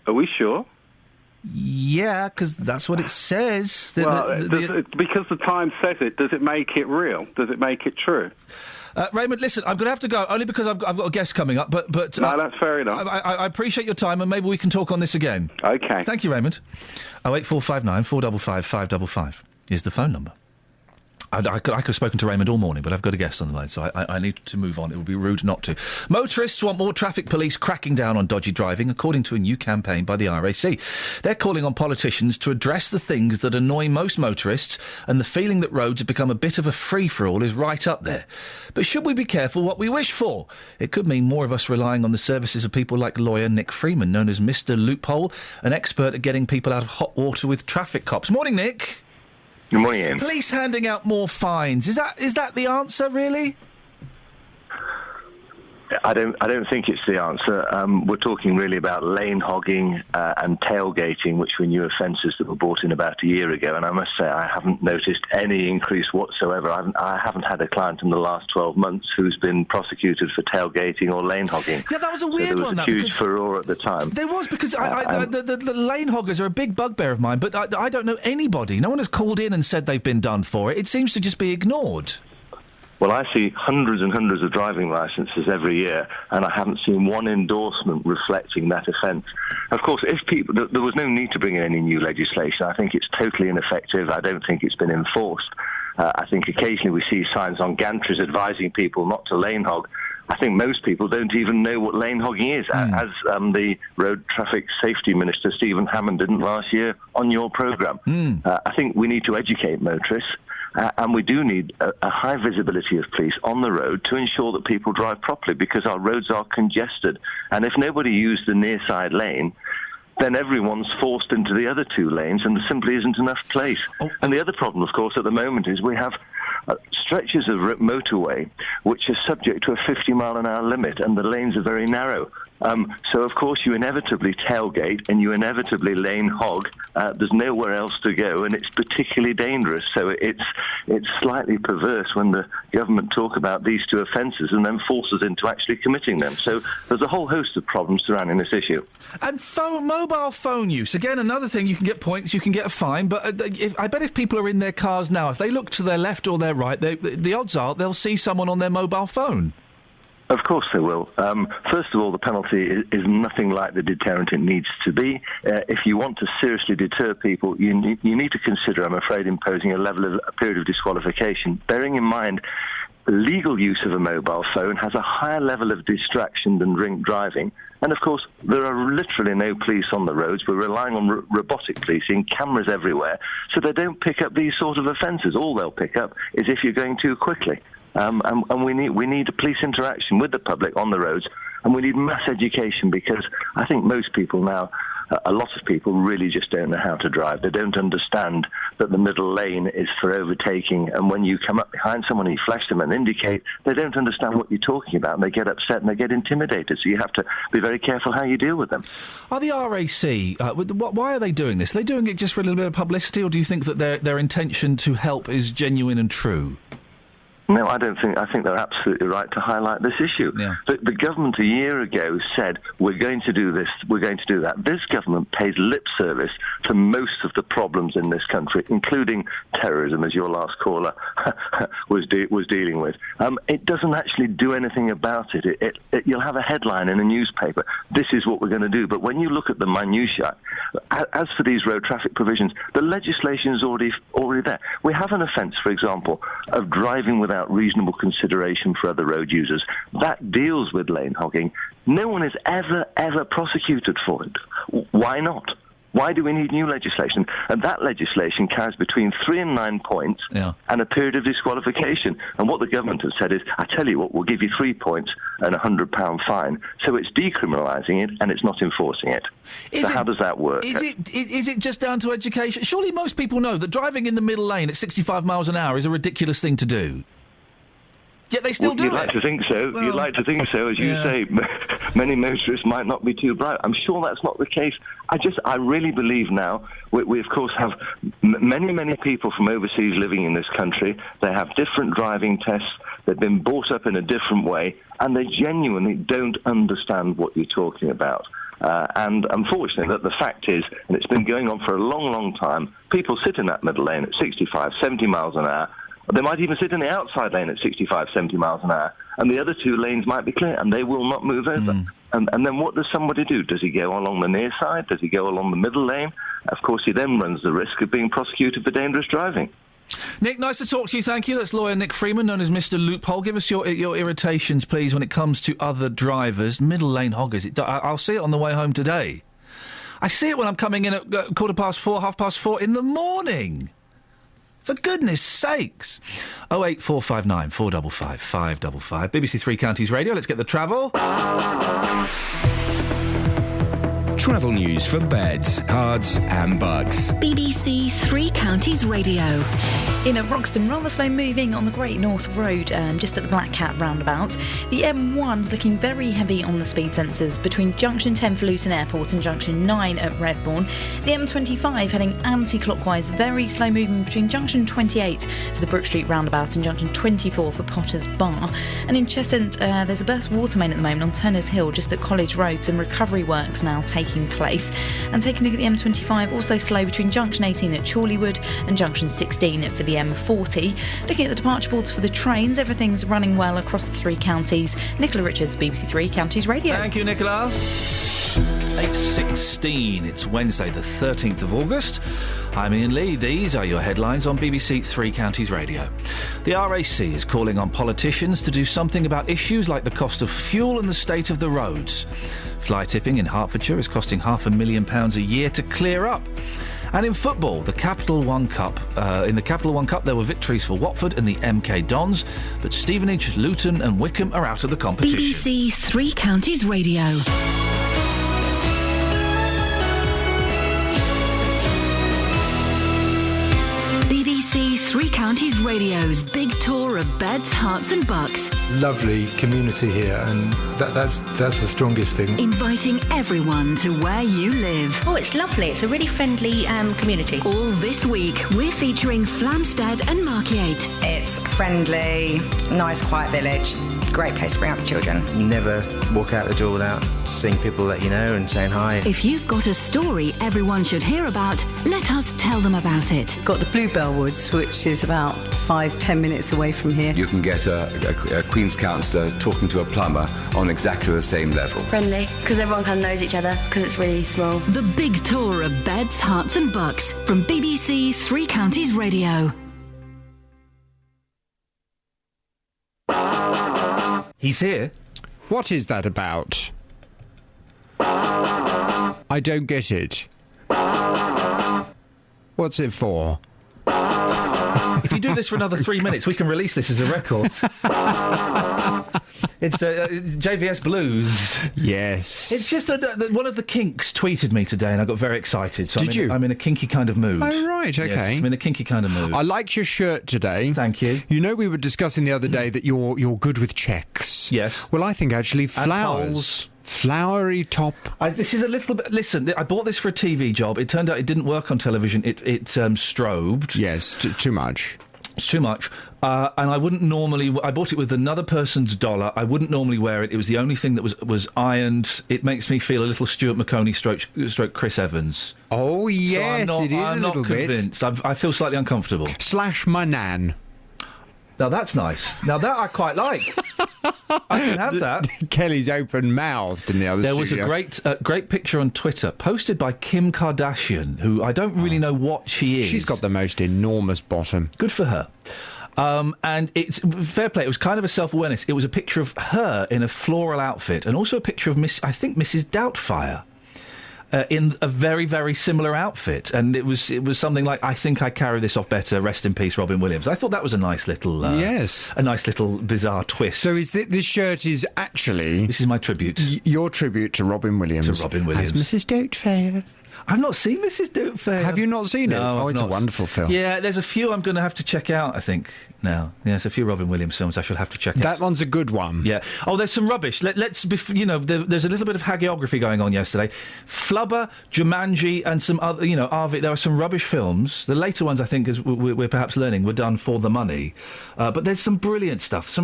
Are we sure? Yeah, because that's what it says. Because the Times says it, does it make it real? Does it make it true? Raymond, listen, I'm going to have to go, only because I've got a guest coming up, but no, that's fair enough. I appreciate your time, and maybe we can talk on this again. OK. Thank you, Raymond. 08459 455 555 is the phone number. I could have spoken to Raymond all morning, but I've got a guest on the line, so I need to move on. It would be rude not to. Motorists want more traffic police cracking down on dodgy driving, according to a new campaign by the RAC. They're calling on politicians to address the things that annoy most motorists, and the feeling that roads have become a bit of a free-for-all is right up there. But should we be careful what we wish for? It could mean more of us relying on the services of people like lawyer Nick Freeman, known as Mr. Loophole, an expert at getting people out of hot water with traffic cops. Morning, Nick. Good morning, Ian. Police handing out more fines. Is that the answer, really? I don't think it's the answer. We're talking really about lane hogging and tailgating, which were new offences that were brought in about a year ago. And I must say, I haven't noticed any increase whatsoever. I haven't had a client in the last 12 months who's been prosecuted for tailgating or lane hogging. Yeah, that was a weird one. There was a huge furore at the time. There was, because the lane hoggers are a big bugbear of mine, but I don't know anybody. No one has called in and said they've been done for it. It seems to just be ignored. Well, I see hundreds and hundreds of driving licences every year, and I haven't seen one endorsement reflecting that offence. Of course, there was no need to bring in any new legislation. I think it's totally ineffective. I don't think it's been enforced. I think occasionally we see signs on gantries advising people not to lane hog. I think most people don't even know what lane hogging is, as the Road Traffic Safety Minister, Stephen Hammond, didn't last year on your programme. I think we need to educate motorists. And we do need a high visibility of police on the road to ensure that people drive properly, because our roads are congested. And if nobody used the near side lane, then everyone's forced into the other two lanes and there simply isn't enough place. And the other problem, of course, at the moment is we have stretches of motorway which are subject to a 50-mile-an-hour limit, and the lanes are very narrow. So, of course, you inevitably tailgate and you inevitably lane hog. There's nowhere else to go, and it's particularly dangerous. So it's slightly perverse when the government talk about these two offences and then force us into actually committing them. So there's a whole host of problems surrounding this issue. And mobile phone use, again, another thing, you can get points, you can get a fine, but I bet if people are in their cars now, if they look to their left or their right, the odds are they'll see someone on their mobile phone. Of course they will. First of all, the penalty is nothing like the deterrent it needs to be. If you want to seriously deter people, you need to consider, I'm afraid, imposing a period of disqualification, bearing in mind legal use of a mobile phone has a higher level of distraction than drink driving. And, of course, there are literally no police on the roads. We're relying on robotic policing, cameras everywhere, so they don't pick up these sort of offences. All they'll pick up is if you're going too quickly. And we need a police interaction with the public on the roads, and we need mass education, because I think most people now, a lot of people really just don't know how to drive. They don't understand that the middle lane is for overtaking, and when you come up behind someone and you flash them and indicate, they don't understand what you're talking about, and they get upset and they get intimidated. So you have to be very careful how you deal with them. Are the RAC, why are they doing this? Are they doing it just for a little bit of publicity, or do you think that their intention to help is genuine and true? No, I don't think. I think they're absolutely right to highlight this issue. Yeah. The government a year ago said, we're going to do this, we're going to do that. This government pays lip service to most of the problems in this country, including terrorism, as your last caller was dealing with. It doesn't actually do anything about it. You'll have a headline in a newspaper, this is what we're going to do. But when you look at the minutiae, as for these road traffic provisions, the legislation is already there. We have an offence, for example, of driving without reasonable consideration for other road users. That deals with lane hogging. No one is ever prosecuted for it. Why not? Why do we need new legislation? And that legislation carries between 3 and 9 points and a period of disqualification. And what the government has said is, I tell you what, we'll give you 3 points and £100 fine. So it's decriminalising it and it's not enforcing it. How does that work? Is it just down to education? Surely most people know that driving in the middle lane at 65 miles an hour is a ridiculous thing to do. Yet they still do it. You'd like to think so. Well, you'd like to think so. As you say, many motorists might not be too bright. I'm sure that's not the case. I really believe now, we of course have many people from overseas living in this country. They have different driving tests. They've been brought up in a different way, and they genuinely don't understand what you're talking about. And unfortunately, the fact is, and it's been going on for a long time, people sit in that middle lane at 65, 70 miles an hour. They might even sit in the outside lane at 65, 70 miles an hour, and the other two lanes might be clear, and they will not move over. And then what does somebody do? Does he go along the near side? Does he go along the middle lane? Of course, he then runs the risk of being prosecuted for dangerous driving. Nick, nice to talk to you, thank you. That's lawyer Nick Freeman, known as Mr. Loophole. Give us your irritations, please, when it comes to other drivers. Middle lane hoggers. I'll see it on the way home today. I see it when I'm coming in at 4:15, 4:30 in the morning. For goodness sakes. 08459 455 555. BBC Three Counties Radio. Let's get the travel. Travel news for beds, cards and bugs. BBC Three Counties Radio. In Roxton, rather slow moving on the Great North Road, just at the Black Cat roundabout. The M1's looking very heavy on the speed sensors between junction 10 for Luton Airport and junction 9 at Redbourne. The M25 heading anti-clockwise, very slow moving between junction 28 for the Brook Street roundabout and junction 24 for Potter's Bar. And in Cheshunt, there's a burst water main at the moment on Turner's Hill, just at College Road. Some recovery works now taking place. And taking a look at the M25, also slow between junction 18 at Chorleywood and junction 16 for the M40. Looking at the departure boards for the trains, everything's running well across the three counties. Nicola Richards, BBC Three Counties Radio. Thank you, Nicola. 8:16. It's Wednesday, the 13th of August. I'm Iain Lee. These are your headlines on BBC Three Counties Radio. The RAC is calling on politicians to do something about issues like the cost of fuel and the state of the roads. Fly tipping in Hertfordshire is costing £500,000 a year to clear up. And in football, the Capital One Cup. In the Capital One Cup, there were victories for Watford and the MK Dons, but Stevenage, Luton and Wickham are out of the competition. BBC Three Counties Radio. BBC Three Counties Radio's big tour of beds, hearts and bucks. Lovely community here, and that's the strongest thing. Inviting everyone to where you live. Oh, it's lovely. It's a really friendly community. All this week, we're featuring Flamstead and Markyate. It's friendly, nice, quiet village. Great place to bring up your children. Never walk out the door without seeing people that you know and saying hi. If you've got a story everyone should hear about, let us tell them about it. Got the Bluebell Woods, which is about 5-10 minutes away from here. You can get a Queen's counsellor talking to a plumber on exactly the same level. Friendly, because everyone kind of knows each other, because it's really small. The big tour of beds, hearts and bucks from BBC Three Counties Radio. He's here. What is that about? I don't get it. What's it for? If you do this for another 3 minutes, we can release this as a record. It's JVS Blues. Yes. It's just one of the Kinks tweeted me today, and I got very excited. So Did you? I'm in a kinky kind of mood. Oh, right, okay. Yes, I'm in a kinky kind of mood. I liked your shirt today. Thank you. You know, we were discussing the other day that you're good with checks. Yes. Well, I think actually flowers. And poles. Flowery top. This is a little bit... Listen, I bought this for a TV job. It turned out it didn't work on television. It strobed. Yes, too much. It's too much. And I wouldn't normally... I bought it with another person's dollar. I wouldn't normally wear it. It was the only thing that was ironed. It makes me feel a little Stuart McConey stroke Chris Evans. Oh, yes, so it is a little bit. I'm not convinced. I feel slightly uncomfortable. Slash my nan. Now, that's nice. Now, that I quite like. I can have that. Kelly's open-mouthed in the other studio. studio. Was a great picture on Twitter, posted by Kim Kardashian, who I don't really know what she is. She's got the most enormous bottom. Good for her. And it's fair play. It was kind of a self-awareness. It was a picture of her in a floral outfit, and also a picture of Mrs. Doubtfire. In a very, very similar outfit, and it was something like, I think I carry this off better. Rest in peace, Robin Williams. I thought that was a nice little, yes, a nice little bizarre twist. So this shirt is actually this is my tribute, your tribute to Robin Williams. To Robin Williams, as Mrs. Doubtfire. I've not seen Mrs. Doubtfire. Have you not seen it? No, it's a wonderful film. Yeah, there's a few I'm going to have to check out, I think, now. Yes, a few Robin Williams films I shall have to check out. That one's a good one. Yeah. Oh, there's some rubbish. Let's there's a little bit of hagiography going on yesterday. Flubber, Jumanji, and some other, RV. There are some rubbish films. The later ones, I think, as we're perhaps learning, were done for the money. But there's some brilliant stuff.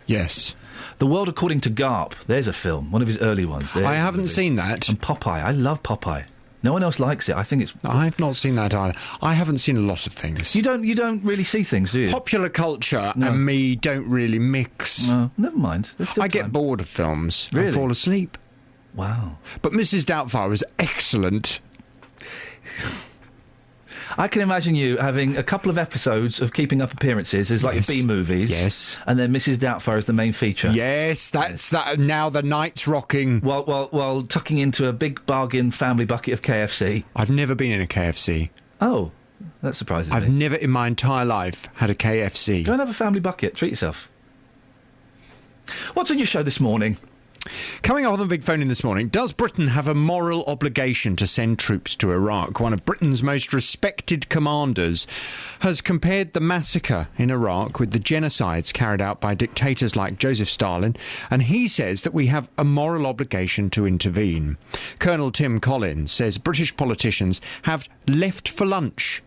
Yes. The World According to Garp. There's a film, one of his early ones. I haven't seen that. And Popeye. I love Popeye. No one else likes it. I think it's... I've not seen that either. I haven't seen a lot of things. You don't really see things, do you? Popular culture and me don't really mix. No, never mind. I get bored of films. Really? I fall asleep. Wow. But Mrs. Doubtfire was excellent. I can imagine you having a couple of episodes of Keeping Up Appearances as like B-movies. Yes. And then Mrs. Doubtfire is the main feature. Yes, that's that. Now the night's rocking. While tucking into a big bargain family bucket of KFC. I've never been in a KFC. Oh, that surprises me. I've never in my entire life had a KFC. Go and have a family bucket. Treat yourself. What's on your show this morning? Coming up on the big phone in this morning, does Britain have a moral obligation to send troops to Iraq? One of Britain's most respected commanders has compared the massacre in Iraq with the genocides carried out by dictators like Joseph Stalin, and he says that we have a moral obligation to intervene. Colonel Tim Collins says British politicians have left for lunch,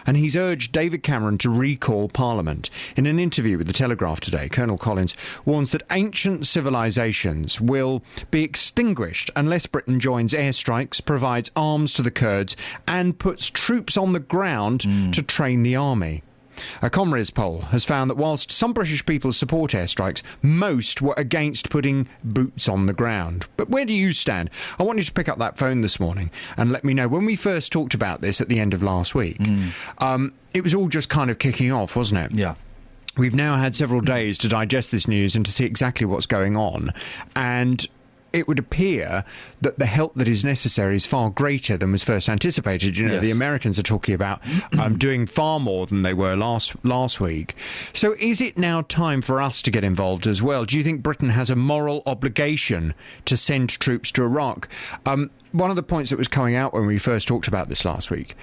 and he's urged David Cameron to recall Parliament. In an interview with The Telegraph today, Colonel Collins warns that ancient civilisations will be extinguished unless Britain joins airstrikes, provides arms to the Kurds and puts troops on the ground to train the army. A Comrades poll has found that whilst some British people support airstrikes, most were against putting boots on the ground. But where do you stand? I want you to pick up that phone this morning and let me know. When we first talked about this at the end of last week, it was all just kind of kicking off, wasn't it? Yeah. We've now had several days to digest this news and to see exactly what's going on. And it would appear that the help that is necessary is far greater than was first anticipated. You know, Yes. The Americans are talking about doing far more than they were last week. So is it now time for us to get involved as well? Do you think Britain has a moral obligation to send troops to Iraq? One of the points that was coming out when we first talked about this last week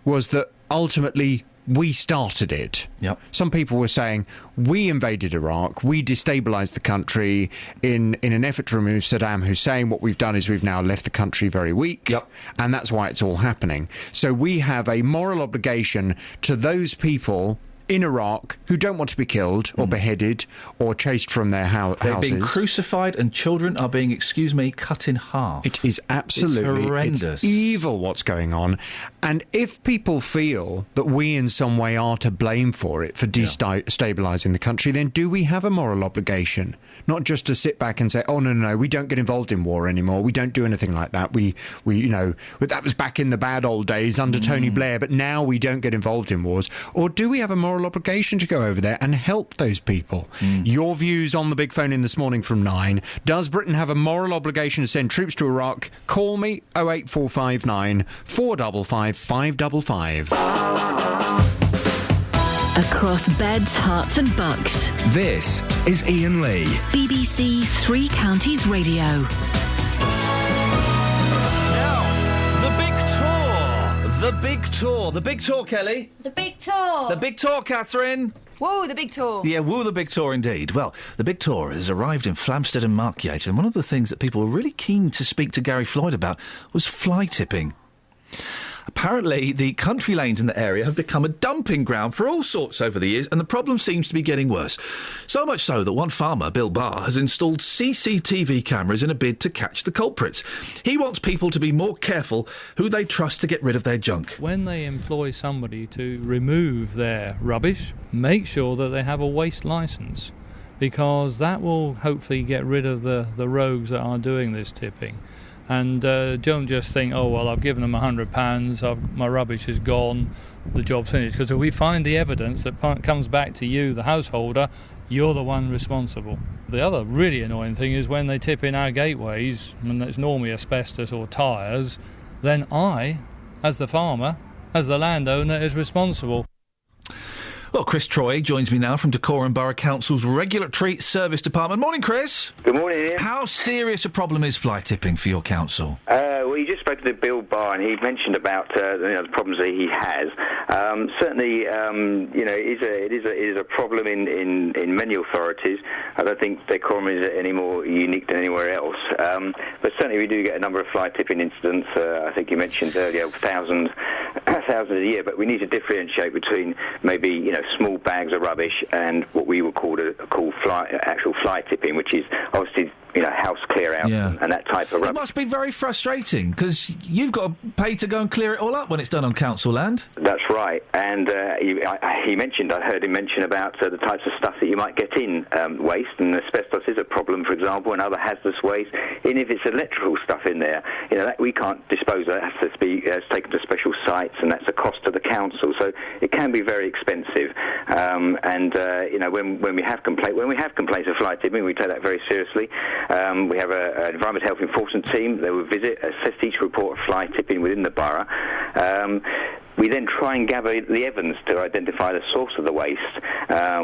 was that ultimately we started it. Yep. Some people were saying we invaded Iraq, we destabilised the country in an effort to remove Saddam Hussein. What we've done is we've now left the country very weak, and that's why it's all happening. So we have a moral obligation to those people in Iraq who don't want to be killed or beheaded or chased from their houses. They're being crucified and children are being, excuse me, cut in half. It is absolutely it's horrendous. It's evil what's going on. And if people feel that we in some way are to blame for it, for destabilising the country, then do we have a moral obligation? Not just to sit back and say, oh, no, we don't get involved in war anymore. We don't do anything like that. We you know, that was back in the bad old days under Tony Blair, but now we don't get involved in wars. Or do we have a moral obligation to go over there and help those people? Your views on the big phone in this morning from 9. Does Britain have a moral obligation to send troops to Iraq? Call me 08459 455 555. Across beds, hearts and bucks. This is Iain Lee. BBC Three Counties Radio. The big tour, Kelly. The big tour. The big tour, Catherine. Whoa, the big tour. Yeah, woo, the big tour indeed. Well, the big tour has arrived in Flamstead and Markyate, and one of the things that people were really keen to speak to Gary Floyd about was fly tipping. Apparently, the country lanes in the area have become a dumping ground for all sorts over the years, and the problem seems to be getting worse. So much so that one farmer, Bill Barr, has installed CCTV cameras in a bid to catch the culprits. He wants people to be more careful who they trust to get rid of their junk. When they employ somebody to remove their rubbish, make sure that they have a waste licence, because that will hopefully get rid of the rogues that are doing this tipping. And don't just think, oh, well, I've given them £100, my rubbish is gone, the job's finished. Because if we find the evidence that comes back to you, the householder, you're the one responsible. The other really annoying thing is when they tip in our gateways, and it's normally asbestos or tyres, then I, as the farmer, as the landowner, is responsible. Well, Chris Troy joins me now from Dacorum Borough Council's Regulatory Service Department. Morning, Chris. Good morning, Ian. How serious a problem is fly tipping for your council? Well, you just spoke to Bill Barr, and he mentioned about the problems that he has. Certainly, it is a problem in many authorities. I don't think Dacorum is any more unique than anywhere else. But certainly, we do get a number of fly tipping incidents. I think you mentioned earlier, thousands a year. But we need to differentiate between maybe small bags of rubbish and what we would call actual fly tipping, which is obviously house clear out and that type of rubbish. It must be very frustrating because you've got to pay to go and clear it all up when it's done on council land. That's right, and I heard him mention about the types of stuff that you might get in waste, and asbestos is a problem, for example, and other hazardous waste. And if it's electrical stuff in there, that we can't dispose of. It has to be taken to special sites, and that's a cost to the council. So it can be very expensive. When we have complaints of fly tipping, we take that very seriously. We have an Environment Health Enforcement team. They will visit, assess each report of fly tipping within the borough. We then try and gather the evidence to identify the source of the waste.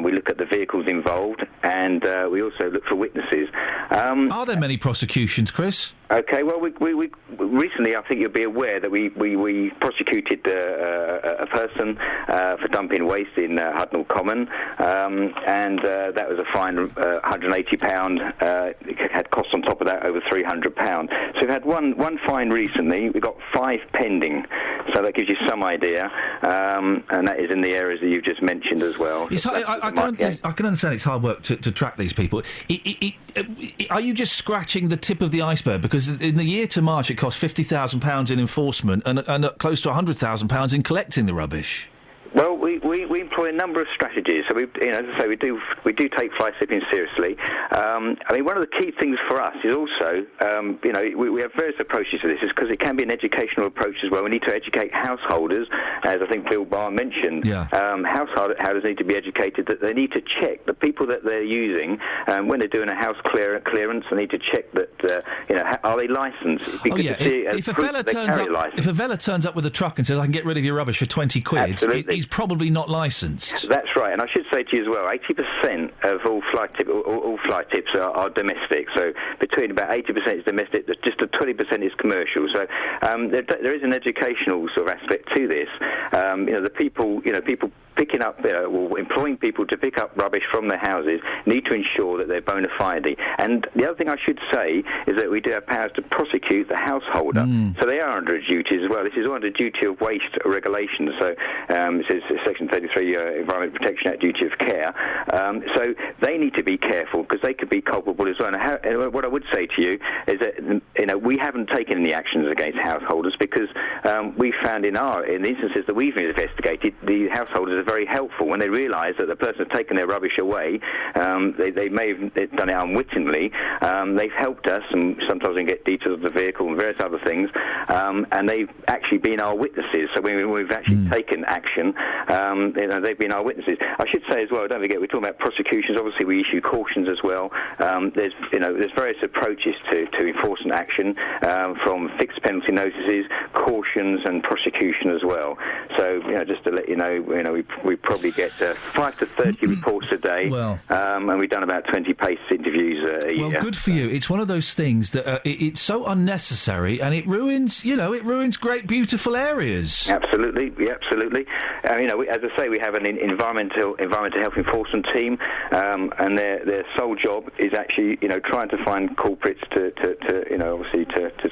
We look at the vehicles involved, and we also look for witnesses. Are there many prosecutions, Chris? Okay, well, we recently, I think you'll be aware that we prosecuted a person for dumping waste in Hudnall Common, and that was a fine of £180. It had costs on top of that over £300. So we've had one fine recently. We've got 5 pending, so that gives you some idea, and that is in the areas that you've just mentioned as well. I can understand it's hard work to track these people. Are you just scratching the tip of the iceberg? Because in the year to March, it cost £50,000 in enforcement and close to £100,000 in collecting the rubbish. Well, we employ a number of strategies. So as I say, we do take fly tipping seriously. I mean, one of the key things for us is also, we have various approaches to this, because it can be an educational approach as well. We need to educate householders, as I think Bill Barr mentioned. Yeah. Householders need to be educated that they need to check the people that they're using when they're doing a house clearance. They need to check that are they licensed? If a fella turns up with a truck and says, "I can get rid of your rubbish for 20 quid," Absolutely. he's probably not licensed. That's right, and I should say to you as well, 80% of all fly tips are domestic. So between about 80% is domestic, just a 20% is commercial. So there is an educational sort of aspect to this. The people picking up, employing people to pick up rubbish from their houses need to ensure that they're bona fide. And the other thing I should say is that we do have powers to prosecute the householder, so they are under a duty as well. This is under duty of waste regulations. So it says Section 33 Environment Protection Act, duty of care. So they need to be careful because they could be culpable as well. And what I would say to you is that we haven't taken any actions against householders because we found in the instances that we've investigated, the householders are very helpful when they realise that the person has taken their rubbish away. They may have done it unwittingly. They've helped us, and sometimes we can get details of the vehicle and various other things. And they've actually been our witnesses. So when we've actually taken action, they've been our witnesses. I should say as well, don't forget, we're talking about prosecutions. Obviously, we issue cautions as well. There's various approaches to enforcement action, from fixed penalty notices, cautions, and prosecution as well. So, just to let you know, we probably get 5 to 30 reports a day, and we've done about 20 PACE interviews a year. Well, good for you. It's one of those things that it's so unnecessary, and it ruins great, beautiful areas. Absolutely, absolutely. As I say, we have an environmental health enforcement team, and their sole job is actually, trying to find culprits to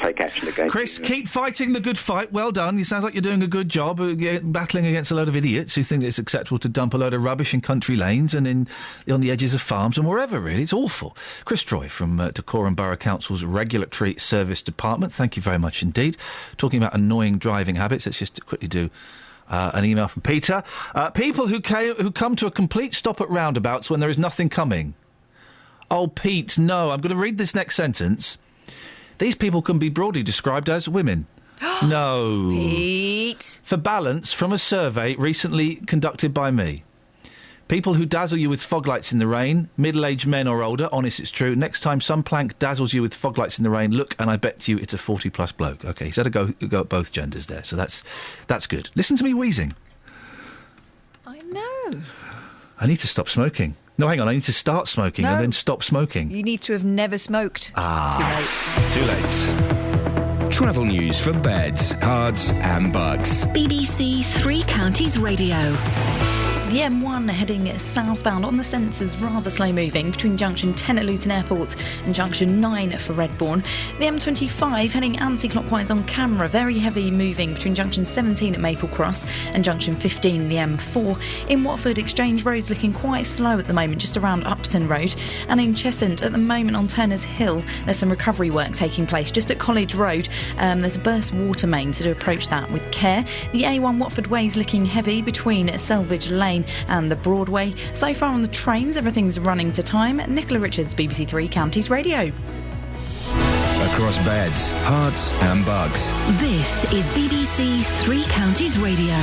take action against. Chris, keep fighting the good fight. Well done. It sounds like you're doing a good job battling against a load of idiots who think it's acceptable to dump a load of rubbish in country lanes and on the edges of farms and wherever, really. It's awful. Chris Troy from Dacorum Borough Council's Regulatory Service Department. Thank you very much indeed. Talking about annoying driving habits, let's just quickly do an email from Peter. People who come to a complete stop at roundabouts when there is nothing coming. Oh, Pete, no. I'm going to read this next sentence. These people can be broadly described as women. No. Pete. For balance, from a survey recently conducted by me. People who dazzle you with fog lights in the rain, middle-aged men or older, honest it's true. Next time some plank dazzles you with fog lights in the rain, look, and I bet you it's a 40-plus bloke. OK, he's had a go at both genders there, so that's good. Listen to me wheezing. I know. I need to stop smoking. No, hang on, I need to start smoking and then stop smoking. You need to have never smoked. Too late. Travel news for beds, cards and bugs. BBC Three Counties Radio. The M1 heading southbound on the sensors, rather slow moving between junction 10 at Luton Airport and junction 9 for Redbourne. The M25 heading anti-clockwise on camera, very heavy moving between junction 17 at Maple Cross and junction 15 the M4. In Watford, Exchange Road's looking quite slow at the moment, just around Upton Road. And in Cheshunt, at the moment on Turner's Hill, there's some recovery work taking place. Just at College Road, there's a burst water main, so to approach that with care. The A1 Watford Way's looking heavy between Selvage Lane and the Broadway. So far on the trains, everything's running to time. Nicola Richards, BBC Three Counties Radio. Across beds, hearts and bugs. This is BBC Three Counties Radio.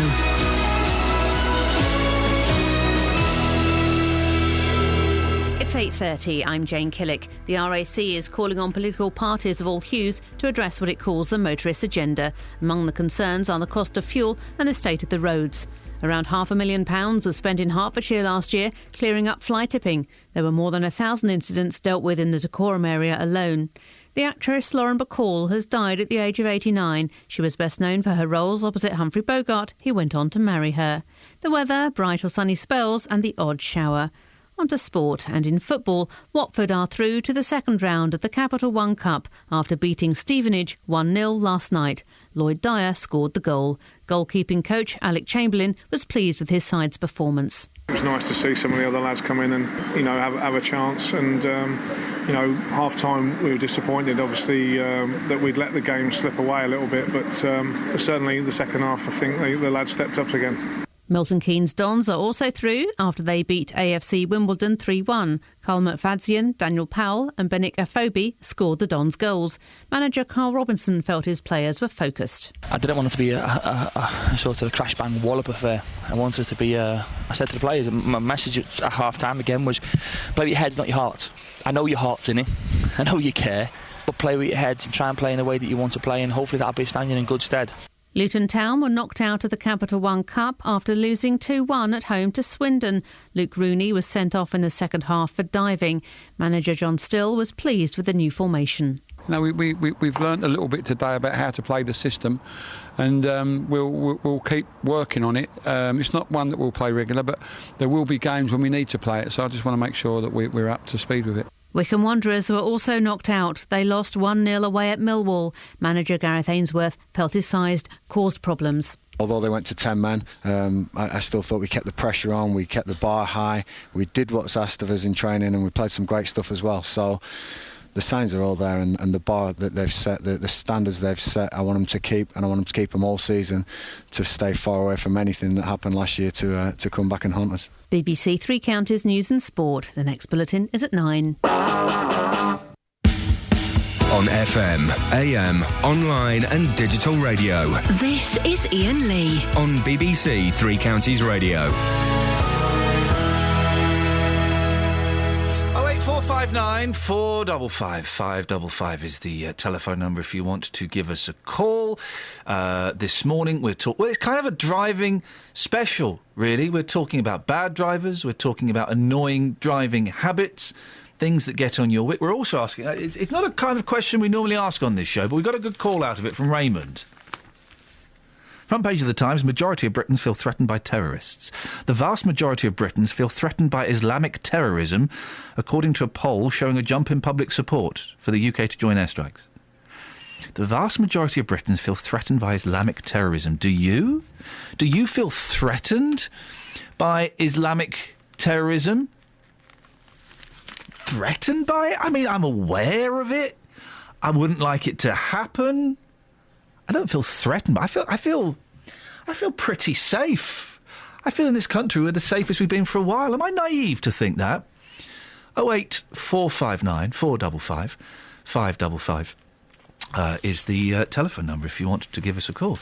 It's 8:30. I'm Jane Killick. The RAC is calling on political parties of all hues to address what it calls the motorist agenda. Among the concerns are the cost of fuel and the state of the roads. Around £500,000 was spent in Hertfordshire last year clearing up fly tipping. There were more than 1,000 incidents dealt with in the Dacorum area alone. The actress Lauren Bacall has died at the age of 89. She was best known for her roles opposite Humphrey Bogart. He went on to marry her. The weather, bright or sunny spells and the odd shower. On to sport, and in football, Watford are through to the second round of the Capital One Cup after beating Stevenage 1-0 last night. Lloyd Dyer scored the goal. Goalkeeping coach Alec Chamberlain was pleased with his side's performance. It was nice to see some of the other lads come in and, have a chance. And, half-time we were disappointed, obviously, that we'd let the game slip away a little bit. But certainly the second half, I think the lads stepped up again. Milton Keynes Dons are also through after they beat AFC Wimbledon 3-1. Carl McFadzean, Daniel Powell and Benik Afobe scored the Dons' goals. Manager Carl Robinson felt his players were focused. I didn't want it to be a sort of a crash-bang wallop affair. I wanted it to be, I said to the players, my message at half-time again was, play with your heads, not your heart. I know your heart's in it, I know you care, but play with your heads and try and play in the way that you want to play, and hopefully that'll be standing in good stead. Luton Town were knocked out of the Capital One Cup after losing 2-1 at home to Swindon. Luke Rooney was sent off in the second half for diving. Manager John Still was pleased with the new formation. No, we've learnt a little bit today about how to play the system, and we'll keep working on it. It's not one that we'll play regular, but there will be games when we need to play it, so I just want to make sure that we're up to speed with it. Wycombe Wanderers were also knocked out. They lost 1-0 away at Millwall. Manager Gareth Ainsworth felt his side caused problems. Although they went to 10 men, I still thought we kept the pressure on, we kept the bar high, we did what's asked of us in training, and we played some great stuff as well. So the signs are all there, and the bar that they've set, the standards they've set, I want them to keep, and I want them to keep them all season, to stay far away from anything that happened last year to come back and haunt us. BBC Three Counties News and Sport. The next bulletin is at 9. On FM, AM, online and digital radio. This is Iain Lee. On BBC Three Counties Radio. 08459 455 555 is the telephone number if you want to give us a call. This morning we're talking... Well, it's kind of a driving special, really. We're talking about bad drivers. We're talking about annoying driving habits, things that get on your wick. We're also asking... It's not a kind of question we normally ask on this show, but we got a good call out of it from Raymond. Front page of the Times, majority of Britons feel threatened by terrorists. The vast majority of Britons feel threatened by Islamic terrorism, according to a poll showing a jump in public support for the UK to join airstrikes. The vast majority of Britons feel threatened by Islamic terrorism. Do you? Do you feel threatened by Islamic terrorism? Threatened by it? I mean, I'm aware of it. I wouldn't like it to happen. I don't feel threatened, but I feel pretty safe. I feel in this country we're the safest we've been for a while. Am I naive to think that? 08459 455 555 is the telephone number if you want to give us a call.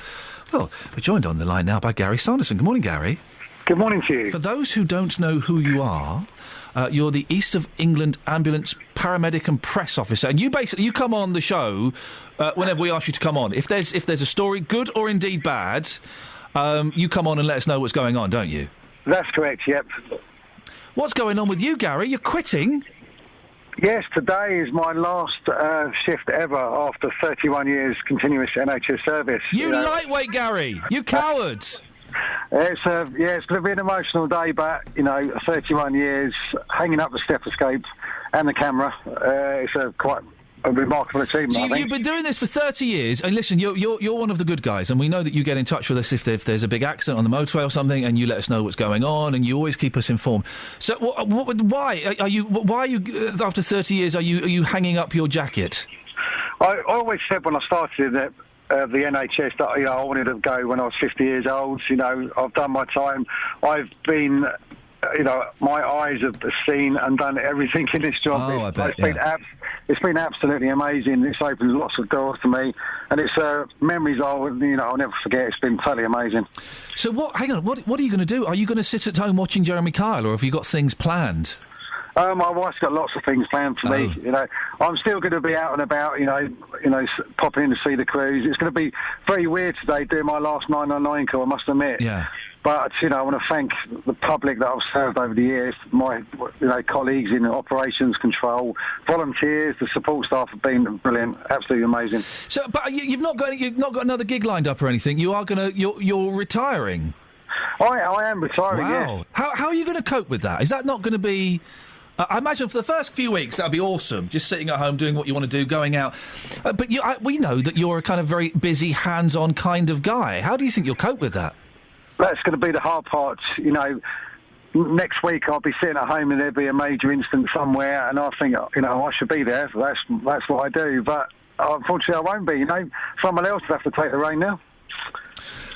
Well, we're joined on the line now by Gary Sanderson. Good morning, Gary. Good morning to you. For those who don't know who you are, you're the East of England Ambulance Paramedic and Press Officer, and you come on the show whenever we ask you to come on. If there's a story, good or indeed bad, you come on and let us know what's going on, don't you? That's correct, yep. What's going on with you, Gary? You're quitting? Yes, today is my last shift ever after 31 years continuous NHS service. You lightweight, Gary! You coward! It's going to be an emotional day, but 31 years hanging up the stethoscope and the camera. It's quite a remarkable achievement. So you've been doing this for 30 years, and listen, you're one of the good guys, and we know that you get in touch with us if there's a big accident on the motorway or something, and you let us know what's going on, and you always keep us informed. So why are you after 30 years are you hanging up your jacket? I always said when I started that. The NHS that I wanted to go when I was 50 years old. I've done my time. I've been, my eyes have seen and done everything in this job. I bet, it's been absolutely amazing. It's opened lots of doors to me, and it's memories I'll never forget. It's been totally amazing. So what? Hang on. What are you going to do? Are you going to sit at home watching Jeremy Kyle, or have you got things planned? My wife's got lots of things planned for me. You know, I'm still going to be out and about. You know, popping in to see the crews. It's going to be very weird today doing my last 999 call, I must admit. Yeah. But you know, I want to thank the public that I've served over the years. My colleagues in operations control, volunteers, the support staff have been brilliant, absolutely amazing. So, but you've not got another gig lined up or anything. You are you're retiring. I am retiring. Wow. Yes. How are you going to cope with that? Is that not going to be? I imagine for the first few weeks that'll be awesome, just sitting at home doing what you want to do, going out. But we know that you're a kind of very busy, hands-on kind of guy. How do you think you'll cope with that? That's going to be the hard part. You know, next week I'll be sitting at home and there'll be a major incident somewhere, and I think, you know, I should be there. That's what I do. But unfortunately, I won't be. You know, someone else will have to take the reign now.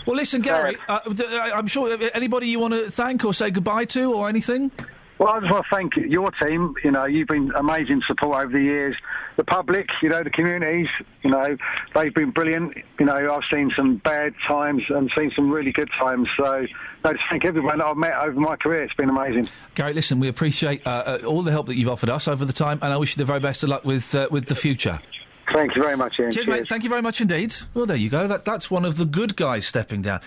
Well, listen, Gary, I'm sure anybody you want to thank or say goodbye to or anything? Well, I just want to thank your team. You know, you've been amazing support over the years. The public, you know, the communities, you know, they've been brilliant. You know, I've seen some bad times and seen some really good times. So, I just thank everyone that I've met over my career. It's been amazing. Gary, listen, we appreciate all the help that you've offered us over the time, and I wish you the very best of luck with the future. Thank you very much, Ian. Cheers, mate. Thank you very much indeed. Well, there you go. That's one of the good guys stepping down.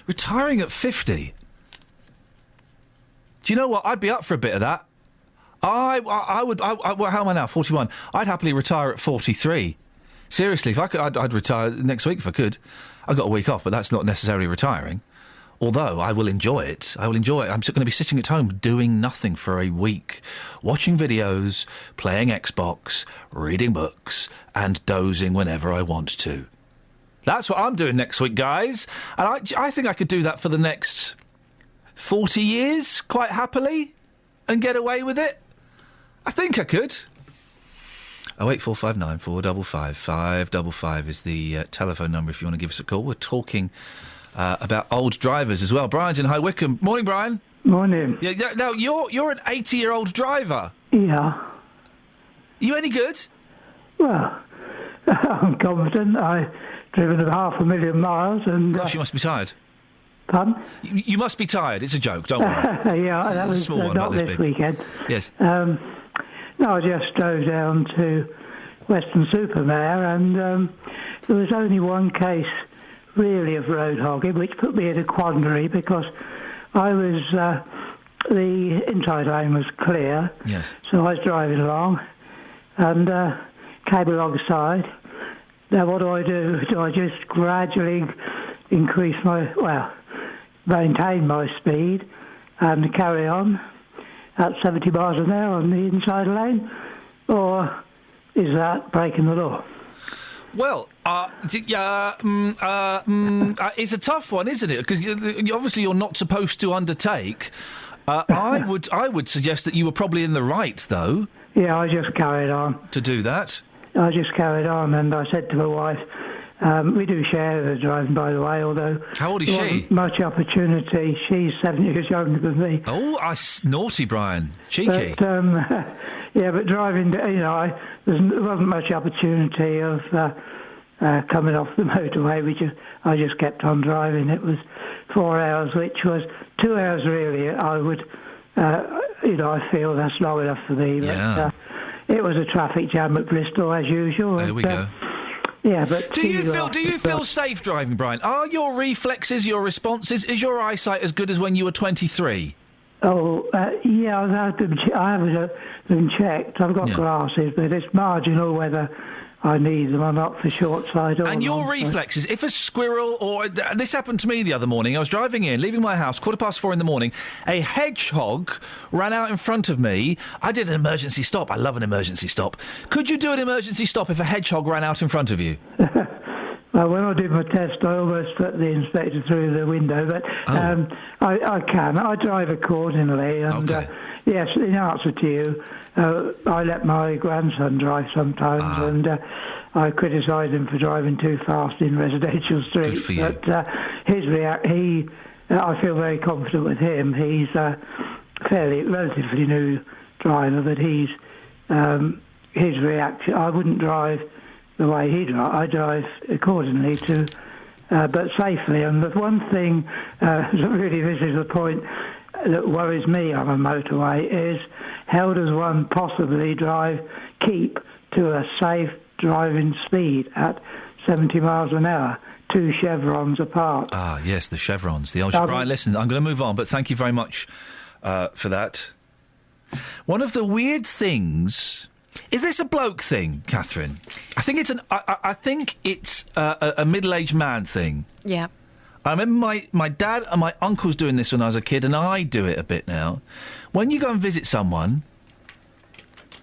Retiring at 50. Do you know what? I'd be up for a bit of that. I would. How am I now? 41. I'd happily retire at 43. Seriously, if I could, I'd retire next week if I could. I've got a week off, but that's not necessarily retiring. Although I will enjoy it. I'm going to be sitting at home doing nothing for a week, watching videos, playing Xbox, reading books, and dozing whenever I want to. That's what I'm doing next week, guys. And I think I could do that for the next 40 years, quite happily, and get away with it. I think I could. 08459 455 555 is the telephone number if you want to give us a call. We're talking about old drivers as well. Brian's in High Wycombe. Morning, Brian. Morning. Yeah, now, you're an 80-year-old driver. Yeah. You any good? Well, I'm confident. I've driven 500,000 miles and... Gosh, you must be tired. Pardon? You must be tired. It's a joke, don't worry. Yeah, that was a small one, not this this big. weekend. Yes. No, I just drove down to Weston-super-Mare and there was only one case really of road hogging, which put me in a quandary because I was... the inside lane was clear. Yes. So I was driving along and came alongside. Now what do? Do I just gradually increase maintain my speed and carry on at 70 miles an hour on the inside lane? Or is that breaking the law? Well, it's a tough one, isn't it? Because obviously you're not supposed to undertake. I would suggest that you were probably in the right, though. Yeah, I just carried on. To do that? I just carried on, and I said to my wife, we do share the driving, by the way, although... How old is there she? wasn't much opportunity. She's 7 years younger than me. Oh, naughty, Brian. Cheeky. But, yeah, but driving, there wasn't much opportunity of coming off the motorway. I just kept on driving. It was 4 hours, which was 2 hours really. I would, I feel that's long enough for me. Yeah. But it was a traffic jam at Bristol as usual. There we go. Yeah, but do you feel safe driving, Brian? Are your reflexes, your responses, is your eyesight as good as when you were 23? Oh, yeah, I haven't been checked. I've got glasses, but it's marginal whether I need them or not for short sight or... And your reflexes, if a squirrel or... This happened to me the other morning. I was driving in, leaving my house, 4:15 in the morning. A hedgehog ran out in front of me. I did an emergency stop. I love an emergency stop. Could you do an emergency stop if a hedgehog ran out in front of you? Well, when I did my test, I almost put the inspector through the window, but I can. I drive accordingly. And, yes, in answer to you, I let my grandson drive sometimes, and I criticise him for driving too fast in residential streets. Good for you. But I feel very confident with him. He's a relatively new driver, but his reaction, I wouldn't drive the way he drives. I drive accordingly but safely. And the one thing, really this is the point, that worries me on a motorway is how does one possibly keep to a safe driving speed at 70 miles an hour, 2 chevrons apart? Ah, yes, the chevrons. The old... Right, listen, I'm going to move on, but thank you very much for that. One of the weird things... Is this a bloke thing, Catherine? I think it's I think it's a middle-aged man thing. Yeah. I remember my dad and my uncles doing this when I was a kid, and I do it a bit now. When you go and visit someone,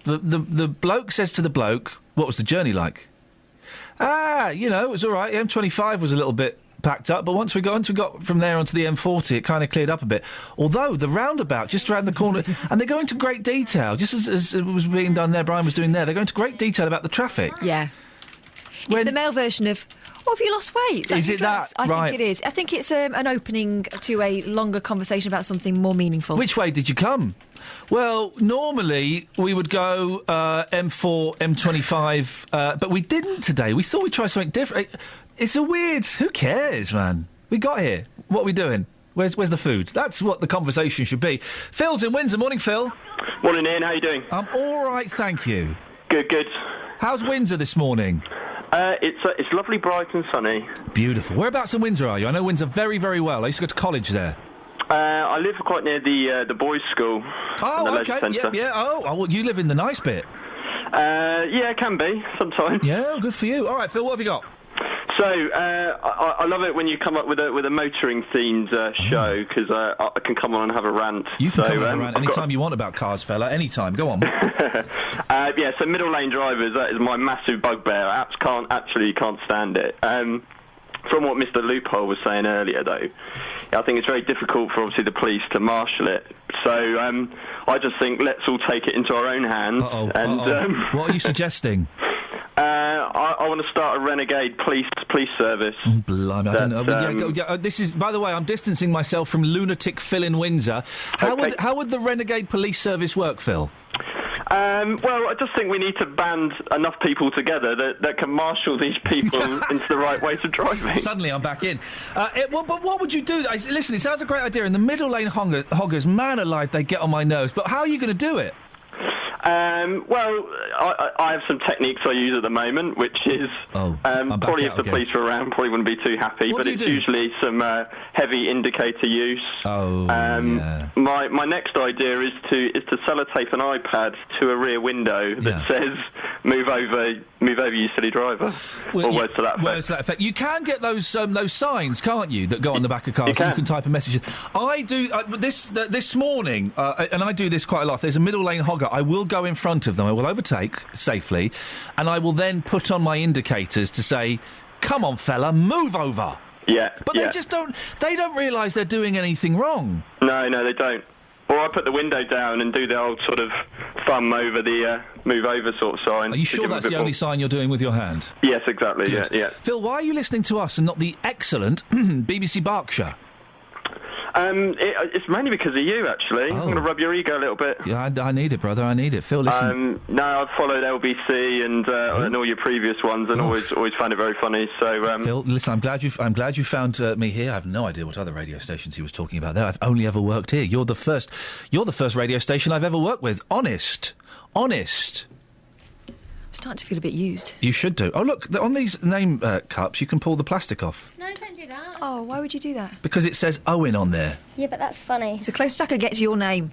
the bloke says to the bloke, "What was the journey like?" It was all right. The M25 was a little bit packed up, but once we got from there onto the M40, it kind of cleared up a bit. Although the roundabout just around the corner, and they go into great detail, just as it was being done there, Brian was doing there. They go into great detail about the traffic. Yeah. It's the male version of, have you lost weight? Is it that? I right. think it is. I think it's an opening to a longer conversation about something more meaningful. Which way did you come? Well, normally we would go M4, M25, but we didn't today. We thought we'd try something different. It's a weird... Who cares, man? We got here. What are we doing? Where's the food? That's what the conversation should be. Phil's in Windsor. Morning, Phil. Morning, Ian. How you doing? I'm all right, thank you. Good. How's Windsor this morning? It's lovely, bright and sunny. Beautiful. Whereabouts in Windsor are you? I know Windsor very, very well. I used to go to college there. I live quite near the boys' school. Oh, OK. Yeah. Oh, well, you live in the nice bit. Yeah, it can be, sometimes. Yeah, good for you. All right, Phil, what have you got? So, I love it when you come up with a motoring-themed show, because I can come on and have a rant. You can come on and have a rant any time you want about cars, fella. Any time. Go on. So middle lane drivers, that is my massive bugbear. I can't stand it. From what Mr. Loophole was saying earlier, though, I think it's very difficult for, obviously, the police to marshal it. So I just think let's all take it into our own hands. What are you suggesting? I want to start a renegade police service. Oh, blimey, I don't know. This is, by the way, I'm distancing myself from lunatic Phil in Windsor. How would the renegade police service work, Phil? Well, I just think we need to band enough people together that can marshal these people into the right way to driving. Suddenly I'm back in. But what would you do? Listen, it sounds a great idea. In the middle lane hoggers, man alive, they get on my nerves. But how are you going to do it? Well, I have some techniques I use at the moment, which is probably if the police were around, probably wouldn't be too happy. But it's usually some heavy indicator use. My next idea is to sellotape an iPad to a rear window that says "Move over, you silly driver," or words to that effect. Words to that effect. You can get those signs, can't you, that go on the back of cars? You can type a message. I do this morning, and I do this quite a lot. There's a middle lane hogger. I will go in front of them. I will overtake safely, and I will then put on my indicators to say, "Come on, fella, move over." Yeah. But they just don't. They don't realise they're doing anything wrong. No, they don't. Or I put the window down and do the old sort of thumb over the move over sort of sign. Are you sure that's the only sign you're doing with your hand? Yes, exactly. Good. Yeah. Phil, why are you listening to us and not the excellent BBC Berkshire? It's mainly because of you, actually. I'm going to rub your ego a little bit. Yeah, I need it, brother. I need it. Phil, listen. No, I've followed LBC and all your previous ones, and always found it very funny. So, Phil, listen, I'm glad you found me here. I have no idea what other radio stations he was talking about there. I've only ever worked here. You're the first radio station I've ever worked with. Honest. I'm starting to feel a bit used. You should do. Oh, look, on these name cups, you can pull the plastic off. No, don't do that. Oh, why would you do that? Because it says Owen on there. Yeah, but that's funny. It's the closest I could get to your name.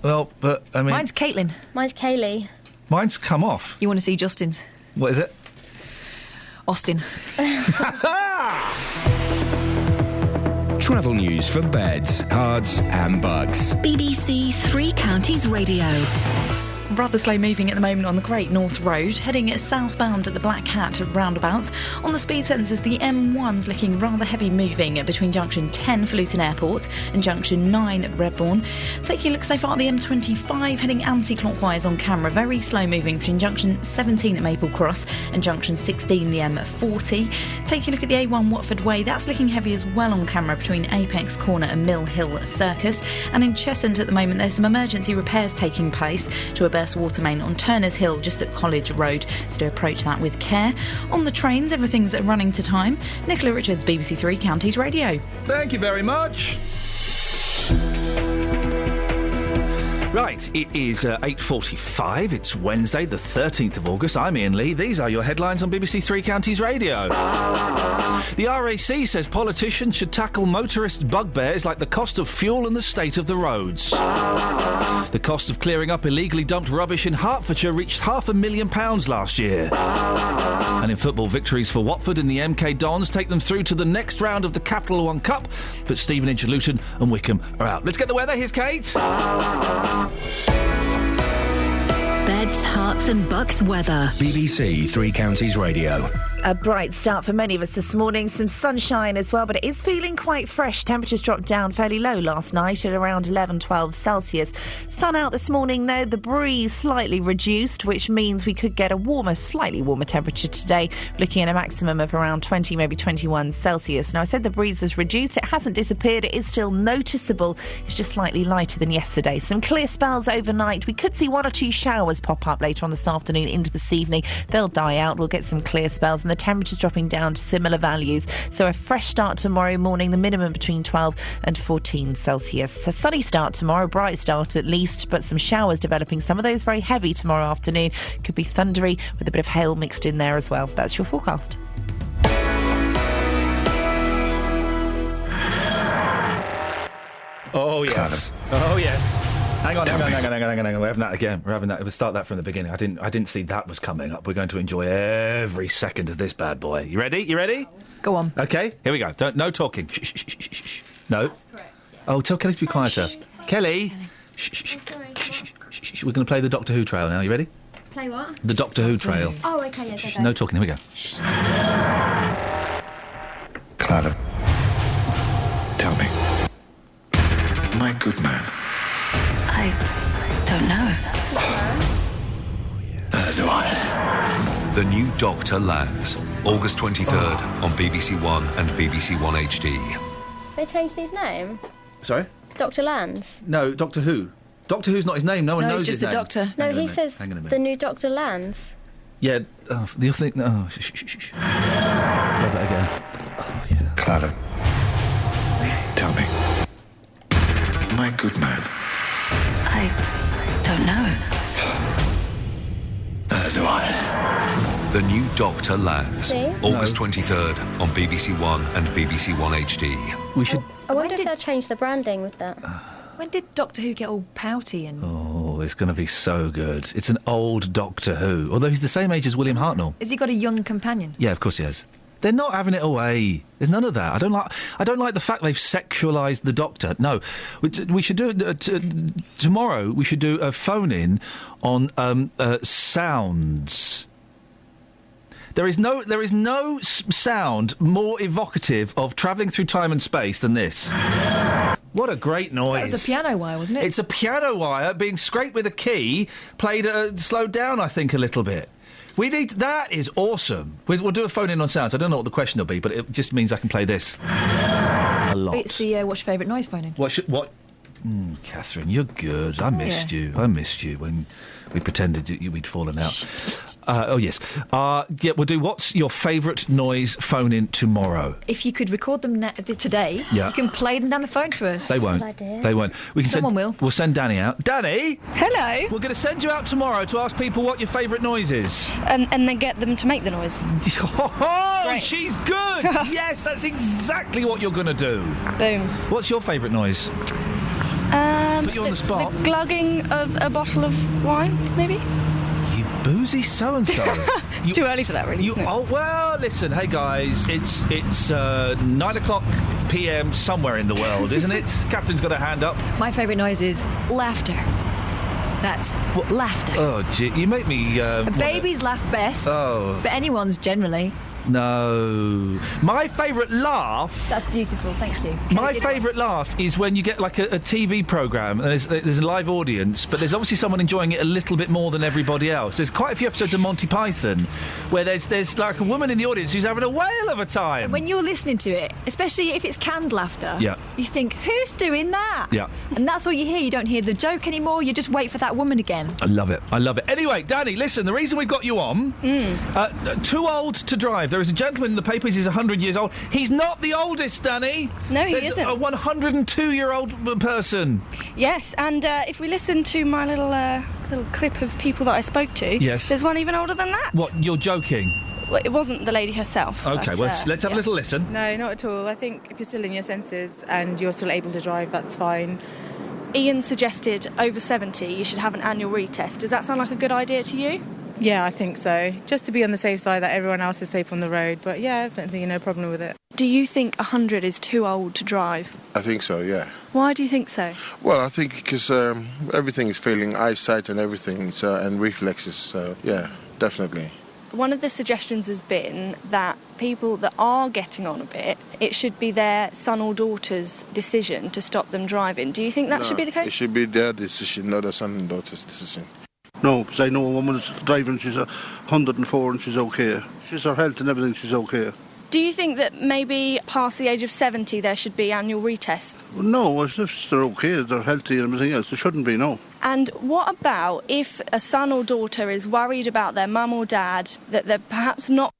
Well, but, I mean... Mine's Caitlin. Mine's Kaylee. Mine's come off. You want to see Justin's? What is it? Austin. Travel news for beds, cards and bugs. BBC Three Counties Radio. Rather slow moving at the moment on the Great North Road, heading southbound at the Black Hat roundabouts. On the speed sensors, the M1's looking rather heavy moving between junction 10 for Luton Airport and junction 9 at Redbourne. Taking a look so far at the M25, heading anti-clockwise on camera, very slow moving between junction 17 at Maple Cross and junction 16 the M40. Taking a look at the A1 Watford Way, that's looking heavy as well on camera between Apex Corner and Mill Hill Circus. And in Cheshunt at the moment, there's some emergency repairs taking place to a burst water main on Turner's Hill just at College Road, so to approach that with care. On the trains, everything's running to time. Nicola Richards, BBC Three Counties Radio. Thank you very much. Right, it is 8:45. It's Wednesday, the 13th of August. I'm Iain Lee. These are your headlines on BBC Three Counties Radio. The RAC says politicians should tackle motorists' bugbears like the cost of fuel and the state of the roads. The cost of clearing up illegally dumped rubbish in Hertfordshire reached £500,000 last year. And in football, victories for Watford in the MK Dons take them through to the next round of the Capital One Cup, but Stevenage, Luton and Wickham are out. Let's get the weather. Here's Kate. Beds, Herts and Bucks weather. BBC Three Counties Radio. A bright start for many of us this morning. Some sunshine as well, but it is feeling quite fresh. Temperatures dropped down fairly low last night at around 11, 12 Celsius. Sun out this morning, though. The breeze slightly reduced, which means we could get a warmer, slightly warmer temperature today, looking at a maximum of around 20, maybe 21 Celsius. Now, I said the breeze has reduced. It hasn't disappeared. It is still noticeable. It's just slightly lighter than yesterday. Some clear spells overnight. We could see 1 or 2 showers pop up later on this afternoon into this evening. They'll die out. We'll get some clear spells, and the temperature's dropping down to similar values. So a fresh start tomorrow morning, the minimum between 12 and 14 Celsius. A sunny start tomorrow, bright start at least, but some showers developing. Some of those very heavy tomorrow afternoon. Could be thundery with a bit of hail mixed in there as well. That's your forecast. Oh, yes. Oh, yes. Hang on. We're having that again. We'll start that from the beginning. I didn't see that was coming up. We're going to enjoy every second of this bad boy. You ready? Go on. Okay, here we go. No talking. Shh. No. That's correct, yeah. Oh, tell Kelly to be quieter. Kelly. Shh. We're going to play the Doctor Who trail now. You ready? Play what? The Doctor Who trail. Oh, okay, yeah, go. No talking. Here we go. Clara, tell me. My good man. I don't know. Do I? The new Doctor lands August 23rd on BBC One and BBC One HD. They changed his name? Sorry? Dr. Lands? No, Doctor Who. Doctor Who's not his name. No one knows his name. No, he's just the Doctor. No, he says the new Dr. Lands. Yeah, the other thing... Oh, shh. Love that again. Oh, yeah. Clara, tell me. My good man. I don't know. Do I? The new Doctor lands See? August 23rd on BBC One and BBC One HD. We should... I wonder if they'll change the branding with that. When did Doctor Who get all pouty and... Oh, it's going to be so good. It's an old Doctor Who, although he's the same age as William Hartnell. Has he got a young companion? Yeah, of course he has. They're not having it away. There's none of that. I don't like the fact they've sexualised the Doctor. No, we should do tomorrow. We should do a phone-in on sounds. There is no sound more evocative of travelling through time and space than this. What a great noise. That was a piano wire, wasn't it? It's a piano wire being scraped with a key, played slowed down, I think, a little bit. That is awesome. We'll do a phone-in on sounds. I don't know what the question will be, but it just means I can play this a lot. It's the what's your favourite noise phone-in? What? Catherine, you're good. I missed you when we pretended we'd fallen out. Oh, yes. Yeah, we'll do what's your favourite noise phone-in tomorrow. If you could record them today, yeah. You can play them down the phone to us. They won't. They won't. Someone will. We'll send Danny out. Danny! Hello. We're going to send you out tomorrow to ask people what your favourite noise is. And then get them to make the noise. Oh, she's good! Yes, that's exactly what you're going to do. Boom. What's your favourite noise? Put you on the spot. The glugging of a bottle of wine, maybe? You boozy so-and-so. It's too early for that, really, isn't it? Oh, well, listen, hey, guys, it's 9:00 p.m. somewhere in the world, isn't it? Catherine's got her hand up. My favourite noise is laughter. That's laughter. Oh, gee, you make me... babies laugh best. Oh. But anyone's generally... No. My favourite laugh... That's beautiful, thank you. My favourite laugh is when you get like a TV programme and there's a live audience, but there's obviously someone enjoying it a little bit more than everybody else. There's quite a few episodes of Monty Python where there's like a woman in the audience who's having a whale of a time. And when you're listening to it, especially if it's canned laughter, yeah. You think, who's doing that? Yeah. And that's all you hear. You don't hear the joke anymore. You just wait for that woman again. I love it. Anyway, Danny, listen, the reason we've got you on, too old to drive. There is a gentleman in the papers, he's 100 years old. He's not the oldest, Danny! No, he There's isn't. a 102-year-old person. Yes, and if we listen to my little clip of people that I spoke to, Yes. there's one even older than that. What, you're joking? Well, it wasn't the lady herself. OK, but, let's have a little listen. No, not at all. I think if you're still in your senses and you're still able to drive, that's fine. Iain suggested over 70 you should have an annual retest. Does that sound like a good idea to you? Yeah, I think so. Just to be on the safe side that everyone else is safe on the road. But yeah, I don't think no problem with it. Do you think 100 is too old to drive? I think so, yeah. Why do you think so? Well, I think because everything is failing, eyesight and everything, and reflexes, so yeah, definitely. One of the suggestions has been that people that are getting on a bit, it should be their son or daughter's decision to stop them driving. Do you think that should be the case? It should be their decision, not a son and daughter's decision. No, because I know a woman is driving, she's 104 and she's okay. She's her health and everything, she's okay. Do you think that maybe past the age of 70 there should be annual retests? Well, no, if they're okay, they're healthy and everything else, there shouldn't be, no. And what about if a son or daughter is worried about their mum or dad, that they're perhaps not...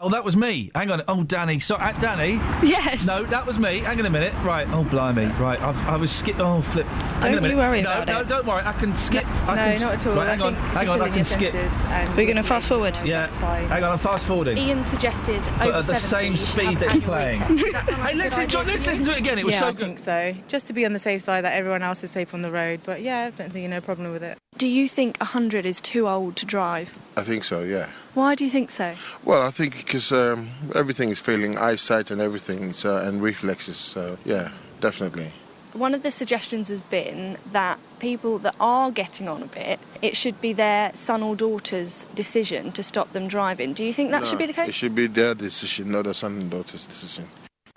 Oh, that was me. Hang on. Oh, Danny. Danny? Yes. No, that was me. Hang on a minute. Right. Oh, blimey. Right. I was skip. Oh, flip. Hang on a minute. worry about it. No, don't worry. I can skip. No, not at all. Right, hang on. I can skip. We're going to fast forward? Yeah. That's fine. Hang on. I'm fast forwarding. Iain suggested But over at the 70 same you should speed have that an you're annual playing. retest. Does that sound like Hey, a good listen, idea John, let's listen to it again. It was Yeah, so I good. think so. Just to be on the safe side that everyone else is safe on the road. But yeah, I don't think no problem with it. Do you think 100 is too old to drive? I think so, yeah. Why do you think so? Well, I think because everything is failing, eyesight and everything, and reflexes, so yeah, definitely. One of the suggestions has been that people that are getting on a bit, it should be their son or daughter's decision to stop them driving. Do you think that should be the case? It should be their decision, not a son and daughter's decision.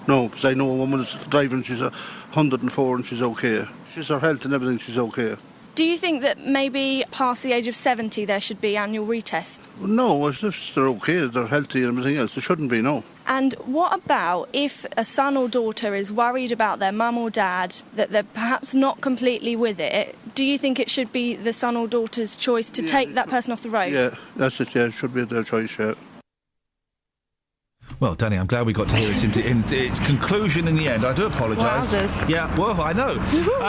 No, because I know a woman is driving, she's 104 and she's okay. She's her health and everything, she's okay. Do you think that maybe past the age of 70 there should be annual retests? Well, no, if they're okay, they're healthy and everything else, there shouldn't be, no. And what about if a son or daughter is worried about their mum or dad, that they're perhaps not completely with it? Do you think it should be the son or daughter's choice to take that person off the road? Yeah, that's it, yeah, it should be their choice, yeah. Well, Danny, I'm glad we got to hear it into its conclusion in the end. I do apologise. Wowzers. Yeah, well, I know.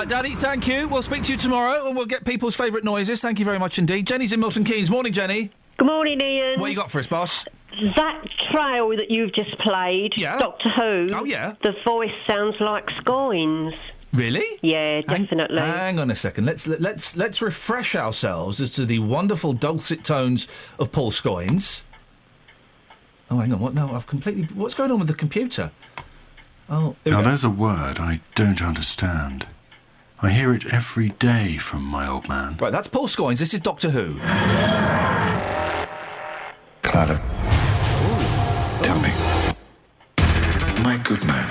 Danny, thank you. We'll speak to you tomorrow and we'll get people's favourite noises. Thank you very much indeed. Jenny's in Milton Keynes. Morning, Jenny. Good morning, Iain. What you got for us, boss? That trail that you've just played, Doctor Who. Oh, yeah. The voice sounds like Scoins. Really? Yeah, definitely. Hang on a second. Let's refresh ourselves as to the wonderful dulcet tones of Paul Scoins. Oh, hang on. What? No, I've completely... What's going on with the computer? Oh, now, there's a word I don't understand. I hear it every day from my old man. Right, that's Paul Scoins. This is Doctor Who. Clara, tell me, my good man.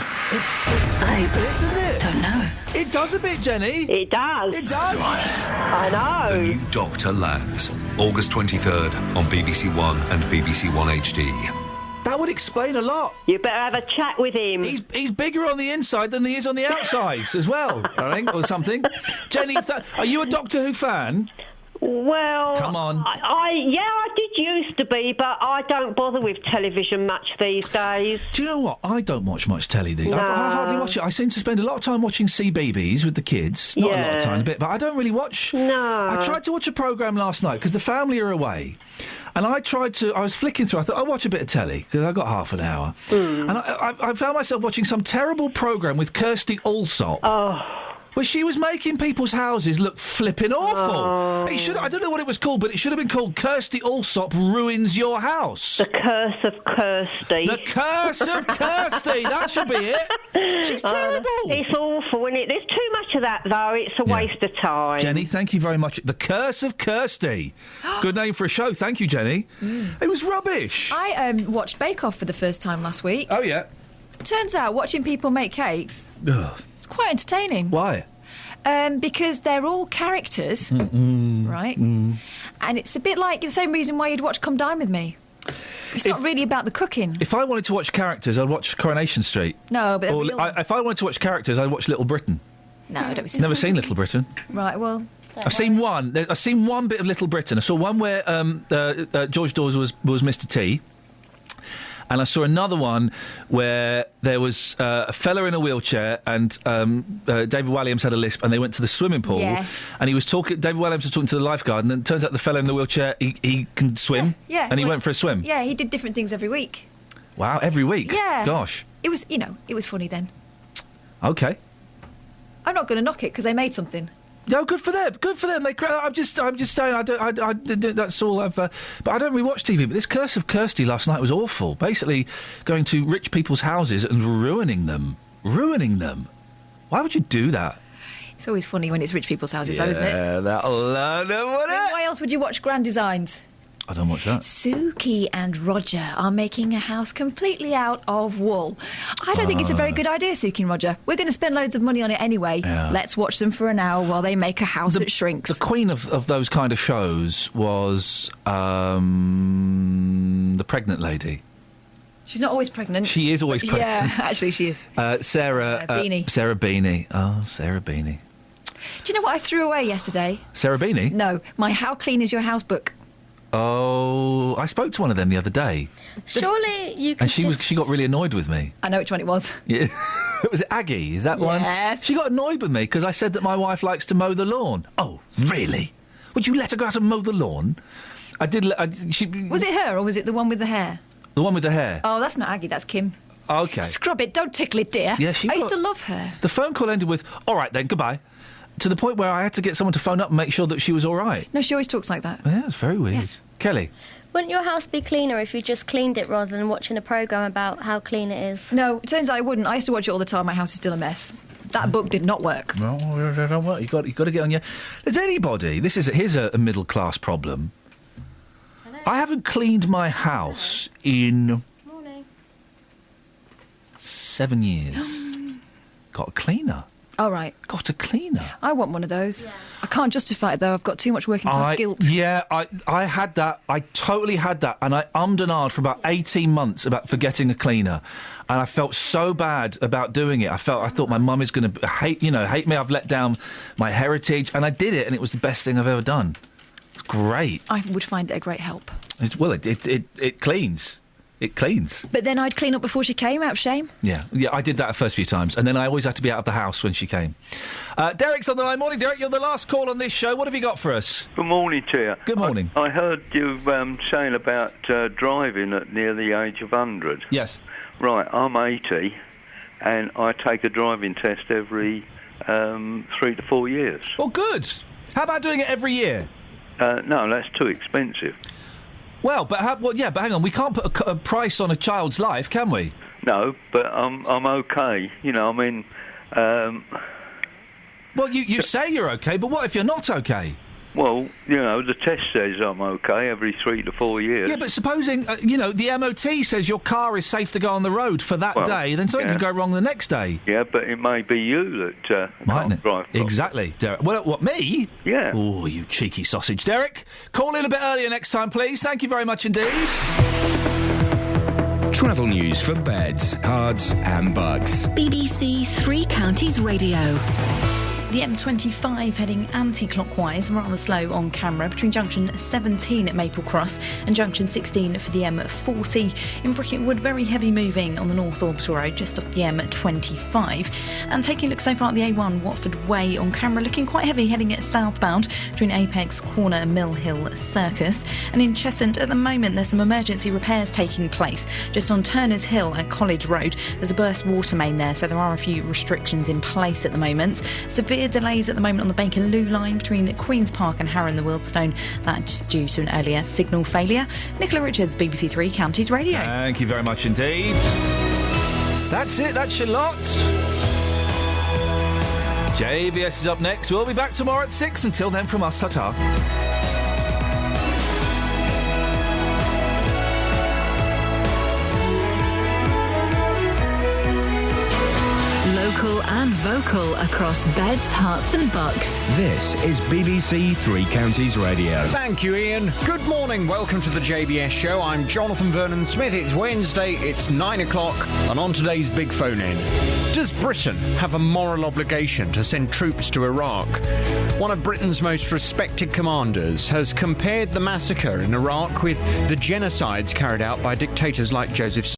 I don't know. It does a bit, Jenny. It does. It does. I know. The new Doctor lands August 23rd on BBC One and BBC One HD. That would explain a lot. You better have a chat with him. He's bigger on the inside than he is on the outside as well, I think, or something. Jenny, are you a Doctor Who fan? Well, come on. I did used to be, but I don't bother with television much these days. Do you know what? I don't watch much telly. No. I hardly watch it. I seem to spend a lot of time watching CBeebies with the kids. Not a lot of time, a bit, but I don't really watch. No. I tried to watch a programme last night because the family are away. And I was flicking through, I thought, I'll watch a bit of telly, because I got half an hour. And I found myself watching some terrible programme with Kirsty Allsop. Oh. Where she was making people's houses look flipping awful. Oh. I don't know what it was called, but it should have been called Kirsty Allsop Ruins Your House. The Curse of Kirsty. The Curse of Kirsty, that should be it. She's terrible. It's awful, isn't it? There's too much of that, though. It's a waste of time. Jenny, thank you very much. The Curse of Kirsty. Good name for a show. Thank you, Jenny. It was rubbish. I watched Bake Off for the first time last week. Oh, yeah. Turns out watching people make cakes... Ugh. It's quite entertaining. Why? Because they're all characters, right? And it's a bit like the same reason why you'd watch Come Dine With Me. It's not really about the cooking. If I wanted to watch characters, I'd watch Coronation Street. No, but... If I wanted to watch characters, I'd watch Little Britain. No, I don't see Never seen Little Britain. Right, well... I've seen one. I've seen one bit of Little Britain. I saw one where George Dawes was Mr. T. And I saw another one where there was a fella in a wheelchair and David Walliams had a lisp and they went to the swimming pool. Yes. And David Walliams was talking to the lifeguard and then it turns out the fella in the wheelchair, he can swim. Yeah. And he went for a swim. Yeah, he did different things every week. Wow, every week? Yeah. Gosh. It was, it was funny then. Okay. I'm not going to knock it because they made something. No, good for them. Good for them. I'm just saying. That's all I've. But I don't really watch TV. But this Curse of Kirsty last night was awful. Basically, going to rich people's houses and ruining them. Why would you do that? It's always funny when it's rich people's houses, though, isn't it? Yeah, that'll learn them, won't it? Why else would you watch Grand Designs? I don't watch that. Suki and Roger are making a house completely out of wool. I don't think it's a very good idea, Suki and Roger. We're going to spend loads of money on it anyway. Yeah. Let's watch them for an hour while they make a house that shrinks. The queen of those kind of shows was the pregnant lady. She's not always pregnant. She is always pregnant. Yeah, actually she is. Sarah Beanie. Sarah Beanie. Oh, Sarah Beanie. Do you know what I threw away yesterday? Sarah Beanie? No, my How Clean Is Your House book. Oh, I spoke to one of them the other day. Surely you could And she got really annoyed with me. I know which one it was. Yeah. Was it Aggie? Is that one? Yes. She got annoyed with me because I said that my wife likes to mow the lawn. Oh, really? Would you let her go out and mow the lawn? I did. Was it her or was it the one with the hair? The one with the hair. Oh, that's not Aggie, that's Kim. Okay. Scrub it, don't tickle it, dear. Yeah, I used to love her. The phone call ended with, all right then, goodbye. To the point where I had to get someone to phone up and make sure that she was all right. No, she always talks like that. Yeah, it's very weird. Yes. Kelly? Wouldn't your house be cleaner if you just cleaned it rather than watching a programme about how clean it is? No, it turns out I wouldn't. I used to watch it all the time. My house is still a mess. That book did not work. No, it don't work. You've got to get on your... Does anybody... Here's a middle-class problem. Hello? I haven't cleaned my house in... Morning. 7 years. Got a cleaner. All right. Got a cleaner. I want one of those. Yeah. I can't justify it, though. I've got too much working class guilt. Yeah, I had that. I totally had that. And I ummed and ahed for about 18 months for getting a cleaner. And I felt so bad about doing it. I thought my mum is going to hate me. I've let down my heritage. And I did it, and it was the best thing I've ever done. It's great. I would find it a great help. It cleans. It cleans. But then I'd clean up before she came, out of shame. Yeah, I did that the first few times. And then I always had to be out of the house when she came. Derek's on the line. Morning, Derek. You're the last call on this show. What have you got for us? Good morning to you. Good morning. I heard you saying about driving at near the age of 100. Yes. Right, I'm 80, and I take a driving test every 3 to 4 years. Oh, good. How about doing it every year? No, that's too expensive. Well, but hang on. We can't put a price on a child's life, can we? No, but I'm okay. Well, you say you're okay, but what if you're not okay? Well, the test says I'm okay every 3 to 4 years. Yeah, but supposing, the MOT says your car is safe to go on the road for that day, then something could go wrong the next day. Yeah, but it may be you that can't drive properly. Exactly, Derek. What, me? Yeah. Oh, you cheeky sausage. Derek, call in a bit earlier next time, please. Thank you very much indeed. Travel news for beds, cards and bugs. BBC Three Counties Radio. The M25 heading anti-clockwise, rather slow on camera between junction 17 at Maple Cross and junction 16 for the M40. In Bricketwood, very heavy moving on the North Orbital Road just off the M25. And taking a look so far at the A1 Watford Way on camera, looking quite heavy heading southbound between Apex Corner and Mill Hill Circus. And in Cheshunt at the moment there's some emergency repairs taking place just on Turner's Hill at College Road. There's a burst water main there, so there are a few restrictions in place at the moment. Severe delays at the moment on the Bacon-Loo line between Queen's Park and Harrow and the Wildstone. That's due to an earlier signal failure. Nicola Richards, BBC Three Counties Radio. Thank you very much indeed. That's it. That's your lot. JBS is up next. We'll be back tomorrow at 6. Until then, from us, ta-ta. Local and vocal across beds, hearts and bucks. This is BBC Three Counties Radio. Thank you, Iain. Good morning. Welcome to the JBS show. I'm Jonathan Vernon Smith. It's Wednesday. It's 9 o'clock. And on today's Big Phone In, does Britain have a moral obligation to send troops to Iraq? One of Britain's most respected commanders has compared the massacre in Iraq with the genocides carried out by dictators like Joseph